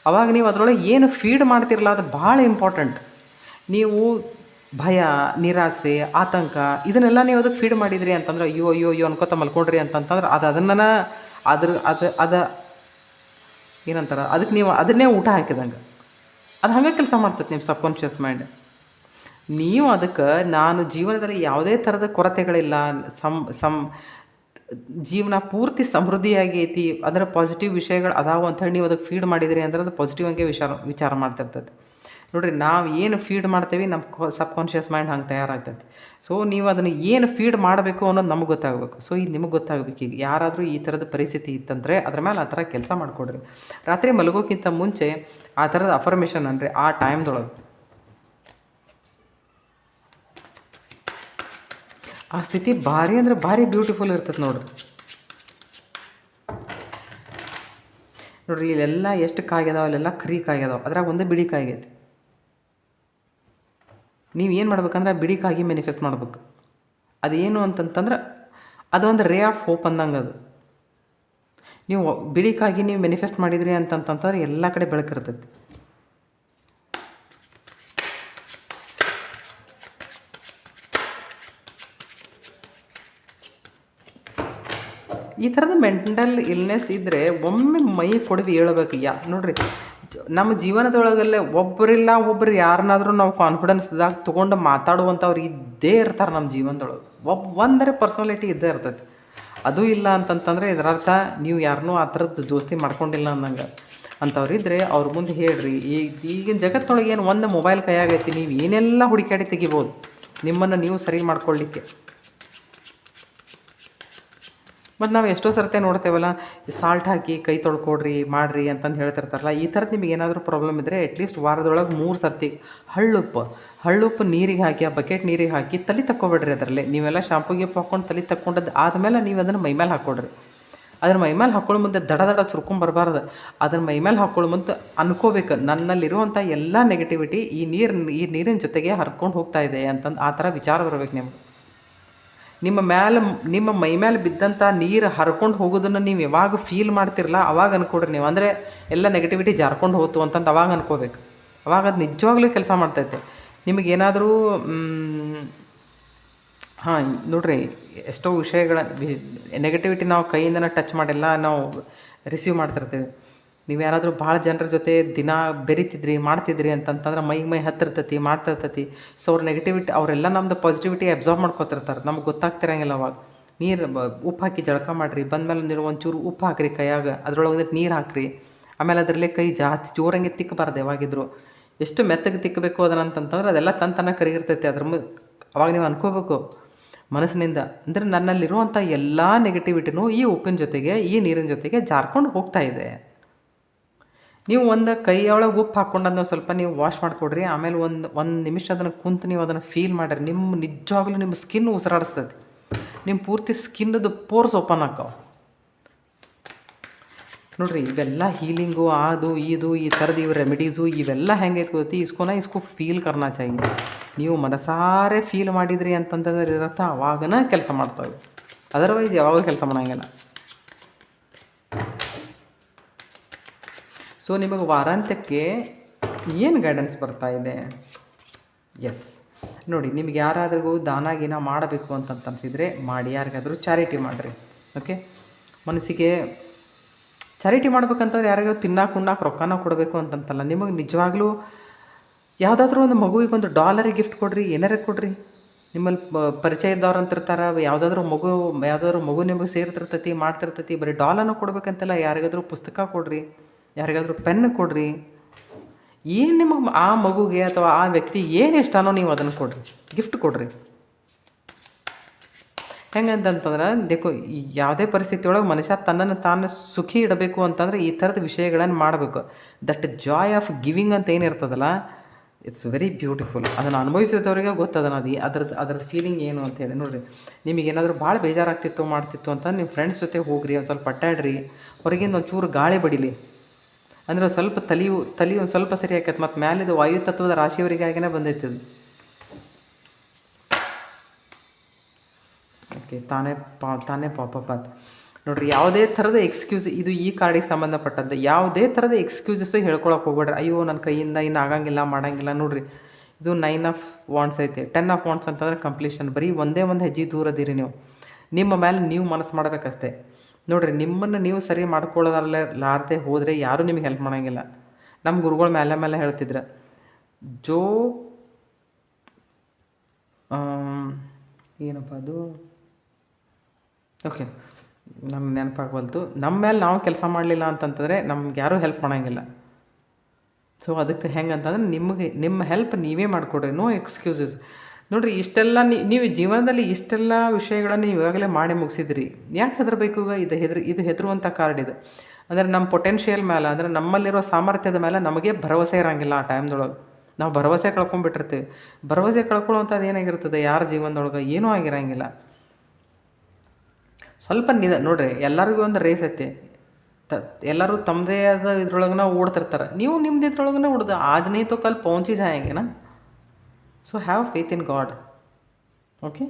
ಅವಾಗ ನೀವು ಅದರೊಳಗೆ ಏನು ಫೀಡ್ ಮಾಡ್ತಿರಲ್ಲ ಅದು ಭಾಳ ಇಂಪಾರ್ಟೆಂಟ್. ನೀವು ಭಯ, ನಿರಾಸೆ, ಆತಂಕ ಇದನ್ನೆಲ್ಲ ನೀವು ಅದಕ್ಕೆ ಫೀಡ್ ಮಾಡಿದ್ರಿ ಅಂತಂದ್ರೆ ಅಯ್ಯೋ ಅನ್ಕೋತ ಮಲ್ಕೊಂಡ್ರಿ ಅಂತಂತಂದ್ರೆ ಅದು ಏನಂತಾರೆ, ಅದಕ್ಕೆ ನೀವು ಅದನ್ನೇ ಊಟ ಹಾಕಿದಂಗೆ ಅದು ಹಾಗೆ ಕೆಲಸ ಮಾಡ್ತೈತೆ ನಿಮ್ಮ ಸಬ್ ಕಾನ್ಷಿಯಸ್ ಮೈಂಡ್. ನೀವು ಅದಕ್ಕೆ ನಾನು ಜೀವನದಲ್ಲಿ ಯಾವುದೇ ಥರದ ಕೊರತೆಗಳಿಲ್ಲ, ಜೀವನ ಪೂರ್ತಿ ಸಮೃದ್ಧಿಯಾಗೈತಿ, ಅದರ ಪಾಸಿಟಿವ್ ವಿಷಯಗಳು ಅದಾವು ಅಂಥೇಳಿ ನೀವು ಅದಕ್ಕೆ ಫೀಡ್ ಮಾಡಿದಿರಿ ಅಂದ್ರೆ ಅದು ಪಾಸಿಟಿವ್ ಆಗಿ ವಿಚಾರ ಮಾಡ್ತಿರ್ತದೆ. ನೋಡಿರಿ, ನಾವು ಏನು ಫೀಡ್ ಮಾಡ್ತೇವೆ ನಮ್ಮ ಸಬ್ ಕಾನ್ಷಿಯಸ್ ಮೈಂಡ್ ಹಂಗೆ ತಯಾರಾಗ್ತೈತಿ. ಸೊ ನೀವು ಅದನ್ನು ಏನು ಫೀಡ್ ಮಾಡಬೇಕು ಅನ್ನೋದು ನಮಗೆ ಗೊತ್ತಾಗಬೇಕು. ಸೊ ಇದು ನಿಮಗೆ ಗೊತ್ತಾಗಬೇಕು. ಈಗ ಯಾರಾದರೂ ಈ ಥರದ ಪರಿಸ್ಥಿತಿ ಇತ್ತಂದರೆ ಅದ್ರ ಮೇಲೆ ಆ ಥರ ಕೆಲಸ ಮಾಡಿಕೊಡ್ರಿ. ರಾತ್ರಿ ಮಲಗೋಕ್ಕಿಂತ ಮುಂಚೆ ಆ ಥರದ ಅಫರ್ಮೇಷನ್ ಅನ್ರಿ ಆ ಟೈಮ್ದೊಳಗೆ. ಆ ಸ್ಥಿತಿ ಭಾರಿ ಅಂದರೆ ಭಾರಿ ಬ್ಯೂಟಿಫುಲ್ ಇರ್ತದೆ ನೋಡ್ರಿ. ನೋಡ್ರಿ, ಇಲ್ಲೆಲ್ಲ ಎಷ್ಟು ಕಾಯ್ಯದಾವ, ಅಲ್ಲೆಲ್ಲ ಕರಿ ಕಾಯ್ಯದಾವ, ಅದ್ರಾಗ ಒಂದೇ ಬಿಡಿ ಕಾಯ್ಗೈತಿ. ನೀವು ಏನು ಮಾಡ್ಬೇಕಂದ್ರೆ ಬಿಡಿ ಕಾಗಿ ಮ್ಯಾನಿಫೆಸ್ಟ್ ಮಾಡ್ಬೇಕು. ಅದೇನು ಅಂತಂತಂದ್ರೆ ಅದೊಂದು ರೇ ಆಫ್ ಹೋಪ್ ಅಂದಂಗೆ. ಅದು ನೀವು ಬಿಡಿ ಕಾಗಿ ನೀವು ಮ್ಯಾನಿಫೆಸ್ಟ್ ಮಾಡಿದ್ರಿ ಅಂತಂತಂದ್ರೆ ಎಲ್ಲ ಕಡೆ ಬೆಳಕಿರ್ತೈತಿ. ಈ ಥರದ ಮೆಂಟಲ್ ಇಲ್ನೆಸ್ ಇದ್ದರೆ ಒಮ್ಮೆ ಮೈ ಕೊಡವಿ ಹೇಳ್ಬೇಕು. ನೋಡ್ರಿ, ನಮ್ಮ ಜೀವನದೊಳಗಲ್ಲೇ ಒಬ್ಬರಿಲ್ಲ ಒಬ್ಬರು ಯಾರನ್ನಾದ್ರೂ ನಾವು ಕಾನ್ಫಿಡೆನ್ಸ್ದಾಗ ತೊಗೊಂಡು ಮಾತಾಡುವಂಥವ್ರು ಇದ್ದೇ ಇರ್ತಾರೆ ನಮ್ಮ ಜೀವನದೊಳಗೆ. ಒಂದರೆ ಪರ್ಸನಾಲಿಟಿ ಇದ್ದೇ ಇರ್ತೈತಿ. ಅದು ಇಲ್ಲ ಅಂತಂತಂದರೆ ಇದರರ್ಥ ನೀವು ಯಾರನ್ನೂ ಆ ಥರದ್ದು ದೋಸ್ತಿ ಮಾಡ್ಕೊಂಡಿಲ್ಲ ಅನ್ನಂಗೆ. ಅಂಥವ್ರು ಇದ್ದರೆ ಅವ್ರ ಮುಂದೆ ಹೇಳ್ರಿ. ಈಗಿನ ಜಗತ್ತೊಳಗೆ ಏನು ಒಂದು ಮೊಬೈಲ್ ಕೈಯಾಗೈತಿ, ನೀವು ಏನೆಲ್ಲ ಹುಡುಕಾಡಿ ತೆಗಿಬೋದು ನಿಮ್ಮನ್ನು ನೀವು ಸರಿ ಮಾಡ್ಕೊಳ್ಳಿಕ್ಕೆ. ಮತ್ತು ನಾವು ಎಷ್ಟೋ ಸರ್ತೆ ನೋಡ್ತೇವಲ್ಲ, ಸಾಲ್ಟ್ ಹಾಕಿ ಕೈ ತೊಳ್ಕೊಡ್ರಿ ಮಾಡಿರಿ ಅಂತಂದು ಹೇಳ್ತಿರ್ತಾರಲ್ಲ. ಈ ಥರದ್ದು ನಿಮಗೆ ಏನಾದರೂ ಪ್ರಾಬ್ಲಮ್ ಇದ್ದರೆ ಅಟ್ಲೀಸ್ಟ್ ವಾರದೊಳಗೆ 3 ಸರ್ತಿ ಹಳ್ಳುಪ್ಪು ನೀರಿಗೆ ಹಾಕಿ, ಆ ಬಕೆಟ್ ನೀರಿಗೆ ಹಾಕಿ ತಲೆ ತಕ್ಕೊಬೇಡ್ರಿ. ಅದರಲ್ಲೇ ನೀವೆಲ್ಲ ಶಾಂಪು ಗಿಂಪು ಹಾಕ್ಕೊಂಡು ತಲೆ ತಕ್ಕೊಂಡದ್ದು ಆದಮೇಲೆ ನೀವು ಅದನ್ನು ಮೈಮೇಲೆ ಹಾಕ್ಕೊಡ್ರಿ. ಅದನ್ನು ಮೈಮೇಲೆ ಹಾಕೊಳ್ಳೋ ಮುಂದೆ ದಡ ಸುರ್ಕೊಂಬರ್ಬಾರ್ದು. ಅದನ್ನು ಮೈಮೇಲೆ ಹಾಕೊಳ್ಳೋ ಮುಂದೆ ಅನ್ಕೋಬೇಕು, ನನ್ನಲ್ಲಿರುವಂಥ ಎಲ್ಲ ನೆಗೆಟಿವಿಟಿ ಈ ನೀರಿನ ಜೊತೆಗೆ ಹರ್ಕೊಂಡು ಹೋಗ್ತಾ ಇದೆ ಅಂತಂದು ಆ ಥರ ವಿಚಾರ ಬರ್ಬೇಕು ನಿಮ್ಗೆ. ನಿಮ್ಮ ಮೈ ಮೇಲೆ ಬಿದ್ದಂಥ ನೀರು ಹರ್ಕೊಂಡು ಹೋಗೋದನ್ನು ನೀವು ಯಾವಾಗ ಫೀಲ್ ಮಾಡ್ತಿರಲ್ಲ ಅವಾಗ ಅನ್ಕೊಡ್ರಿ ನೀವು. ಅಂದರೆ ಎಲ್ಲ ನೆಗೆಟಿವಿಟಿ ಜಾರ್ಕೊಂಡು ಹೋತು ಅಂತಂದು ಅವಾಗ ಅನ್ಕೋಬೇಕು. ಅವಾಗ ಅದು ನಿಜವಾಗ್ಲೂ ಕೆಲಸ ಮಾಡ್ತೈತೆ. ನಿಮಗೇನಾದರೂ ನೋಡ್ರಿ, ಎಷ್ಟೋ ವಿಷಯಗಳ ನೆಗೆಟಿವಿಟಿ ನಾವು ಕೈಯಿಂದನೇ ಟಚ್ ಮಾಡಿಲ್ಲ, ನಾವು ರಿಸೀವ್ ಮಾಡ್ತಿರ್ತೀವಿ. ನೀವು ಯಾರಾದರೂ ಭಾಳ ಜನರ ಜೊತೆ ದಿನ ಬೆರಿತಿದ್ರಿ ಮಾಡ್ತಿದ್ರಿ ಅಂತಂತಂದ್ರೆ ಮೈ ಹತ್ತಿರ್ತೈತಿ ಮಾಡ್ತಿರ್ತೈತಿ. ಸೊ ಅವ್ರ ನೆಗೆಟಿವಿಟಿ ಅವರೆಲ್ಲ ನಮ್ಮದು ಪಾಸಿಟಿವಿಟಿ ಅಬ್ಸಾರ್ವ್ ಮಾಡ್ಕೊತಿರ್ತಾರೆ. ನಮ್ಗೆ ಗೊತ್ತಾಗ್ತಿರಂಗಿಲ್ಲ ಅವಾಗ. ಉಪ್ಪು ಹಾಕಿ ಜಳಕ ಮಾಡಿರಿ, ಬಂದಮೇಲೆ ನೀವು ಒಂಚೂರು ಉಪ್ಪು ಹಾಕಿರಿ ಕೈಯಾಗ, ಅದ್ರೊಳಗೆ ನೀರು ಹಾಕಿರಿ. ಆಮೇಲೆ ಅದರಲ್ಲೇ ಕೈ ಜಾಸ್ತಿ ಜೋರಂಗೆ ತಿಕ್ಕಬಾರ್ದು ಯಾವಾಗಿದ್ರು. ಎಷ್ಟು ಮೆತ್ತಗೆ ತಿಕ್ಕಬೇಕು ಅದನ್ನಂತಂತಂದ್ರೆ ಅದೆಲ್ಲ ತನ್ನ ಕರಿಗಿರ್ತೈತಿ. ಅವಾಗ ನೀವು ಅನ್ಕೋಬೇಕು ಮನಸ್ಸಿನಿಂದ, ಅಂದರೆ ನನ್ನಲ್ಲಿರುವಂಥ ಎಲ್ಲ ನೆಗೆಟಿವಿಟಿನೂ ಈ ಉಪ್ಪಿನ ಜೊತೆಗೆ ಈ ನೀರಿನ ಜೊತೆಗೆ ಜಾರ್ಕೊಂಡು ಹೋಗ್ತಾ ಇದೆ. ನೀವು ಒಂದು ಕೈಯೊಳಗೆ ಉಪ್ಪು ಹಾಕ್ಕೊಂಡು ಅದನ್ನು ಸ್ವಲ್ಪ ನೀವು ವಾಶ್ ಮಾಡಿಕೊಡ್ರಿ. ಆಮೇಲೆ ಒಂದು ನಿಮಿಷ ಅದನ್ನು ಕುಂತು ನೀವು ಅದನ್ನು ಫೀಲ್ ಮಾಡಿರಿ. ನಿಜವಾಗ್ಲೂ ನಿಮ್ಮ ಸ್ಕಿನ್ ಉಸಿರಾಡಿಸ್ತೈತಿ. ನಿಮ್ಮ ಪೂರ್ತಿ ಸ್ಕಿನ್ನದು ಪೋರ್ಸ್ ಓಪನ್ ಆಕ್ಕವ ನೋಡ್ರಿ. ಇವೆಲ್ಲ ಹೀಲಿಂಗು ಅದು ಇದು ಈ ಥರದ್ದು ಇವು ರೆಮಿಡೀಸು ಇವೆಲ್ಲ ಹೆಂಗೈತೆ ಗೊತ್ತಿ, ಇಸ್ಕೋ ಫೀಲ್ ಕರ್ನಾ ಚಾಯಿ. ನೀವು ಮನಸಾರೆ ಫೀಲ್ ಮಾಡಿದ್ರಿ ಅಂತಂತಂದ್ರೆ ಇರತ್ತ ಅವಾಗನ ಕೆಲಸ ಮಾಡ್ತಾವೆ. ಅದರ್ವೈಸ್ ಯಾವಾಗ ಕೆಲಸ ಮಾಡೋಂಗಿಲ್ಲ. ಸೊ ನಿಮಗೆ ವಾರಾಂತ್ಯಕ್ಕೆ ಏನು ಗೈಡೆನ್ಸ್ ಬರ್ತಾ ಇದೆ? ಎಸ್ ನೋಡಿ, ನಿಮ್ಗೆ ಯಾರಾದ್ರಿಗೂ ದಾನ ಗೀನ ಮಾಡಬೇಕು ಅಂತ ಅನಿಸಿದರೆ ಮಾಡಿ. ಯಾರಿಗಾದರೂ ಚಾರಿಟಿ ಮಾಡಿರಿ. ಓಕೆ, ಮನಸ್ಸಿಗೆ ಚಾರಿಟಿ ಮಾಡ್ಬೇಕಂತಂದ್ರೆ ಯಾರಿಗೂ ತಿನ್ನಕ್ಕೆ ರೊಕ್ಕನ ಕೊಡಬೇಕು ಅಂತಂತಲ್ಲ. ನಿಮಗೆ ನಿಜವಾಗ್ಲೂ ಯಾವುದಾದ್ರೂ ಒಂದು ಮಗುವಿಗೆ ಒಂದು $1 ಗಿಫ್ಟ್ ಕೊಡಿರಿ, ಏನಾರ ಕೊಡಿರಿ. ನಿಮ್ಮಲ್ಲಿ ಪರಿಚಯ ಇದ್ದವ್ರು ಅಂತಿರ್ತಾರೆ, ಯಾವುದಾದ್ರೂ ಮಗು ನಿಮಗೆ ಸೇರ್ತಿರ್ತೈತಿ ಮಾಡ್ತಿರ್ತೈತಿ. ಬರೀ $1 ಕೊಡ್ಬೇಕಂತಲ್ಲ, ಯಾರಿಗಾದ್ರೂ ಪುಸ್ತಕ ಕೊಡಿರಿ, ಯಾರಿಗಾದ್ರೂ ಪೆನ್ ಕೊಡಿರಿ. ಏನು ನಿಮಗೆ ಆ ಮಗುಗೆ ಅಥವಾ ಆ ವ್ಯಕ್ತಿ ಏನು ಇಷ್ಟನೋ ನೀವು ಅದನ್ನು ಕೊಡಿರಿ, ಗಿಫ್ಟ್ ಕೊಡಿರಿ. ಹೆಂಗಂತಂದ್ರೆ ದೇಕೋ, ಯಾವುದೇ ಪರಿಸ್ಥಿತಿ ಒಳಗೆ ಮನುಷ್ಯ ತನ್ನನ್ನು ತಾನು ಸುಖಿ ಇಡಬೇಕು ಅಂತಂದರೆ ಈ ಥರದ ವಿಷಯಗಳನ್ನು ಮಾಡಬೇಕು. ದಟ್ ಜಾಯ್ ಆಫ್ ಗಿವಿಂಗ್ ಅಂತ ಏನಿರ್ತದಲ್ಲ, ಇಟ್ಸ್ ವೆರಿ ಬ್ಯೂಟಿಫುಲ್. ಅದನ್ನು ಅನುಭವಿಸಿದವರಿಗೆ ಗೊತ್ತದನ ಅದ್ರದ್ದು ಫೀಲಿಂಗ್ ಏನು ಅಂತೇಳಿ. ನೋಡಿರಿ, ನಿಮಗೇನಾದರೂ ಭಾಳ ಬೇಜಾರಾಗ್ತಿತ್ತು ಮಾಡ್ತಿತ್ತು ಅಂತ ನಿಮ್ಮ ಫ್ರೆಂಡ್ಸ್ ಜೊತೆ ಹೋಗ್ರಿ, ಒಂದು ಸ್ವಲ್ಪ ಅಡ್ಡಾಡ್ರಿ, ಹೊರಗಿಂದ ಒಂಚೂರು ಗಾಳಿ ಬಡಿಲಿ. ಅಂದರೆ ಸ್ವಲ್ಪ ತಲೆ ಒಂದು ಸ್ವಲ್ಪ ಸರಿ ಆಕೈತೆ. ಮತ್ತು ಮ್ಯಾಲಿದು ವಾಯು ತತ್ವದ ರಾಶಿಯವರಿಗಾಗಿನೇ ಬಂದೈತಿ ಅದು. ಓಕೆ, ತಾನೇ ಪಾಪಪ್ಪ ಅಂತ ನೋಡಿರಿ. ಯಾವುದೇ ಥರದ ಎಕ್ಸ್ಕ್ಯೂಸ್, ಇದು ಈ ಕಾರ್ಡಿಗೆ ಸಂಬಂಧಪಟ್ಟದ್ದು ಯಾವುದೇ ಥರದ ಎಕ್ಸ್ಕ್ಯೂಸಸ್ಸು ಹೇಳ್ಕೊಳಕ್ಕೆ ಹೋಗ್ಬೇಡ್ರಿ. ಅಯ್ಯೋ ನನ್ನ ಕೈಯಿಂದ ಇನ್ನು ಆಗಂಗಿಲ್ಲ ಮಾಡಂಗಿಲ್ಲ. ನೋಡಿರಿ, ಇದು 9 ಆಫ್ ವಾಂಡ್ಸ್ ಐತೆ. 10 ಆಫ್ ವಾಂಡ್ಸ್ ಅಂತಂದರೆ ಕಂಪ್ಲೀಷನ್. ಬರೀ ಒಂದೇ ಒಂದು ಹೆಜ್ಜೆ ದೂರದಿರಿ ನೀವು. ನಿಮ್ಮ ಮೇಲೆ ನೀವು ಮನಸ್ಸು ಮಾಡಬೇಕಷ್ಟೇ. ನೋಡಿರಿ, ನಿಮ್ಮನ್ನು ನೀವು ಸರಿ ಮಾಡ್ಕೊಳ್ಳೋದಲ್ಲಾರದೆ ಹೋದರೆ ಯಾರೂ ನಿಮಗೆ ಹೆಲ್ಪ್ ಮಾಡೋಂಗಿಲ್ಲ. ನಮ್ಮ ಗುರುಗಳು ಮೇಲೆ ಹೇಳ್ತಿದ್ರು, ಏನಪ್ಪ ಅದು, ಓಕೆ ನಮ್ಗೆ ನೆನಪಾಗವಲ್ತು. ನಮ್ಮ ಮೇಲೆ ನಾವು ಕೆಲಸ ಮಾಡಲಿಲ್ಲ ಅಂತಂತಂದರೆ ನಮ್ಗೆ ಯಾರೂ ಹೆಲ್ಪ್ ಮಾಡೋಂಗಿಲ್ಲ. ಸೊ ಅದಕ್ಕೆ ಹೆಂಗೆ ಅಂತಂದ್ರೆ ನಿಮಗೆ ನಿಮ್ಮ ಹೆಲ್ಪ್ ನೀವೇ ಮಾಡಿಕೊಡ್ರಿ, ನೋ ಎಕ್ಸ್ಕ್ಯೂಸಸ್. ನೋಡಿರಿ ಇಷ್ಟೆಲ್ಲ ನೀವು ಜೀವನದಲ್ಲಿ ಇಷ್ಟೆಲ್ಲ ವಿಷಯಗಳನ್ನು ನೀವು ಇವಾಗಲೇ ಮಾಡಿ ಮುಗಿಸಿದ್ರಿ, ಯಾಕೆ ಹೆದರಬೇಕು? ಇದು ಹೆದರುವಂಥ ಕಾರ್ಡ್ ಇದು. ಅಂದರೆ ನಮ್ಮ ಪೊಟೆನ್ಷಿಯಲ್ ಮೇಲೆ, ಅಂದರೆ ನಮ್ಮಲ್ಲಿರೋ ಸಾಮರ್ಥ್ಯದ ಮೇಲೆ ನಮಗೆ ಭರವಸೆ ಇರೋಂಗಿಲ್ಲ ಆ ಟೈಮ್ದೊಳಗೆ. ನಾವು ಭರವಸೆ ಕಳ್ಕೊಂಡ್ಬಿಟ್ಟಿರ್ತೀವಿ. ಭರವಸೆ ಕಳ್ಕೊಳ್ಳೋವಂಥದ್ದು ಏನಾಗಿರ್ತದೆ ಯಾರ ಜೀವನದೊಳಗೆ? ಏನೂ ಆಗಿರೋಂಗಿಲ್ಲ. ಸ್ವಲ್ಪ ನೋಡಿರಿ, ಎಲ್ಲರಿಗೂ ಒಂದು ರೇಸ್ ಐತಿ. ಎಲ್ಲರೂ ತಮ್ಮದೇ ಆದ ಇದ್ರೊಳಗನ ಓಡ್ತಿರ್ತಾರೆ. ನೀವು ನಿಮ್ದು ಇದ್ರೊಳಗನ ಓಡ್ದು ಆಜ್ ನೀ ತೋ ಕಲ್ ಪਹੁಂಚಿ ಜಾಯಂಗೆನಾ. So have faith in God. Okay,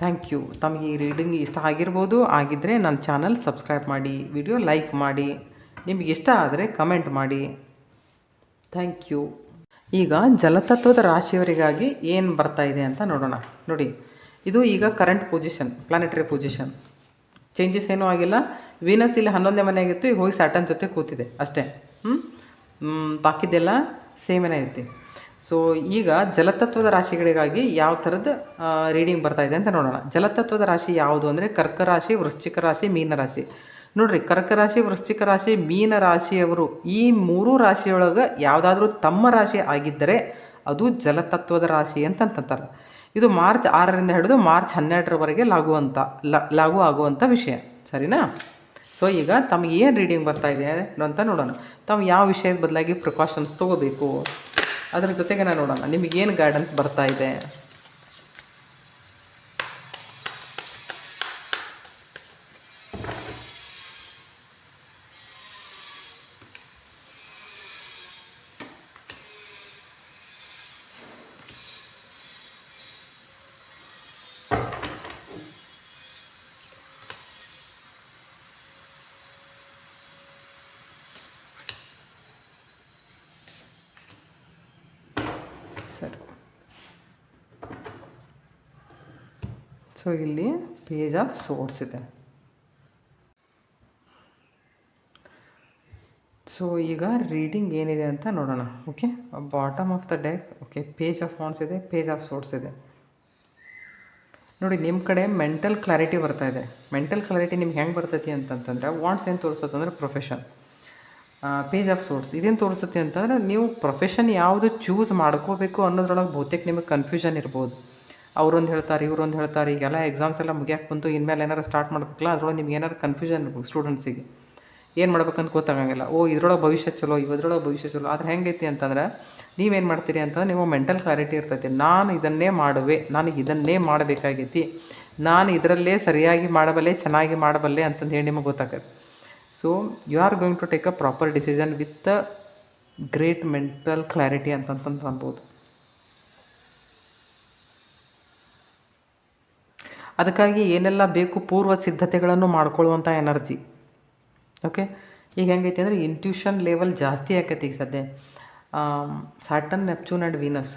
thank you. ತಮಗೆ ಈ ರೀಡಿಂಗ್ ಇಷ್ಟ ಆಗಿರ್ಬೋದು. ಆಗಿದ್ದರೆ ನನ್ನ ಚಾನಲ್ ಸಬ್ಸ್ಕ್ರೈಬ್ ಮಾಡಿ, ವಿಡಿಯೋ ಲೈಕ್ ಮಾಡಿ, ನಿಮಗೆ ಇಷ್ಟ ಆದರೆ ಕಮೆಂಟ್ ಮಾಡಿ. Thank you. ಈಗ ಜಲತತ್ವದ ರಾಶಿಯವರಿಗಾಗಿ ಏನು ಬರ್ತಾ ಇದೆ ಅಂತ ನೋಡೋಣ. ನೋಡಿ, ಇದು ಈಗ current position, planetary position. Changes ಏನೂ ಆಗಿಲ್ಲ. ವೀನಸ್ ಇಲ್ಲಿ 11ನೇ ಮನೆಯಾಗಿತ್ತು, ಈಗ ಹೋಗಿ ಸ್ಯಾಟರ್ನ್ ಜೊತೆ ಕೂತಿದೆ ಅಷ್ಟೇ. ಬಾಕಿದೆಲ್ಲ ಸೇಮೇನೇ ಐತಿ. ಸೊ ಈಗ ಜಲತತ್ವದ ರಾಶಿಗಳಿಗಾಗಿ ಯಾವ ಥರದ ರೀಡಿಂಗ್ ಬರ್ತಾ ಇದೆ ಅಂತ ನೋಡೋಣ. ಜಲತತ್ವದ ರಾಶಿ ಯಾವುದು ಅಂದರೆ ಕರ್ಕ ರಾಶಿ, ವೃಶ್ಚಿಕ ರಾಶಿ, ಮೀನ ರಾಶಿ. ನೋಡಿರಿ, ಕರ್ಕ ರಾಶಿ, ವೃಶ್ಚಿಕ ರಾಶಿ, ಮೀನ ರಾಶಿಯವರು ಈ 3 ರಾಶಿಯೊಳಗೆ ಯಾವುದಾದ್ರೂ ತಮ್ಮ ರಾಶಿ ಆಗಿದ್ದರೆ ಅದು ಜಲತತ್ವದ ರಾಶಿ ಅಂತಂತಾರೆ. ಇದು ಮಾರ್ಚ್ 6ರಿಂದ ಹಿಡಿದು ಮಾರ್ಚ್ 12ರವರೆಗೆ ಲಾಗು ಆಗುವಂಥ ವಿಷಯ, ಸರಿನಾ? ಸೊ ಈಗ ತಮಗೆ ಏನು ರೀಡಿಂಗ್ ಬರ್ತಾ ಇದೆ ಅಂತ ನೋಡೋಣ. ತಾವು ಯಾವ ವಿಷಯದ ಬದಲಾಗಿ ಪ್ರಿಕಾಷನ್ಸ್ ತೊಗೋಬೇಕು ಅದರ ಜೊತೆಗೆ ನಾನು ನೋಡೋಣ ನಿಮಗೇನು ಗೈಡೆನ್ಸ್ ಬರ್ತಾ ಇದೆ. ಸರಿ, ಸೊ ಇಲ್ಲಿ ಪೇಜ್ ಆಫ್ ಸೋರ್ಸ್ ಇದೆ. ಸೊ ಈಗ ರೀಡಿಂಗ್ ಏನಿದೆ ಅಂತ ನೋಡೋಣ. Okay, bottom of the deck. Okay, page of wands ಇದೆ, ಪೇಜ್ ಆಫ್ ಸೋರ್ಸ್ ಇದೆ. ನೋಡಿ, ನಿಮ್ಮ ಕಡೆ ಮೆಂಟಲ್ ಕ್ಲಾರಿಟಿ ಬರ್ತಾ ಇದೆ. ಮೆಂಟಲ್ ಕ್ಲಾರಿಟಿ ನಿಮ್ಗೆ ಹೆಂಗೆ ಬರ್ತೈತಿ ಅಂತಂತಂದರೆ, ವಾಂಡ್ಸ್ ಏನು ತೋರಿಸುತ್ತಂದ್ರೆ ಪ್ರೊಫೆಷನ್. ಪೇಜ್ ಆಫ್ ಸೋರ್ಸ್ ಇದೇನು ತೋರಿಸುತ್ತೆ ಅಂತಂದರೆ ನೀವು ಪ್ರೊಫೆಷನ್ ಯಾವುದು ಚೂಸ್ ಮಾಡ್ಕೋಬೇಕು ಅನ್ನೋದ್ರೊಳಗೆ ಬಹುತೇಕ ನಿಮಗೆ ಕನ್ಫ್ಯೂಷನ್ ಇರ್ಬೋದು. ಅವರೊಂದು ಹೇಳ್ತಾರೆ, ಇವರೊಂದು ಹೇಳ್ತಾರೆ. ಈಗೆಲ್ಲ ಎಕ್ಸಾಮ್ಸ್ ಎಲ್ಲ ಮುಗಿಯಕ್ಕೆ ಬಂತು, ಇನ್ಮೇಲೆ ಏನಾರು ಸ್ಟಾರ್ಟ್ ಮಾಡ್ಬೇಕಲ್ಲ, ಅದ್ರೊಳಗೆ ನಿಮ್ಗೆ ಏನಾರು ಕನ್ಫ್ಯೂಷನ್ ಇರ್ಬೇಕು. ಸ್ಟೂಡೆಂಟ್ಸಿಗೆ ಏನು ಮಾಡ್ಬೇಕಂತ ಗೊತ್ತಾಗಂಗಿಲ್ಲ. ಇದ್ರೊಳಗೆ ಭವಿಷ್ಯ ಚಲೋ, ಇದ್ರೊಳಗೆ ಭವಿಷ್ಯ ಚಲೋ. ಆದರೆ ಹೆಂಗೈತಿ ಅಂತಂದ್ರೆ ನೀವೇನು ಮಾಡ್ತೀರಿ ಅಂತಂದ್ರೆ ನೀವು ಮೆಂಟಲ್ ಕ್ಲಾರಿಟಿ ಇರ್ತೈತಿ. ನಾನು ಇದನ್ನೇ ಮಾಡುವೆ, ನನಗೆ ಇದನ್ನೇ ಮಾಡಬೇಕಾಗೈತಿ, ನಾನು ಇದರಲ್ಲೇ ಸರಿಯಾಗಿ ಮಾಡಬಲ್ಲೆ, ಚೆನ್ನಾಗಿ ಮಾಡಬಲ್ಲೆ ಅಂತಂದು ಹೇಳಿ ನಿಮಗೆ ಗೊತ್ತಾಗತ್ತೆ. So you are going to take a proper decision with a great mental clarity ಅಂತಂತಂದು ಅನ್ಬೋದು. ಅದಕ್ಕಾಗಿ ಏನೆಲ್ಲ ಬೇಕು ಪೂರ್ವ ಸಿದ್ಧತೆಗಳನ್ನು ಮಾಡ್ಕೊಳ್ಳುವಂಥ ಎನರ್ಜಿ. ಓಕೆ, ಈಗ ಹೆಂಗೈತಿ ಅಂದರೆ ಇಂಟ್ಯೂಷನ್ ಲೆವೆಲ್ ಜಾಸ್ತಿ ಆಕೈತಿ ಈಗ ಸದ್ಯ. Saturn, Neptune and Venus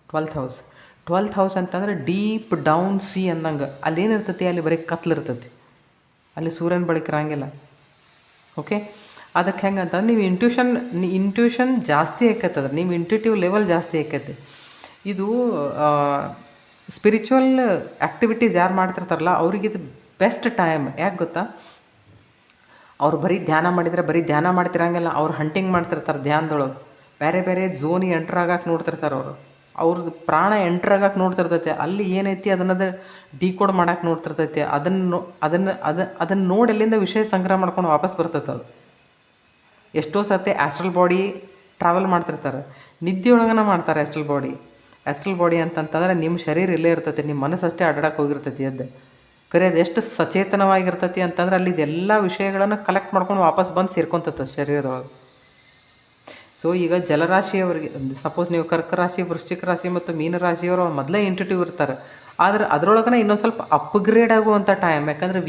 12th house ಅಂತಂದರೆ ಡೀಪ್ ಡೌನ್ ಸಿ ಅಂದಂಗೆ. ಅಲ್ಲೇನಿರ್ತೈತಿ, ಅಲ್ಲಿ ಬರೀ ಕತ್ಲಿರ್ತೈತಿ, ಅಲ್ಲಿ ಸೂರ್ಯನ ಬೆಳಕು ಇರಂಗಿಲ್ಲ. ಓಕೆ, ಅದಕ್ಕೆ ಹೆಂಗೆ ಅಂತಂದ್ರೆ ನೀವು ಇಂಟ್ಯೂಷನ್ ಜಾಸ್ತಿ ಆಕೈತದ, ನೀವು ಇಂಟ್ಯೂಟಿವ್ ಲೆವೆಲ್ ಜಾಸ್ತಿ ಆಕೈತಿ. ಇದು ಸ್ಪಿರಿಚುವಲ್ ಆ್ಯಕ್ಟಿವಿಟೀಸ್ ಯಾರು ಮಾಡ್ತಿರ್ತಾರಲ್ಲ ಅವ್ರಿಗಿದು ಬೆಸ್ಟ್ ಟೈಮ್. ಯಾಕೆ ಗೊತ್ತಾ? ಅವ್ರು ಬರೀ ಧ್ಯಾನ ಮಾಡಿದರೆ ಬರೀ ಧ್ಯಾನ ಮಾಡ್ತಿರಂಗಿಲ್ಲ, ಅವ್ರು ಹಂಟಿಂಗ್ ಮಾಡ್ತಿರ್ತಾರೆ ಧ್ಯಾನದೊಳಗೆ. ಬೇರೆ ಬೇರೆ ಝೋನಿಗೆ ಎಂಟ್ರ್ ಆಗಕ್ಕೆ ನೋಡ್ತಿರ್ತಾರೆ. ಅವ್ರದ್ದು ಪ್ರಾಣ ಎಂಟ್ರ್ ಆಗಕ್ಕೆ ನೋಡ್ತಿರ್ತೈತೆ. ಅಲ್ಲಿ ಏನೈತಿ ಅದನ್ನದು ಡಿಕೋಡ್ ಮಾಡಕ್ಕೆ ನೋಡ್ತಿರ್ತೈತೆ. ಅದನ್ನು ನೋಡಿ ಅಲ್ಲಿಂದ ವಿಷಯ ಸಂಗ್ರಹ ಮಾಡ್ಕೊಂಡು ವಾಪಸ್ ಬರ್ತೈತೆ. ಅದು ಎಷ್ಟೋ ಸರ್ತಿ ಆಸ್ಟ್ರಲ್ ಬಾಡಿ ಟ್ರಾವೆಲ್ ಮಾಡ್ತಿರ್ತಾರೆ, ನಿದ್ದೆಯೊಳಗನ ಮಾಡ್ತಾರೆ ಆಸ್ಟ್ರಲ್ ಬಾಡಿ ಅಂತಂತಂದರೆ ನಿಮ್ಮ ಶರೀರ ಇಲ್ಲೇ ಇರ್ತೈತಿ, ನಿಮ್ಮ ಮನಸ್ಸು ಅಷ್ಟೇ ಅಡ್ಡಾಡಕ್ಕೆ ಹೋಗಿರ್ತೈತಿ. ಕರೆ ಅದು ಎಷ್ಟು ಸಚೇತನವಾಗಿರ್ತೈತಿ ಅಂತಂದ್ರೆ ಅಲ್ಲಿ ಇದೆಲ್ಲ ವಿಷಯಗಳನ್ನು ಕಲೆಕ್ಟ್ ಮಾಡ್ಕೊಂಡು ವಾಪಸ್ ಬಂದು ಸೇರ್ಕೊತೈತೆ ಶರೀರದೊಳಗೆ. ಸೊ ಈಗ ಜಲರಾಶಿಯವರಿಗೆ, ಸಪೋಸ್ ನೀವು ಕರ್ಕ ರಾಶಿ, ವೃಶ್ಚಿಕ ರಾಶಿ ಮತ್ತು ಮೀನರಾಶಿಯವರು ಮೊದಲೇ ಇಂಟ್ಯೂಟಿವ್ ಇರ್ತಾರೆ. ಆದರೆ ಅದರೊಳಗನೆ ಇನ್ನೊಂದು ಸ್ವಲ್ಪ ಅಪ್ಗ್ರೇಡ್ ಆಗುವಂಥ ಟೈಮ್. ಯಾಕಂದರೆ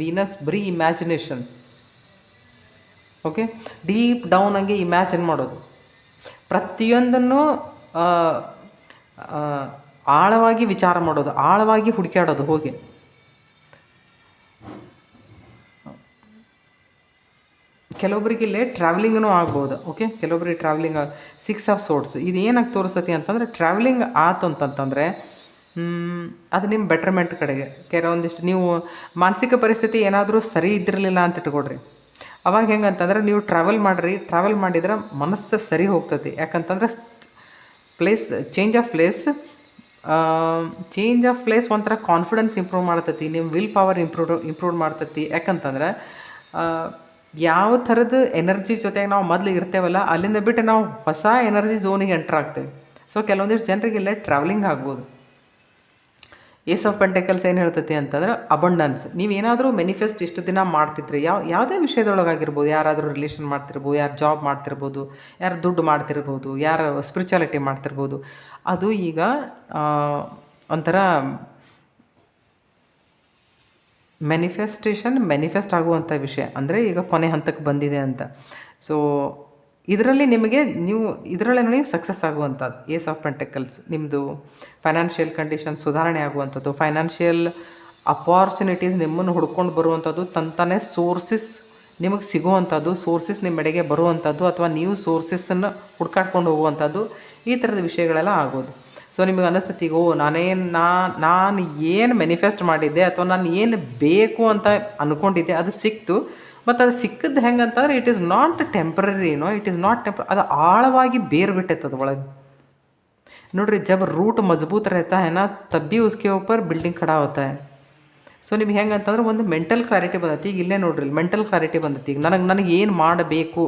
ವೀನಸ್ ಬರೀ ಇಮ್ಯಾಜಿನೇಷನ್. ಓಕೆ, ಡೀಪ್ ಡೌನ್ ಆಗಿ ಇಮ್ಯಾಜಿನ್ ಮಾಡೋದು, ಪ್ರತಿಯೊಂದನ್ನು ಆಳವಾಗಿ ವಿಚಾರ ಮಾಡೋದು, ಆಳವಾಗಿ ಹುಡುಕಾಡೋದು. ಹೋಗಿ ಕೆಲವೊಬ್ಬರಿಗೆ ಇಲ್ಲೇ ಟ್ರಾವೆಲಿಂಗೂ ಆಗ್ಬೋದು. ಓಕೆ, ಕೆಲವೊಬ್ಬರಿಗೆ ಟ್ರಾವೆಲಿಂಗ್ 6 ಆಫ್ ಸೋರ್ಸ್ ಇದು ಏನಾಗಿ ತೋರಿಸ್ತತಿ ಅಂತಂದರೆ, ಟ್ರಾವೆಲಿಂಗ್ ಆಯ್ತು ಅಂತಂತಂದರೆ ಅದು ನಿಮ್ಮ ಬೆಟ್ರ್ಮೆಂಟ್ ಕಡೆಗೆ. ಕೆಲವೊಂದಿಷ್ಟು ನೀವು ಮಾನಸಿಕ ಪರಿಸ್ಥಿತಿ ಏನಾದರೂ ಸರಿ ಇದ್ದಿರಲಿಲ್ಲ ಅಂತ ಇಟ್ಕೊಡ್ರಿ, ಅವಾಗ ಹೆಂಗಂತಂದ್ರೆ ನೀವು ಟ್ರಾವೆಲ್ ಮಾಡಿದ್ರೆ ಮನಸ್ಸು ಸರಿ ಹೋಗ್ತತಿ. ಯಾಕಂತಂದ್ರೆ ಪ್ಲೇಸ್ ಚೇಂಜ್ ಆಫ್ ಪ್ಲೇಸ್ ಒಂಥರ ಕಾನ್ಫಿಡೆನ್ಸ್ ಇಂಪ್ರೂವ್ ಮಾಡ್ತತಿ, ನಿಮ್ಮ ವಿಲ್ ಪವರ್ ಇಂಪ್ರೂವ್ ಮಾಡ್ತತಿ. ಯಾಕಂತಂದ್ರೆ ಯಾವ ಥರದ ಎನರ್ಜಿ ಜೊತೆಗೆ ನಾವು ಮೊದಲು ಇರ್ತೇವಲ್ಲ ಅಲ್ಲಿಂದ ಬಿಟ್ಟು ನಾವು ಹೊಸ ಎನರ್ಜಿ ಝೋನಿಗೆ ಎಂಟ್ರ್ ಆಗ್ತೇವೆ. ಸೊ ಕೆಲವೊಂದಿಷ್ಟು ಜನರಿಗೆ ಇಲ್ಲೇ ಟ್ರಾವೆಲಿಂಗ್ ಆಗ್ಬೋದು. ಏಸ್ ಆಫ್ ಪೆಂಟಕಲ್ಸ್ ಏನು ಹೇಳ್ತತಿ ಅಂತಂದ್ರೆ ಅಬಂಡನ್ಸ್. ನೀವೇನಾದರೂ ಮ್ಯಾನಿಫೆಸ್ಟ್ ಇಷ್ಟು ದಿನ ಮಾಡ್ತಿದ್ರಿ, ಯಾವುದೇ ವಿಷಯದೊಳಗಾಗಿರ್ಬೋದು, ಯಾರಾದರೂ ರಿಲೇಷನ್ ಮಾಡ್ತಿರ್ಬೋದು, ಯಾರು ಜಾಬ್ ಮಾಡ್ತಿರ್ಬೋದು, ಯಾರು ದುಡ್ಡು ಮಾಡ್ತಿರ್ಬೋದು, ಯಾರು ಸ್ಪಿರಿಚುಯಾಲಿಟಿ ಮಾಡ್ತಿರ್ಬೋದು, ಅದು ಈಗ ಒಂಥರ ಮ್ಯಾನಿಫೆಸ್ಟ್ ಆಗುವಂಥ ವಿಷಯ. ಅಂದರೆ ಈಗ ಕೊನೆ ಹಂತಕ್ಕೆ ಬಂದಿದೆ ಅಂತ. ಸೊ ಇದರಲ್ಲಿ ನೀವು ಸಕ್ಸಸ್ ಆಗುವಂಥದ್ದು. ಏಸ್ ಆಫ್ ಪೆಂಟಕಲ್ಸ್ ನಿಮ್ಮದು ಫೈನಾನ್ಷಿಯಲ್ ಕಂಡೀಷನ್ ಸುಧಾರಣೆ ಆಗುವಂಥದ್ದು, ಫೈನಾನ್ಷಿಯಲ್ ಅಪಾರ್ಚುನಿಟೀಸ್ ನಿಮ್ಮನ್ನು ಹುಡ್ಕೊಂಡು ಬರುವಂಥದ್ದು, ತಂತಾನೆ ಸೋರ್ಸಸ್ ನಿಮಗೆ ಸಿಗುವಂಥದ್ದು, ಸೋರ್ಸಸ್ ನಿಮ್ಮೆಡೆಗೆ ಬರುವಂಥದ್ದು, ಅಥವಾ ನೀವು ಸೋರ್ಸಸ್ಸನ್ನು ಹುಡ್ಕಾಡ್ಕೊಂಡು ಹೋಗುವಂಥದ್ದು, ಈ ಥರದ ವಿಷಯಗಳೆಲ್ಲ ಆಗೋದು. ಸೊ ನಿಮಗೆ ಅನ್ನಿಸ್ತತಿ, ನಾನು ಏನು ಮ್ಯಾನಿಫೆಸ್ಟ್ ಮಾಡಿದ್ದೆ ಅಥವಾ ನಾನು ಏನು ಬೇಕು ಅಂತ ಅಂದ್ಕೊಂಡಿದ್ದೆ ಅದು ಸಿಕ್ತು. ಮತ್ತು ಅದು ಸಿಕ್ಕದ್ದು ಹೆಂಗಂತಂದ್ರೆ it is not temporary, it is not ಅದು ಆಳವಾಗಿ ಬೇರು ಬಿಟ್ಟೈತೆ ಅದು ಒಳಗೆ. ನೋಡ್ರಿ, ಜಬ್ ರೂಟ್ ಮಜಬೂತ್ रहता है ना तब भी उसके ऊपर बिल्डिंग खड़ा होता है. ಸೊ ನಿಮ್ಗೆ ಹೆಂಗಂತಂದ್ರೆ ಒಂದು ಮೆಂಟಲ್ ಕ್ಲಾರಿಟಿ ಬಂದೈತಿ. ಈಗ ಇಲ್ಲೇ ನೋಡ್ರಿ, ಮೆಂಟಲ್ ಕ್ಲಾರಿಟಿ ಬಂದೈತಿ. ಈಗ ನನಗೆ ಏನು ಮಾಡಬೇಕು,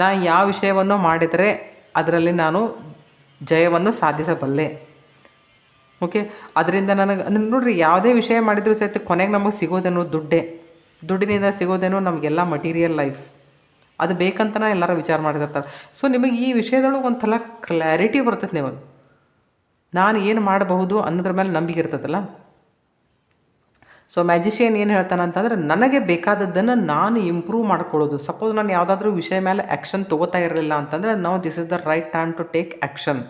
ನಾನು ಯಾವ ವಿಷಯವನ್ನು ಮಾಡಿದರೆ ಅದರಲ್ಲಿ ನಾನು ಜಯವನ್ನು ಸಾಧಿಸಬಲ್ಲೆ. ಓಕೆ, ಅದರಿಂದ ನನಗೆ ಅಂದ್ರೆ ನೋಡ್ರಿ, ಯಾವುದೇ ವಿಷಯ ಮಾಡಿದರೂ ಸಹಿತ ಕೊನೆಗೆ ನಮಗೆ ಸಿಗೋದೇನೋ ದುಡ್ಡಿನಿಂದ ಸಿಗೋದೇನೋ ನಮಗೆಲ್ಲ ಮಟೀರಿಯಲ್ ಲೈಫ್. ಅದು ಬೇಕಂತನ ಎಲ್ಲರೂ ವಿಚಾರ ಮಾಡಿರ್ತಾರೆ. ಸೊ ನಿಮಗೆ ಈ ವಿಷಯದೊಳಗೆ ಒಂಥರ ಕ್ಲಾರಿಟಿ ಬರ್ತೈತೆ. ನಿಮಗೆ ನಾನು ಏನು ಮಾಡಬಹುದು ಅನ್ನೋದ್ರ ಮೇಲೆ ನಂಬಿಕೆ ಇರ್ತದಲ್ಲ. ಸೊ ಮ್ಯಾಜಿಷಿಯನ್ ಏನು ಹೇಳ್ತಾನೆ ಅಂತಂದ್ರೆ, ನನಗೆ ಬೇಕಾದದ್ದನ್ನು ನಾನು ಇಂಪ್ರೂವ್ ಮಾಡ್ಕೊಳ್ಳೋದು. ಸಪೋಸ್ ನಾನು ಯಾವುದಾದ್ರೂ ವಿಷಯ ಮೇಲೆ ಆ್ಯಕ್ಷನ್ ತೊಗೋತಾ ಇರಲಿಲ್ಲ ಅಂತಂದರೆ, this is the right time to take action.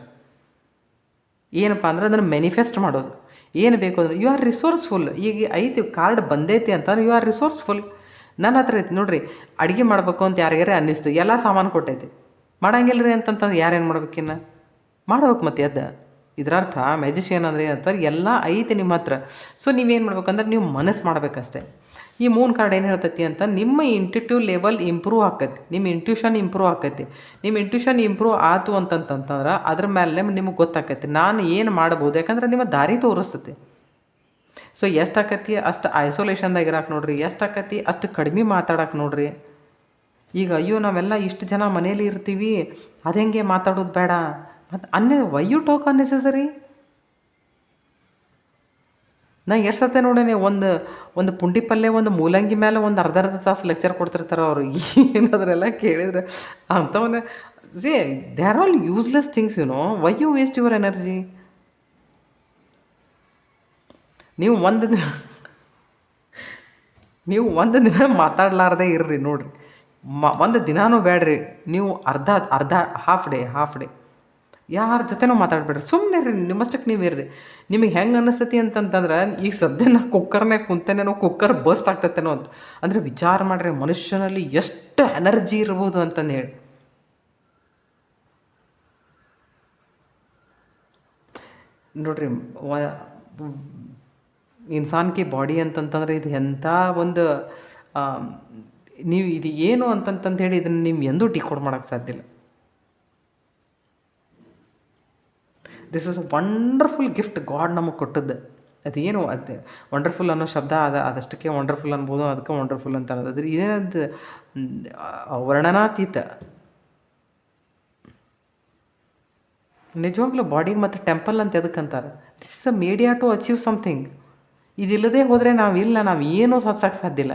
ಏನಪ್ಪ ಅಂದ್ರೆ ಅದನ್ನು ಮ್ಯಾನಿಫೆಸ್ಟ್ ಮಾಡೋದು. ಏನು ಬೇಕು ಅಂದ್ರೆ ಯು ಆರ್ ರಿಸೋರ್ಸ್ಫುಲ್. ಈಗ ಐತಿ ಕಾರ್ಡ್ ಬಂದೈತಿ ಅಂತಂದ್ರೆ ಯು ಆರ್ ರಿಸೋರ್ಸ್ಫುಲ್. ನನ್ನ ಹತ್ರ ಐತಿ ನೋಡ್ರಿ, ಅಡುಗೆ ಮಾಡಬೇಕು ಅಂತ ಯಾರಿಗಾರೆ ಅನ್ನಿಸ್ತು, ಎಲ್ಲ ಸಾಮಾನು ಕೊಟ್ಟೈತಿ, ಮಾಡಂಗಿಲ್ಲ ರೀ ಅಂತಂತಂದ್ರೆ ಯಾರೇನು ಮಾಡ್ಬೇಕಿನ್ನ ಮಾಡ್ಬೇಕು. ಮತ್ತೆ ಇದರ ಅರ್ಥ ಮ್ಯಾಜಿಷಿಯನ್ ಅಂದರೆ ಏನಂತಾರೆ, ಎಲ್ಲ ಐತಿ ನಿಮ್ಮ ಹತ್ರ. ಸೊ ನೀವೇನು ಮಾಡ್ಬೇಕಂದ್ರೆ ನೀವು ಮನಸ್ಸು ಮಾಡಬೇಕಷ್ಟೆ. ಈ ಮೂನ್ ಕಾರ್ಡ್ ಏನು ಹೇಳ್ತೈತಿ ಅಂತ, ನಿಮ್ಮ ಇಂಟ್ಯೂಟಿವ್ ಲೆವೆಲ್ ಇಂಪ್ರೂವ್ ಆಕೈತಿ, ನಿಮ್ಮ ಇಂಟ್ಯೂಷನ್ ಇಂಪ್ರೂವ್ ಆಕೈತಿ. ನಿಮ್ಮ ಇಂಟ್ಯೂಷನ್ ಇಂಪ್ರೂವ್ ಆಯ್ತು ಅಂತಂತಂದ್ರೆ ಅದ್ರ ಮೇಲೆ ನಿಮಗೆ ಗೊತ್ತಾಕೈತಿ ನಾನು ಏನು ಮಾಡ್ಬೋದು. ಯಾಕಂದ್ರೆ ನಿಮ್ಮ ದಾರಿ ತೋರಿಸ್ತೈತಿ. ಸೊ ಎಷ್ಟಾಕತಿ ಅಷ್ಟು ಐಸೋಲೇಷನ್ದಾಗ ಇರಕ್ಕೆ ನೋಡ್ರಿ, ಎಷ್ಟಾಕತಿ ಅಷ್ಟು ಕಡಿಮೆ ಮಾತಾಡಕ್ಕೆ ನೋಡ್ರಿ. ಈಗ ಅಯ್ಯೋ ನಾವೆಲ್ಲ ಇಷ್ಟು ಜನ ಮನೇಲಿ ಇರ್ತೀವಿ, ಅದು ಹೆಂಗೆ ಮಾತಾಡೋದು ಬೇಡ ಮತ್ತು ವೈ ಯು ಟಾಕ್ ಅನ್ನೆಸೆಸರಿ. ನಾ ಎಷ್ಟು ಸತ್ತೆ ನೋಡೇನೆ, ಒಂದು ಪುಂಡಿ ಪಲ್ಯ, ಒಂದು ಮೂಲಂಗಿ ಮೇಲೆ ಒಂದು ಅರ್ಧ ತಾಸು ಲೆಕ್ಚರ್ ಕೊಡ್ತಿರ್ತಾರೆ ಅವರು. ಏನಾದ್ರೆಲ್ಲ ಕೇಳಿದ್ರೆ ಅಂಥವನ್ನ they are all useless things. Why you waste your energy. ನೀವು ಒಂದು ದಿನ ಮಾತಾಡಲಾರ್ದೆ ಇರ್ರಿ ನೋಡ್ರಿ, ಒಂದು ದಿನಾನೂ ಬೇಡ್ರಿ. ನೀವು ಅರ್ಧ ಹಾಫ್ ಡೇ ಯಾರ ಜೊತೆನೂ ಮಾತಾಡ್ಬೇಡ್ರಿ, ಸುಮ್ಮನೆ ರೀ, ನಿಮ್ಮಷ್ಟಕ್ಕೆ ನೀವು ಇರ್ರಿ. ನಿಮಗೆ ಹೆಂಗೆ ಅನ್ನಿಸ್ತತಿ ಅಂತಂತಂದ್ರೆ, ಈಗ ಸದ್ಯ ನಾ ಕುಕ್ಕರ್ನಾಗ ಕುಂತೇನೇನೋ, ಕುಕ್ಕರ್ ಬಸ್ಟ್ ಆಗ್ತೈತೇನೋ ಅಂತ ಅಂದರೆ ವಿಚಾರ ಮಾಡಿರಿ, ಮನುಷ್ಯನಲ್ಲಿ ಎಷ್ಟು ಎನರ್ಜಿ ಇರ್ಬೋದು ಅಂತಂದು ಹೇಳಿ. ನೋಡ್ರಿ, ಇನ್ಸಾನ್ಕಿ ಬಾಡಿ ಅಂತಂತಂದ್ರೆ ಇದು ಎಂಥ ಒಂದು ನೀವು ಇದು ಏನು ಅಂತಂತಂದು ಹೇಳಿ ಇದನ್ನು ನೀವು ಎಂದೂ ಡಿಕೋಡ್ ಮಾಡೋಕ್ಕೆ ಸಾಧ್ಯ ಇಲ್ಲ. This is a wonderful gift god ನಮಗೆ ಕೊಟ್ಟದ್ದು. ಅದೇನು ಅದು ವಂಡರ್ಫುಲ್ ಅನ್ನೋ ಶಬ್ದ ಅದಷ್ಟಕ್ಕೆ ವಂಡರ್ಫುಲ್ ಅನ್ಬೋದು, ಅದಕ್ಕೆ ವಂಡರ್ಫುಲ್ ಅಂತ ಅನ್ನೋದು. ಅದ್ರ ಇದೇನದು ವರ್ಣನಾತೀತ. ನಿಜವಾಗ್ಲೂ ಬಾಡಿಗೆ ಮತ್ತು ಟೆಂಪಲ್ ಅಂತ ಎದಕ್ಕಂತಾರೆ, this is a media to achieve something. ಇದಿಲ್ಲದೆ ಹೋದರೆ ನಾವು ಏನೂ ಸಾಧಿಸೋಕ್ಕೆ ಸಾಧ್ಯ ಇಲ್ಲ.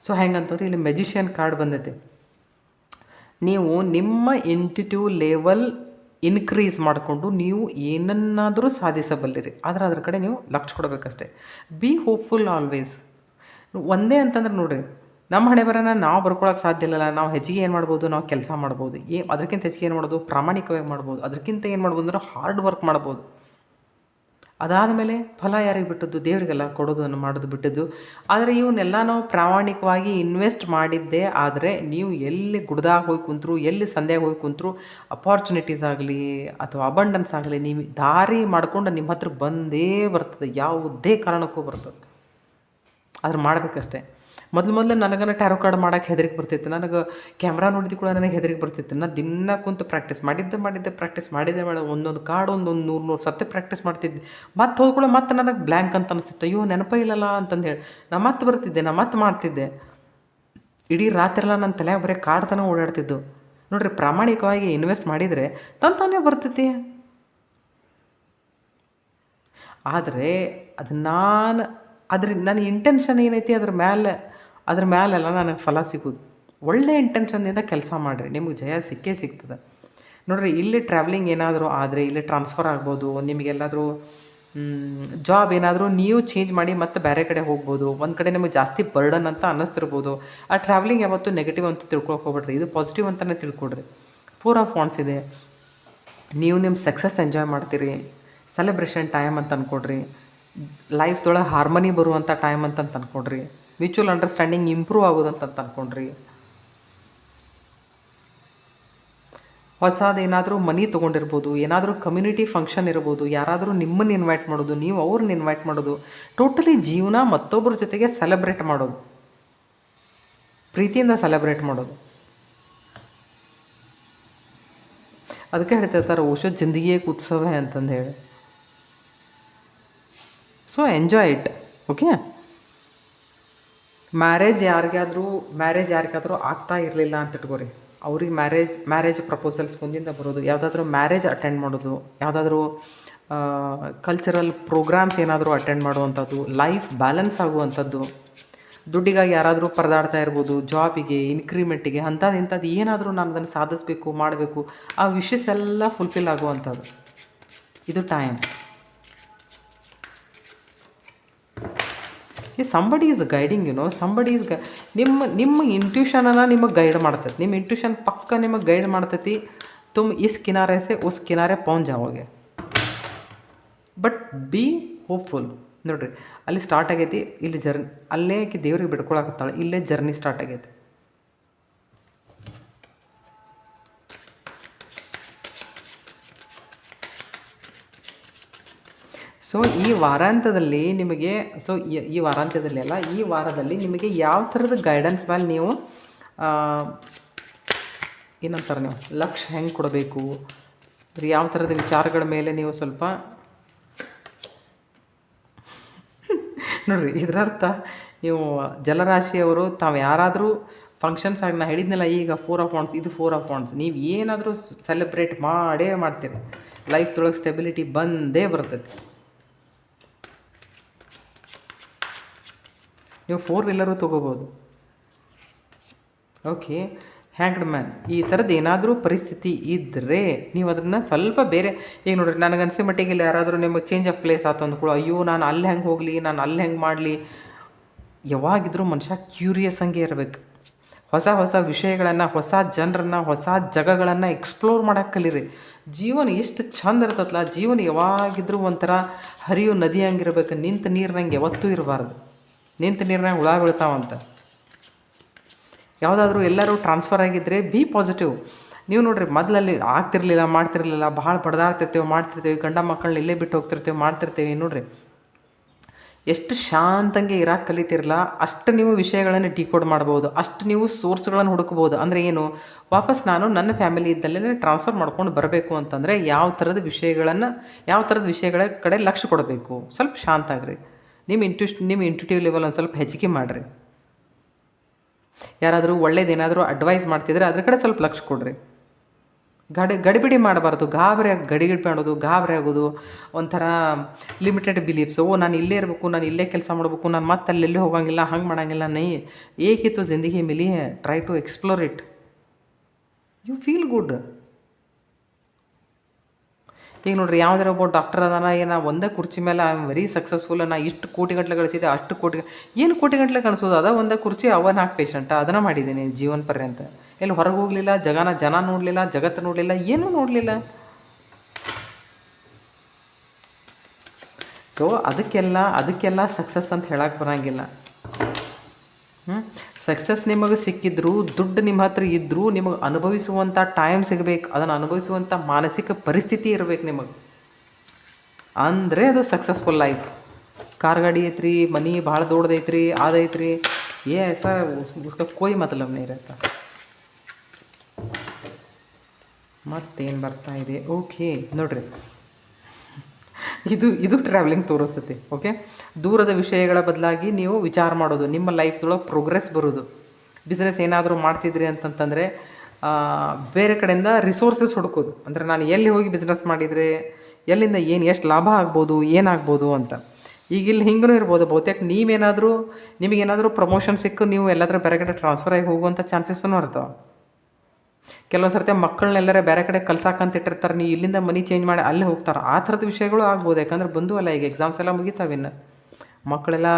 ಸೊ ಹೆಂಗಂತಂದ್ರೆ ಇಲ್ಲಿ ಮ್ಯಾಜಿಷಿಯನ್ ಕಾರ್ಡ್ ಬಂದೈತೆ. ನೀವು ನಿಮ್ಮ ಇಂಟ್ಯೂಟಿವ್ ಲೆವೆಲ್ ಇನ್ಕ್ರೀಸ್ ಮಾಡಿಕೊಂಡು ನೀವು ಏನನ್ನಾದರೂ ಸಾಧಿಸಬಲ್ಲಿರಿ. ಆದರೆ ಅದ್ರ ಕಡೆ ನೀವು ಲಕ್ಷ್ಯ ಕೊಡಬೇಕಷ್ಟೆ. B hopeful always. ಒಂದೇ ಅಂತಂದ್ರೆ ನೋಡ್ರಿ, ನಮ್ಮ ಹಣೆ ಬರೋಣ ನಾವು ಬರ್ಕೊಳಕ್ಕೆ ಸಾಧ್ಯ ಇಲ್ಲ. ನಾವು ಹೆಚ್ಚಿಗೆ ಏನು ಮಾಡ್ಬೋದು, ನಾವು ಕೆಲಸ ಮಾಡ್ಬೋದು. ಅದಕ್ಕಿಂತ ಹೆಚ್ಚಿಗೆ ಏನು ಮಾಡ್ಬೋದು, ಪ್ರಾಮಾಣಿಕವಾಗಿ ಮಾಡ್ಬೋದು. ಅದಕ್ಕಿಂತ ಏನು ಮಾಡ್ಬೋದು ಅಂದ್ರೆ ಹಾರ್ಡ್ ವರ್ಕ್ ಮಾಡ್ಬೋದು. ಅದಾದಮೇಲೆ ಫಲ ಯಾರಿಗೆ ಬಿಟ್ಟದ್ದು? ದೇವರಿಗೆಲ್ಲ ಕೊಡೋದನ್ನು ಮಾಡೋದು ಬಿಟ್ಟಿದ್ದು. ಆದರೆ ಇವನ್ನೆಲ್ಲ ನಾವು ಪ್ರಾಮಾಣಿಕವಾಗಿ ಇನ್ವೆಸ್ಟ್ ಮಾಡಿದ್ದೇ ಆದರೆ ನೀವು ಎಲ್ಲಿ ಗುಡ್ದಾಗ ಹೋಗಿ ಕುಂತರು, ಎಲ್ಲಿ ಸಂಧ್ಯಾಗ ಹೋಗಿ ಕುಂತರು, ಅಪಾರ್ಚುನಿಟೀಸ್ ಆಗಲಿ ಅಥವಾ ಅಬಂಡೆನ್ಸ್ ಆಗಲಿ ನೀವು ದಾರಿ ಮಾಡ್ಕೊಂಡು ನಿಮ್ಮ ಹತ್ರ ಬಂದೇ ಬರ್ತದೆ, ಯಾವುದೇ ಕಾರಣಕ್ಕೂ ಬರ್ತದೆ. ಆದ್ರೆ ಮಾಡಬೇಕಷ್ಟೆ. ಮೊದಲು ನನಗನ ಟ್ಯಾರೋ ಕಾರ್ಡ್ ಮಾಡೋಕ್ಕೆ ಹೆದರಿಕೆ ಬರ್ತಿತ್ತು. ನನಗೆ ಕ್ಯಾಮ್ರಾ ನೋಡಿದ ಕೂಡ ನನಗೆ ಹೆದರಿಕೆ ಬರ್ತಿತ್ತು. ನಾನು ದಿನ ಕುಂತು ಪ್ರಾಕ್ಟೀಸ್ ಮಾಡಿದ್ದೆ ಒಂದೊಂದು ಕಾರ್ಡ್ ಒಂದೊಂದು 100 ಸತಿ ಪ್ರಾಕ್ಟೀಸ್ ಮಾಡ್ತಿದ್ದೆ. ಮತ್ತೆ ಹೋದ್ಕೂಡ ಮತ್ತೆ ನನಗೆ ಬ್ಲ್ಯಾಂಕ್ ಅಂತ ಅನಿಸ್ತಿತ್ತು. ಅಯ್ಯೋ ನೆನಪೇ ಇಲ್ಲಲ್ಲ ಅಂತಂದು ಹೇಳಿ ನಾನು ಮತ್ತೆ ಬರ್ತಿದ್ದೆ, ಮತ್ತೆ ಮಾಡ್ತಿದ್ದೆ. ಇಡೀ ರಾತ್ರಿಯೆಲ್ಲ ನನ್ನ ತಲೆಯಾಗ ಬರೀ ಕಾರ್ಡ್ಸನ್ನ ಓಡಾಡ್ತಿದ್ದು. ನೋಡ್ರಿ, ಪ್ರಾಮಾಣಿಕವಾಗಿ ಇನ್ವೆಸ್ಟ್ ಮಾಡಿದರೆ ತಾನೇ ಬರ್ತೈತಿ. ಆದರೆ ಅದು ನನ್ನ ಇಂಟೆನ್ಷನ್ ಏನೈತಿ ಅದ್ರ ಮ್ಯಾಲೆಲ್ಲ ನನಗೆ ಫಲ ಸಿಗೋದು. ಒಳ್ಳೆಯ ಇಂಟೆನ್ಷನ್ನಿಂದ ಕೆಲಸ ಮಾಡಿರಿ, ನಿಮಗೆ ಜಯ ಸಿಕ್ಕೇ ಸಿಗ್ತದೆ. ನೋಡಿರಿ, ಇಲ್ಲಿ ಟ್ರಾವೆಲಿಂಗ್ ಏನಾದರೂ ಆದರೆ ಇಲ್ಲಿ ಟ್ರಾನ್ಸ್ಫರ್ ಆಗ್ಬೋದು, ನಿಮಗೆಲ್ಲಾದರೂ ಜಾಬ್ ಏನಾದರೂ ನೀವು ಚೇಂಜ್ ಮಾಡಿ ಮತ್ತೆ ಬೇರೆ ಕಡೆ ಹೋಗ್ಬೋದು. ಒಂದು ಕಡೆ ನಿಮಗೆ ಜಾಸ್ತಿ ಬರ್ಡನ್ ಅಂತ ಅನ್ನಿಸ್ತಿರ್ಬೋದು. ಆ ಟ್ರಾವೆಲಿಂಗ್ ಯಾವತ್ತೂ ನೆಗೆಟಿವ್ ಅಂತ ತಿಳ್ಕೊಳಕ್ಕೆ ಹೋಗ್ಬೇಡ್ರಿ, ಇದು ಪಾಸಿಟಿವ್ ಅಂತಲೇ ತಿಳ್ಕೊಡ್ರಿ. 4 ಆಫ್ ವಾಂಡ್ಸ್ ಇದೆ. ನೀವು ನಿಮ್ಮ ಸಕ್ಸಸ್ ಎಂಜಾಯ್ ಮಾಡ್ತೀರಿ, ಸೆಲೆಬ್ರೇಷನ್ ಟೈಮ್ ಅಂತ ಅಂದ್ಕೊಡ್ರಿ, ಲೈಫ್ದೊಳಗೆ ಹಾರ್ಮನಿ ಬರುವಂಥ ಟೈಮ್ ಅಂತ ಅಂದ್ಕೊಡ್ರಿ, ಮ್ಯೂಚುವಲ್ ಅಂಡರ್ಸ್ಟ್ಯಾಂಡಿಂಗ್ ಇಂಪ್ರೂವ್ ಆಗೋದಂತ ಅಂದ್ಕೊಂಡ್ರಿ. ಹೊಸದೇನಾದರೂ ಮನಿ ತೊಗೊಂಡಿರ್ಬೋದು, ಏನಾದರೂ ಕಮ್ಯುನಿಟಿ ಫಂಕ್ಷನ್ ಇರ್ಬೋದು, ಯಾರಾದರೂ ನಿಮ್ಮನ್ನು ಇನ್ವೈಟ್ ಮಾಡೋದು, ನೀವು ಅವ್ರನ್ನ ಇನ್ವೈಟ್ ಮಾಡೋದು, ಟೋಟಲಿ ಜೀವನ ಮತ್ತೊಬ್ಬರ ಜೊತೆಗೆ ಸೆಲೆಬ್ರೇಟ್ ಮಾಡೋದು, ಪ್ರೀತಿಯಿಂದ ಸೆಲೆಬ್ರೇಟ್ ಮಾಡೋದು. ಅದಕ್ಕೆ ಹೇಳ್ತಿರ್ತಾರೆ ಓಶೋ ಜಿಂದಗಿಯೇ ಉತ್ಸವ ಅಂತಂದು ಹೇಳಿ. So enjoy it. Okay, marriage ಯಾರಿಗಾದರೂ ಆಗ್ತಾ ಇರಲಿಲ್ಲ ಅಂತ ಇಟ್ಕೋರಿ, ಅವ್ರಿಗೆ ಮ್ಯಾರೇಜ್ ಪ್ರಪೋಸಲ್ಸ್ ಮುಂದಿಂದ ಬರೋದು, ಯಾವುದಾದ್ರೂ ಮ್ಯಾರೇಜ್ ಅಟೆಂಡ್ ಮಾಡೋದು, ಯಾವುದಾದ್ರೂ ಕಲ್ಚರಲ್ ಪ್ರೋಗ್ರಾಮ್ಸ್ ಏನಾದರೂ ಅಟೆಂಡ್ ಮಾಡುವಂಥದ್ದು, ಲೈಫ್ ಬ್ಯಾಲೆನ್ಸ್ ಆಗುವಂಥದ್ದು, ದುಡ್ಡಿಗಾಗಿ ಯಾರಾದರೂ ಪರದಾಡ್ತಾ ಇರ್ಬೋದು, ಜಾಬಿಗೆ, ಇನ್ಕ್ರಿಮೆಂಟಿಗೆ, ಇಂಥದ್ದು ಏನಾದರೂ ನಾನು ಅದನ್ನು ಸಾಧಿಸಬೇಕು, ಮಾಡಬೇಕು, ಆ ವಿಷಸ್ ಎಲ್ಲ ಫುಲ್ಫಿಲ್ ಆಗುವಂಥದ್ದು ಇದು time. Somebody is guiding, somebody is ನಿಮ್ಮ ಇಂಟ್ಯೂಷನನ್ನು ನಿಮಗೆ ಗೈಡ್ ಮಾಡ್ತೈತಿ. ನಿಮ್ಮ ಇಂಟ್ಯೂಷನ್ ಪಕ್ಕ ನಿಮಗೆ ಗೈಡ್ ಮಾಡ್ತೈತಿ. ತುಮ್ ಇಸ್ ಕಿನಾರೆ ಸೆ ಉಸ್ ಕಿನಾರೆ ಪೌಂಚ್ ಜಾವೋಗೆ. But be hopeful. ನೋಡಿರಿ, ಅಲ್ಲಿ ಸ್ಟಾರ್ಟ್ ಆಗೈತಿ, ಇಲ್ಲಿ ಅಲ್ಲೇ ಆಕಿ ದೇವ್ರಿಗೆ ಬಿಡ್ಕೊಳಕತ್ತಾಳೆ, ಇಲ್ಲೇ ಜರ್ನಿ ಸ್ಟಾರ್ಟ್ ಆಗೈತಿ. ಸೊ ಈ ವಾರಾಂತ್ಯದಲ್ಲಿ ನಿಮಗೆ ಈ ವಾರಾಂತ್ಯದಲ್ಲಿ ಅಲ್ಲ, ಈ ವಾರದಲ್ಲಿ ನಿಮಗೆ ಯಾವ ಥರದ ಗೈಡೆನ್ಸ್ ಮೇಲೆ ನೀವು ಏನಂತಾರೆ, ನೀವು ಲಕ್ಷ್ಯ ಹೆಂಗೆ ಕೊಡಬೇಕು, ಯಾವ ಥರದ ವಿಚಾರಗಳ ಮೇಲೆ ನೀವು ಸ್ವಲ್ಪ ನೋಡಿರಿ. ಇದರರ್ಥ ನೀವು ಜಲರಾಶಿಯವರು ತಾವು ಯಾರಾದರೂ ಫಂಕ್ಷನ್ಸ್ ಆಗಿ, ನಾ ಹೇಳಿದ್ನಲ್ಲ ಈಗ 4 ಆಫ್ ವಾಂಡ್ಸ್, ಇದು 4 ಆಫ್ ವಾಂಡ್ಸ್. ನೀವು ಏನಾದರೂ ಸೆಲೆಬ್ರೇಟ್ ಮಾಡೇ ಮಾಡ್ತೀರಿ, ಲೈಫ್ದೊಳಗೆ ಸ್ಟೆಬಿಲಿಟಿ ಬಂದೇ ಬರ್ತೈತಿ. ನೀವು 4 ವೀಲರು ತೊಗೋಬೋದು. ಓಕೆ, ಹ್ಯಾಂಗ್ಡ್ ಮ್ಯಾನ್, ಈ ಥರದ್ದು ಏನಾದರೂ ಪರಿಸ್ಥಿತಿ ಇದ್ದರೆ ನೀವು ಅದನ್ನು ಸ್ವಲ್ಪ ಬೇರೆ, ಈಗ ನೋಡಿರಿ, ನನಗೆ ಅನಿಸೋ ಮಟ್ಟಿಗೆ ಇಲ್ಲಿ ಯಾರಾದರೂ ನಿಮಗೆ ಚೇಂಜ್ ಆಫ್ ಪ್ಲೇಸ್ ಆಯ್ತು ಅಂದ್ಕೊಳ್ಳೋ, ಅಯ್ಯೋ ನಾನು ಅಲ್ಲಿ ಹೆಂಗೆ ಹೋಗಲಿ, ನಾನು ಅಲ್ಲಿ ಹೆಂಗೆ ಮಾಡಲಿ. ಯಾವಾಗಿದ್ರೂ ಮನುಷ್ಯ ಕ್ಯೂರಿಯಸ್ ಹಂಗೆ ಇರಬೇಕು. ಹೊಸ ವಿಷಯಗಳನ್ನು, ಹೊಸ ಜನರನ್ನು, ಹೊಸ ಜಾಗಗಳನ್ನು ಎಕ್ಸ್ಪ್ಲೋರ್ ಮಾಡೋಕ್ಕೆ ಕಲೀರಿ. ಜೀವನ ಎಷ್ಟು ಚಂದ ಇರ್ತದಲ್ಲ, ಜೀವನ ಯಾವಾಗಿದ್ರೂ ಒಂಥರ ಹರಿಯೋ ನದಿ ಹಂಗಿರ್ಬೇಕು. ನಿಂತ ನೀರಿನಂಗೆ ಯಾವತ್ತೂ ಇರಬಾರ್ದು. ನಿಂತ ನೀರಿನಾಗ ಹುಳ ಬೀಳ್ತಾವಂತ. ಯಾವುದಾದ್ರೂ ಎಲ್ಲರೂ ಟ್ರಾನ್ಸ್ಫರ್ ಆಗಿದ್ದರೆ ಬಿ ಪಾಸಿಟಿವ್. ನೀವು ನೋಡಿರಿ, ಮೊದಲಲ್ಲಿ ಮಾಡ್ತಿರಲಿಲ್ಲ, ಭಾಳ ಮಾಡ್ತಿರ್ತೀವಿ, ಗಂಡ ಮಕ್ಕಳನ್ನ ಇಲ್ಲೇ ಬಿಟ್ಟು ಹೋಗ್ತಿರ್ತೀವಿ, ಮಾಡ್ತಿರ್ತೀವಿ. ನೋಡಿರಿ, ಎಷ್ಟು ಶಾಂತಂಗೆ ಇರಾಕೆ ಕಲಿತಿರಲ್ಲ, ಅಷ್ಟು ನೀವು ವಿಷಯಗಳನ್ನು ಡಿಕೋಡ್ ಮಾಡ್ಬೋದು, ಅಷ್ಟು ನೀವು ಸೋರ್ಸ್ಗಳನ್ನು ಹುಡುಕ್ಬೋದು. ಅಂದರೆ ಏನು, ವಾಪಸ್ ನಾನು ನನ್ನ ಫ್ಯಾಮಿಲಿ ಇದ್ದಲ್ಲೇ ಟ್ರಾನ್ಸ್ಫರ್ ಮಾಡ್ಕೊಂಡು ಬರಬೇಕು ಅಂತಂದರೆ ಯಾವ ಥರದ ವಿಷಯಗಳ ಕಡೆ ಲಕ್ಷ್ಯ ಕೊಡಬೇಕು. ಸ್ವಲ್ಪ ಶಾಂತ ಆಗ್ರಿ. ನಿಮ್ಮ ಇಂಟ್ಯೂಟಿವ್ ಲೆವೆಲ್ ಒಂದು ಸ್ವಲ್ಪ ಹೆಚ್ಚಿಗೆ ಮಾಡಿರಿ. ಯಾರಾದರೂ ಒಳ್ಳೇದೇನಾದರೂ ಅಡ್ವೈಸ್ ಮಾಡ್ತಿದ್ರೆ ಅದ್ರ ಕಡೆ ಸ್ವಲ್ಪ ಲಕ್ಷ್ಯ ಕೊಡ್ರಿ. ಗಡಿಬಿಡಿ ಮಾಡಬಾರ್ದು. ಗಡಿಬಿಡಿ ಮಾಡೋದು, ಗಾಬರಿ ಆಗೋದು, ಒಂಥರ ಲಿಮಿಟೆಡ್ ಬಿಲೀಫ್ಸ್. ನಾನು ಇಲ್ಲೇ ಇರಬೇಕು, ನಾನು ಇಲ್ಲೇ ಕೆಲಸ ಮಾಡಬೇಕು, ನಾನು ಮತ್ತೆ ಅಲ್ಲೆಲ್ಲೇ ಹೋಗಂಗಿಲ್ಲ, ಹಂಗೆ ಮಾಡೋಂಗಿಲ್ಲ. ಏಕಿತ್ತು ಜಿಂದಗಿ ಮಿಲಿ ಹೇ, try to explore it, you feel good. ಈಗ ನೋಡಿರಿ, ಯಾವುದಾರ ಒಬ್ಬ ಡಾಕ್ಟರ್ ಅದಾನ, ಏನೋ ಒಂದೇ ಕುರ್ಚಿ ಮೇಲೆ ಐ ಆಮ್ ವೆರಿ ಸಕ್ಸಸ್ಫುಲ್, ನಾ ಇಷ್ಟು ಕೋಟಿಗಟ್ಟಲೆ ಗಳಿಸಿದೆ, ಅಷ್ಟು ಏನು ಕೋಟಿಗಟ್ಟಲೆ ಕಾಣಿಸೋದು, ಒಂದೇ ಕುರ್ಚಿ 4 ಪೇಷಂಟ್ ಅದನ್ನು ಮಾಡಿದ್ದೀನಿ ಜೀವನ ಪರ್ಯಂತ. ಎಲ್ಲಿ ಹೊರಗೆ ಹೋಗಲಿಲ್ಲ, ಜನ ನೋಡಲಿಲ್ಲ, ಜಗತ್ತು ನೋಡಲಿಲ್ಲ, ಏನೂ ನೋಡಲಿಲ್ಲ. ಸೊ ಅದಕ್ಕೆಲ್ಲ ಸಕ್ಸಸ್ ಅಂತ ಹೇಳಕ್ಕೆ ಬರೋಂಗಿಲ್ಲ. ಸಕ್ಸಸ್ ನಿಮಗೆ ಸಿಕ್ಕಿದ್ರು, ದುಡ್ಡು ನಿಮ್ಮ ಹತ್ರ ಇದ್ದರೂ ನಿಮಗೆ ಅನುಭವಿಸುವಂಥ ಟೈಮ್ ಸಿಗಬೇಕು, ಅದನ್ನು ಅನುಭವಿಸುವಂಥ ಮಾನಸಿಕ ಪರಿಸ್ಥಿತಿ ಇರಬೇಕು ನಿಮಗೆ, ಅಂದರೆ ಅದು ಸಕ್ಸಸ್ಫುಲ್ ಲೈಫ್. ಕಾರ್ ಗಾಡಿ ಐತ್ರಿ, ಮನಿ ಭಾಳ ದೊಡ್ಡದೈತ್ರಿ, ಅದೈತ್ರಿ, उसका कोई मतलब नहीं रहता. ಮತ್ತೇನು ಬರ್ತಾ ಇದೆ? ಓಕೆ ನೋಡ್ರಿ, ಇದು ಟ್ರಾವೆಲಿಂಗ್ ತೋರಿಸ್ತೈತಿ. ಓಕೆ, ದೂರದ ವಿಷಯಗಳ ಬದಲಾಗಿ ನೀವು ವಿಚಾರ ಮಾಡೋದು, ನಿಮ್ಮ ಲೈಫ್ದೊಳಗೆ ಪ್ರೋಗ್ರೆಸ್ ಬರೋದು. ಬಿಸ್ನೆಸ್ ಏನಾದರೂ ಮಾಡ್ತಿದ್ರಿ ಅಂತಂತಂದರೆ ಬೇರೆ ಕಡೆಯಿಂದ ರಿಸೋರ್ಸಸ್ ಹುಡುಕೋದು, ಅಂದರೆ ನಾನು ಎಲ್ಲಿ ಹೋಗಿ ಬಿಸ್ನೆಸ್ ಮಾಡಿದರೆ ಎಲ್ಲಿಂದ ಎಷ್ಟು ಲಾಭ ಆಗ್ಬೋದು, ಏನಾಗ್ಬೋದು ಅಂತ. ಈಗ ಇಲ್ಲಿ ಹಿಂಗೂ ಇರ್ಬೋದು, ಬಹುತೇಕ ನಿಮಗೇನಾದರೂ ಪ್ರಮೋಷನ್ ಸಿಕ್ಕು ನೀವು ಎಲ್ಲಾದರೂ ಬೇರೆ ಕಡೆ ಟ್ರಾನ್ಸ್ಫರ್ ಆಗಿ ಹೋಗುವಂಥ ಚಾನ್ಸಸ್ಸೂ ಇರ್ತಾವೆ. ಕೆಲವೊಂದು ಸರ್ತಿ ಮಕ್ಕಳನ್ನೆಲ್ಲರೇ ಬೇರೆ ಕಡೆ ಕಲ್ಸಾಕಂತ ಇಟ್ಟಿರ್ತಾರೆ, ನೀವು ಇಲ್ಲಿಂದ ಮನಿ ಚೇಂಜ್ ಮಾಡಿ ಅಲ್ಲೇ ಹೋಗ್ತಾರೆ. ಆ ಥರದ ವಿಷಯಗಳು ಆಗ್ಬೋದು, ಯಾಕಂದ್ರೆ ಬಂದು ಅಲ್ಲ, ಈಗ ಎಕ್ಸಾಮ್ಸ್ ಎಲ್ಲ ಮುಗಿತಾವಿನ್ನು, ಮಕ್ಕಳೆಲ್ಲ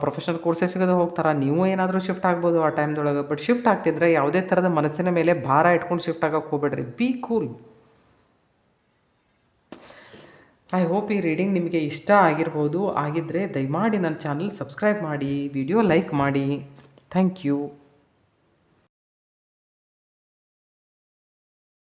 ಪ್ರೊಫೆಷನಲ್ ಕೋರ್ಸಸ್ಗೆ ಹೋಗ್ತಾರೆ. ನೀವು ಏನಾದರೂ ಶಿಫ್ಟ್ ಆಗ್ಬೋದು ಆ ಟೈಮ್ದೊಳಗೆ. ಬಟ್ ಶಿಫ್ಟ್ ಆಗ್ತಿದ್ರೆ ಯಾವುದೇ ಥರದ ಮನಸ್ಸಿನ ಮೇಲೆ ಭಾರ ಇಟ್ಕೊಂಡು ಶಿಫ್ಟ್ ಆಗೋಕ್ಕೆ ಹೋಗ್ಬೇಡ್ರಿ, ಬಿ ಕೂಲ್. ಐ ಹೋಪ್ ಈ ರೀಡಿಂಗ್ ನಿಮಗೆ ಇಷ್ಟ ಆಗಿರ್ಬೋದು. ಆಗಿದ್ದರೆ ದಯಮಾಡಿ ನನ್ನ ಚಾನಲ್ ಸಬ್ಸ್ಕ್ರೈಬ್ ಮಾಡಿ, ವಿಡಿಯೋ ಲೈಕ್ ಮಾಡಿ. Thank you.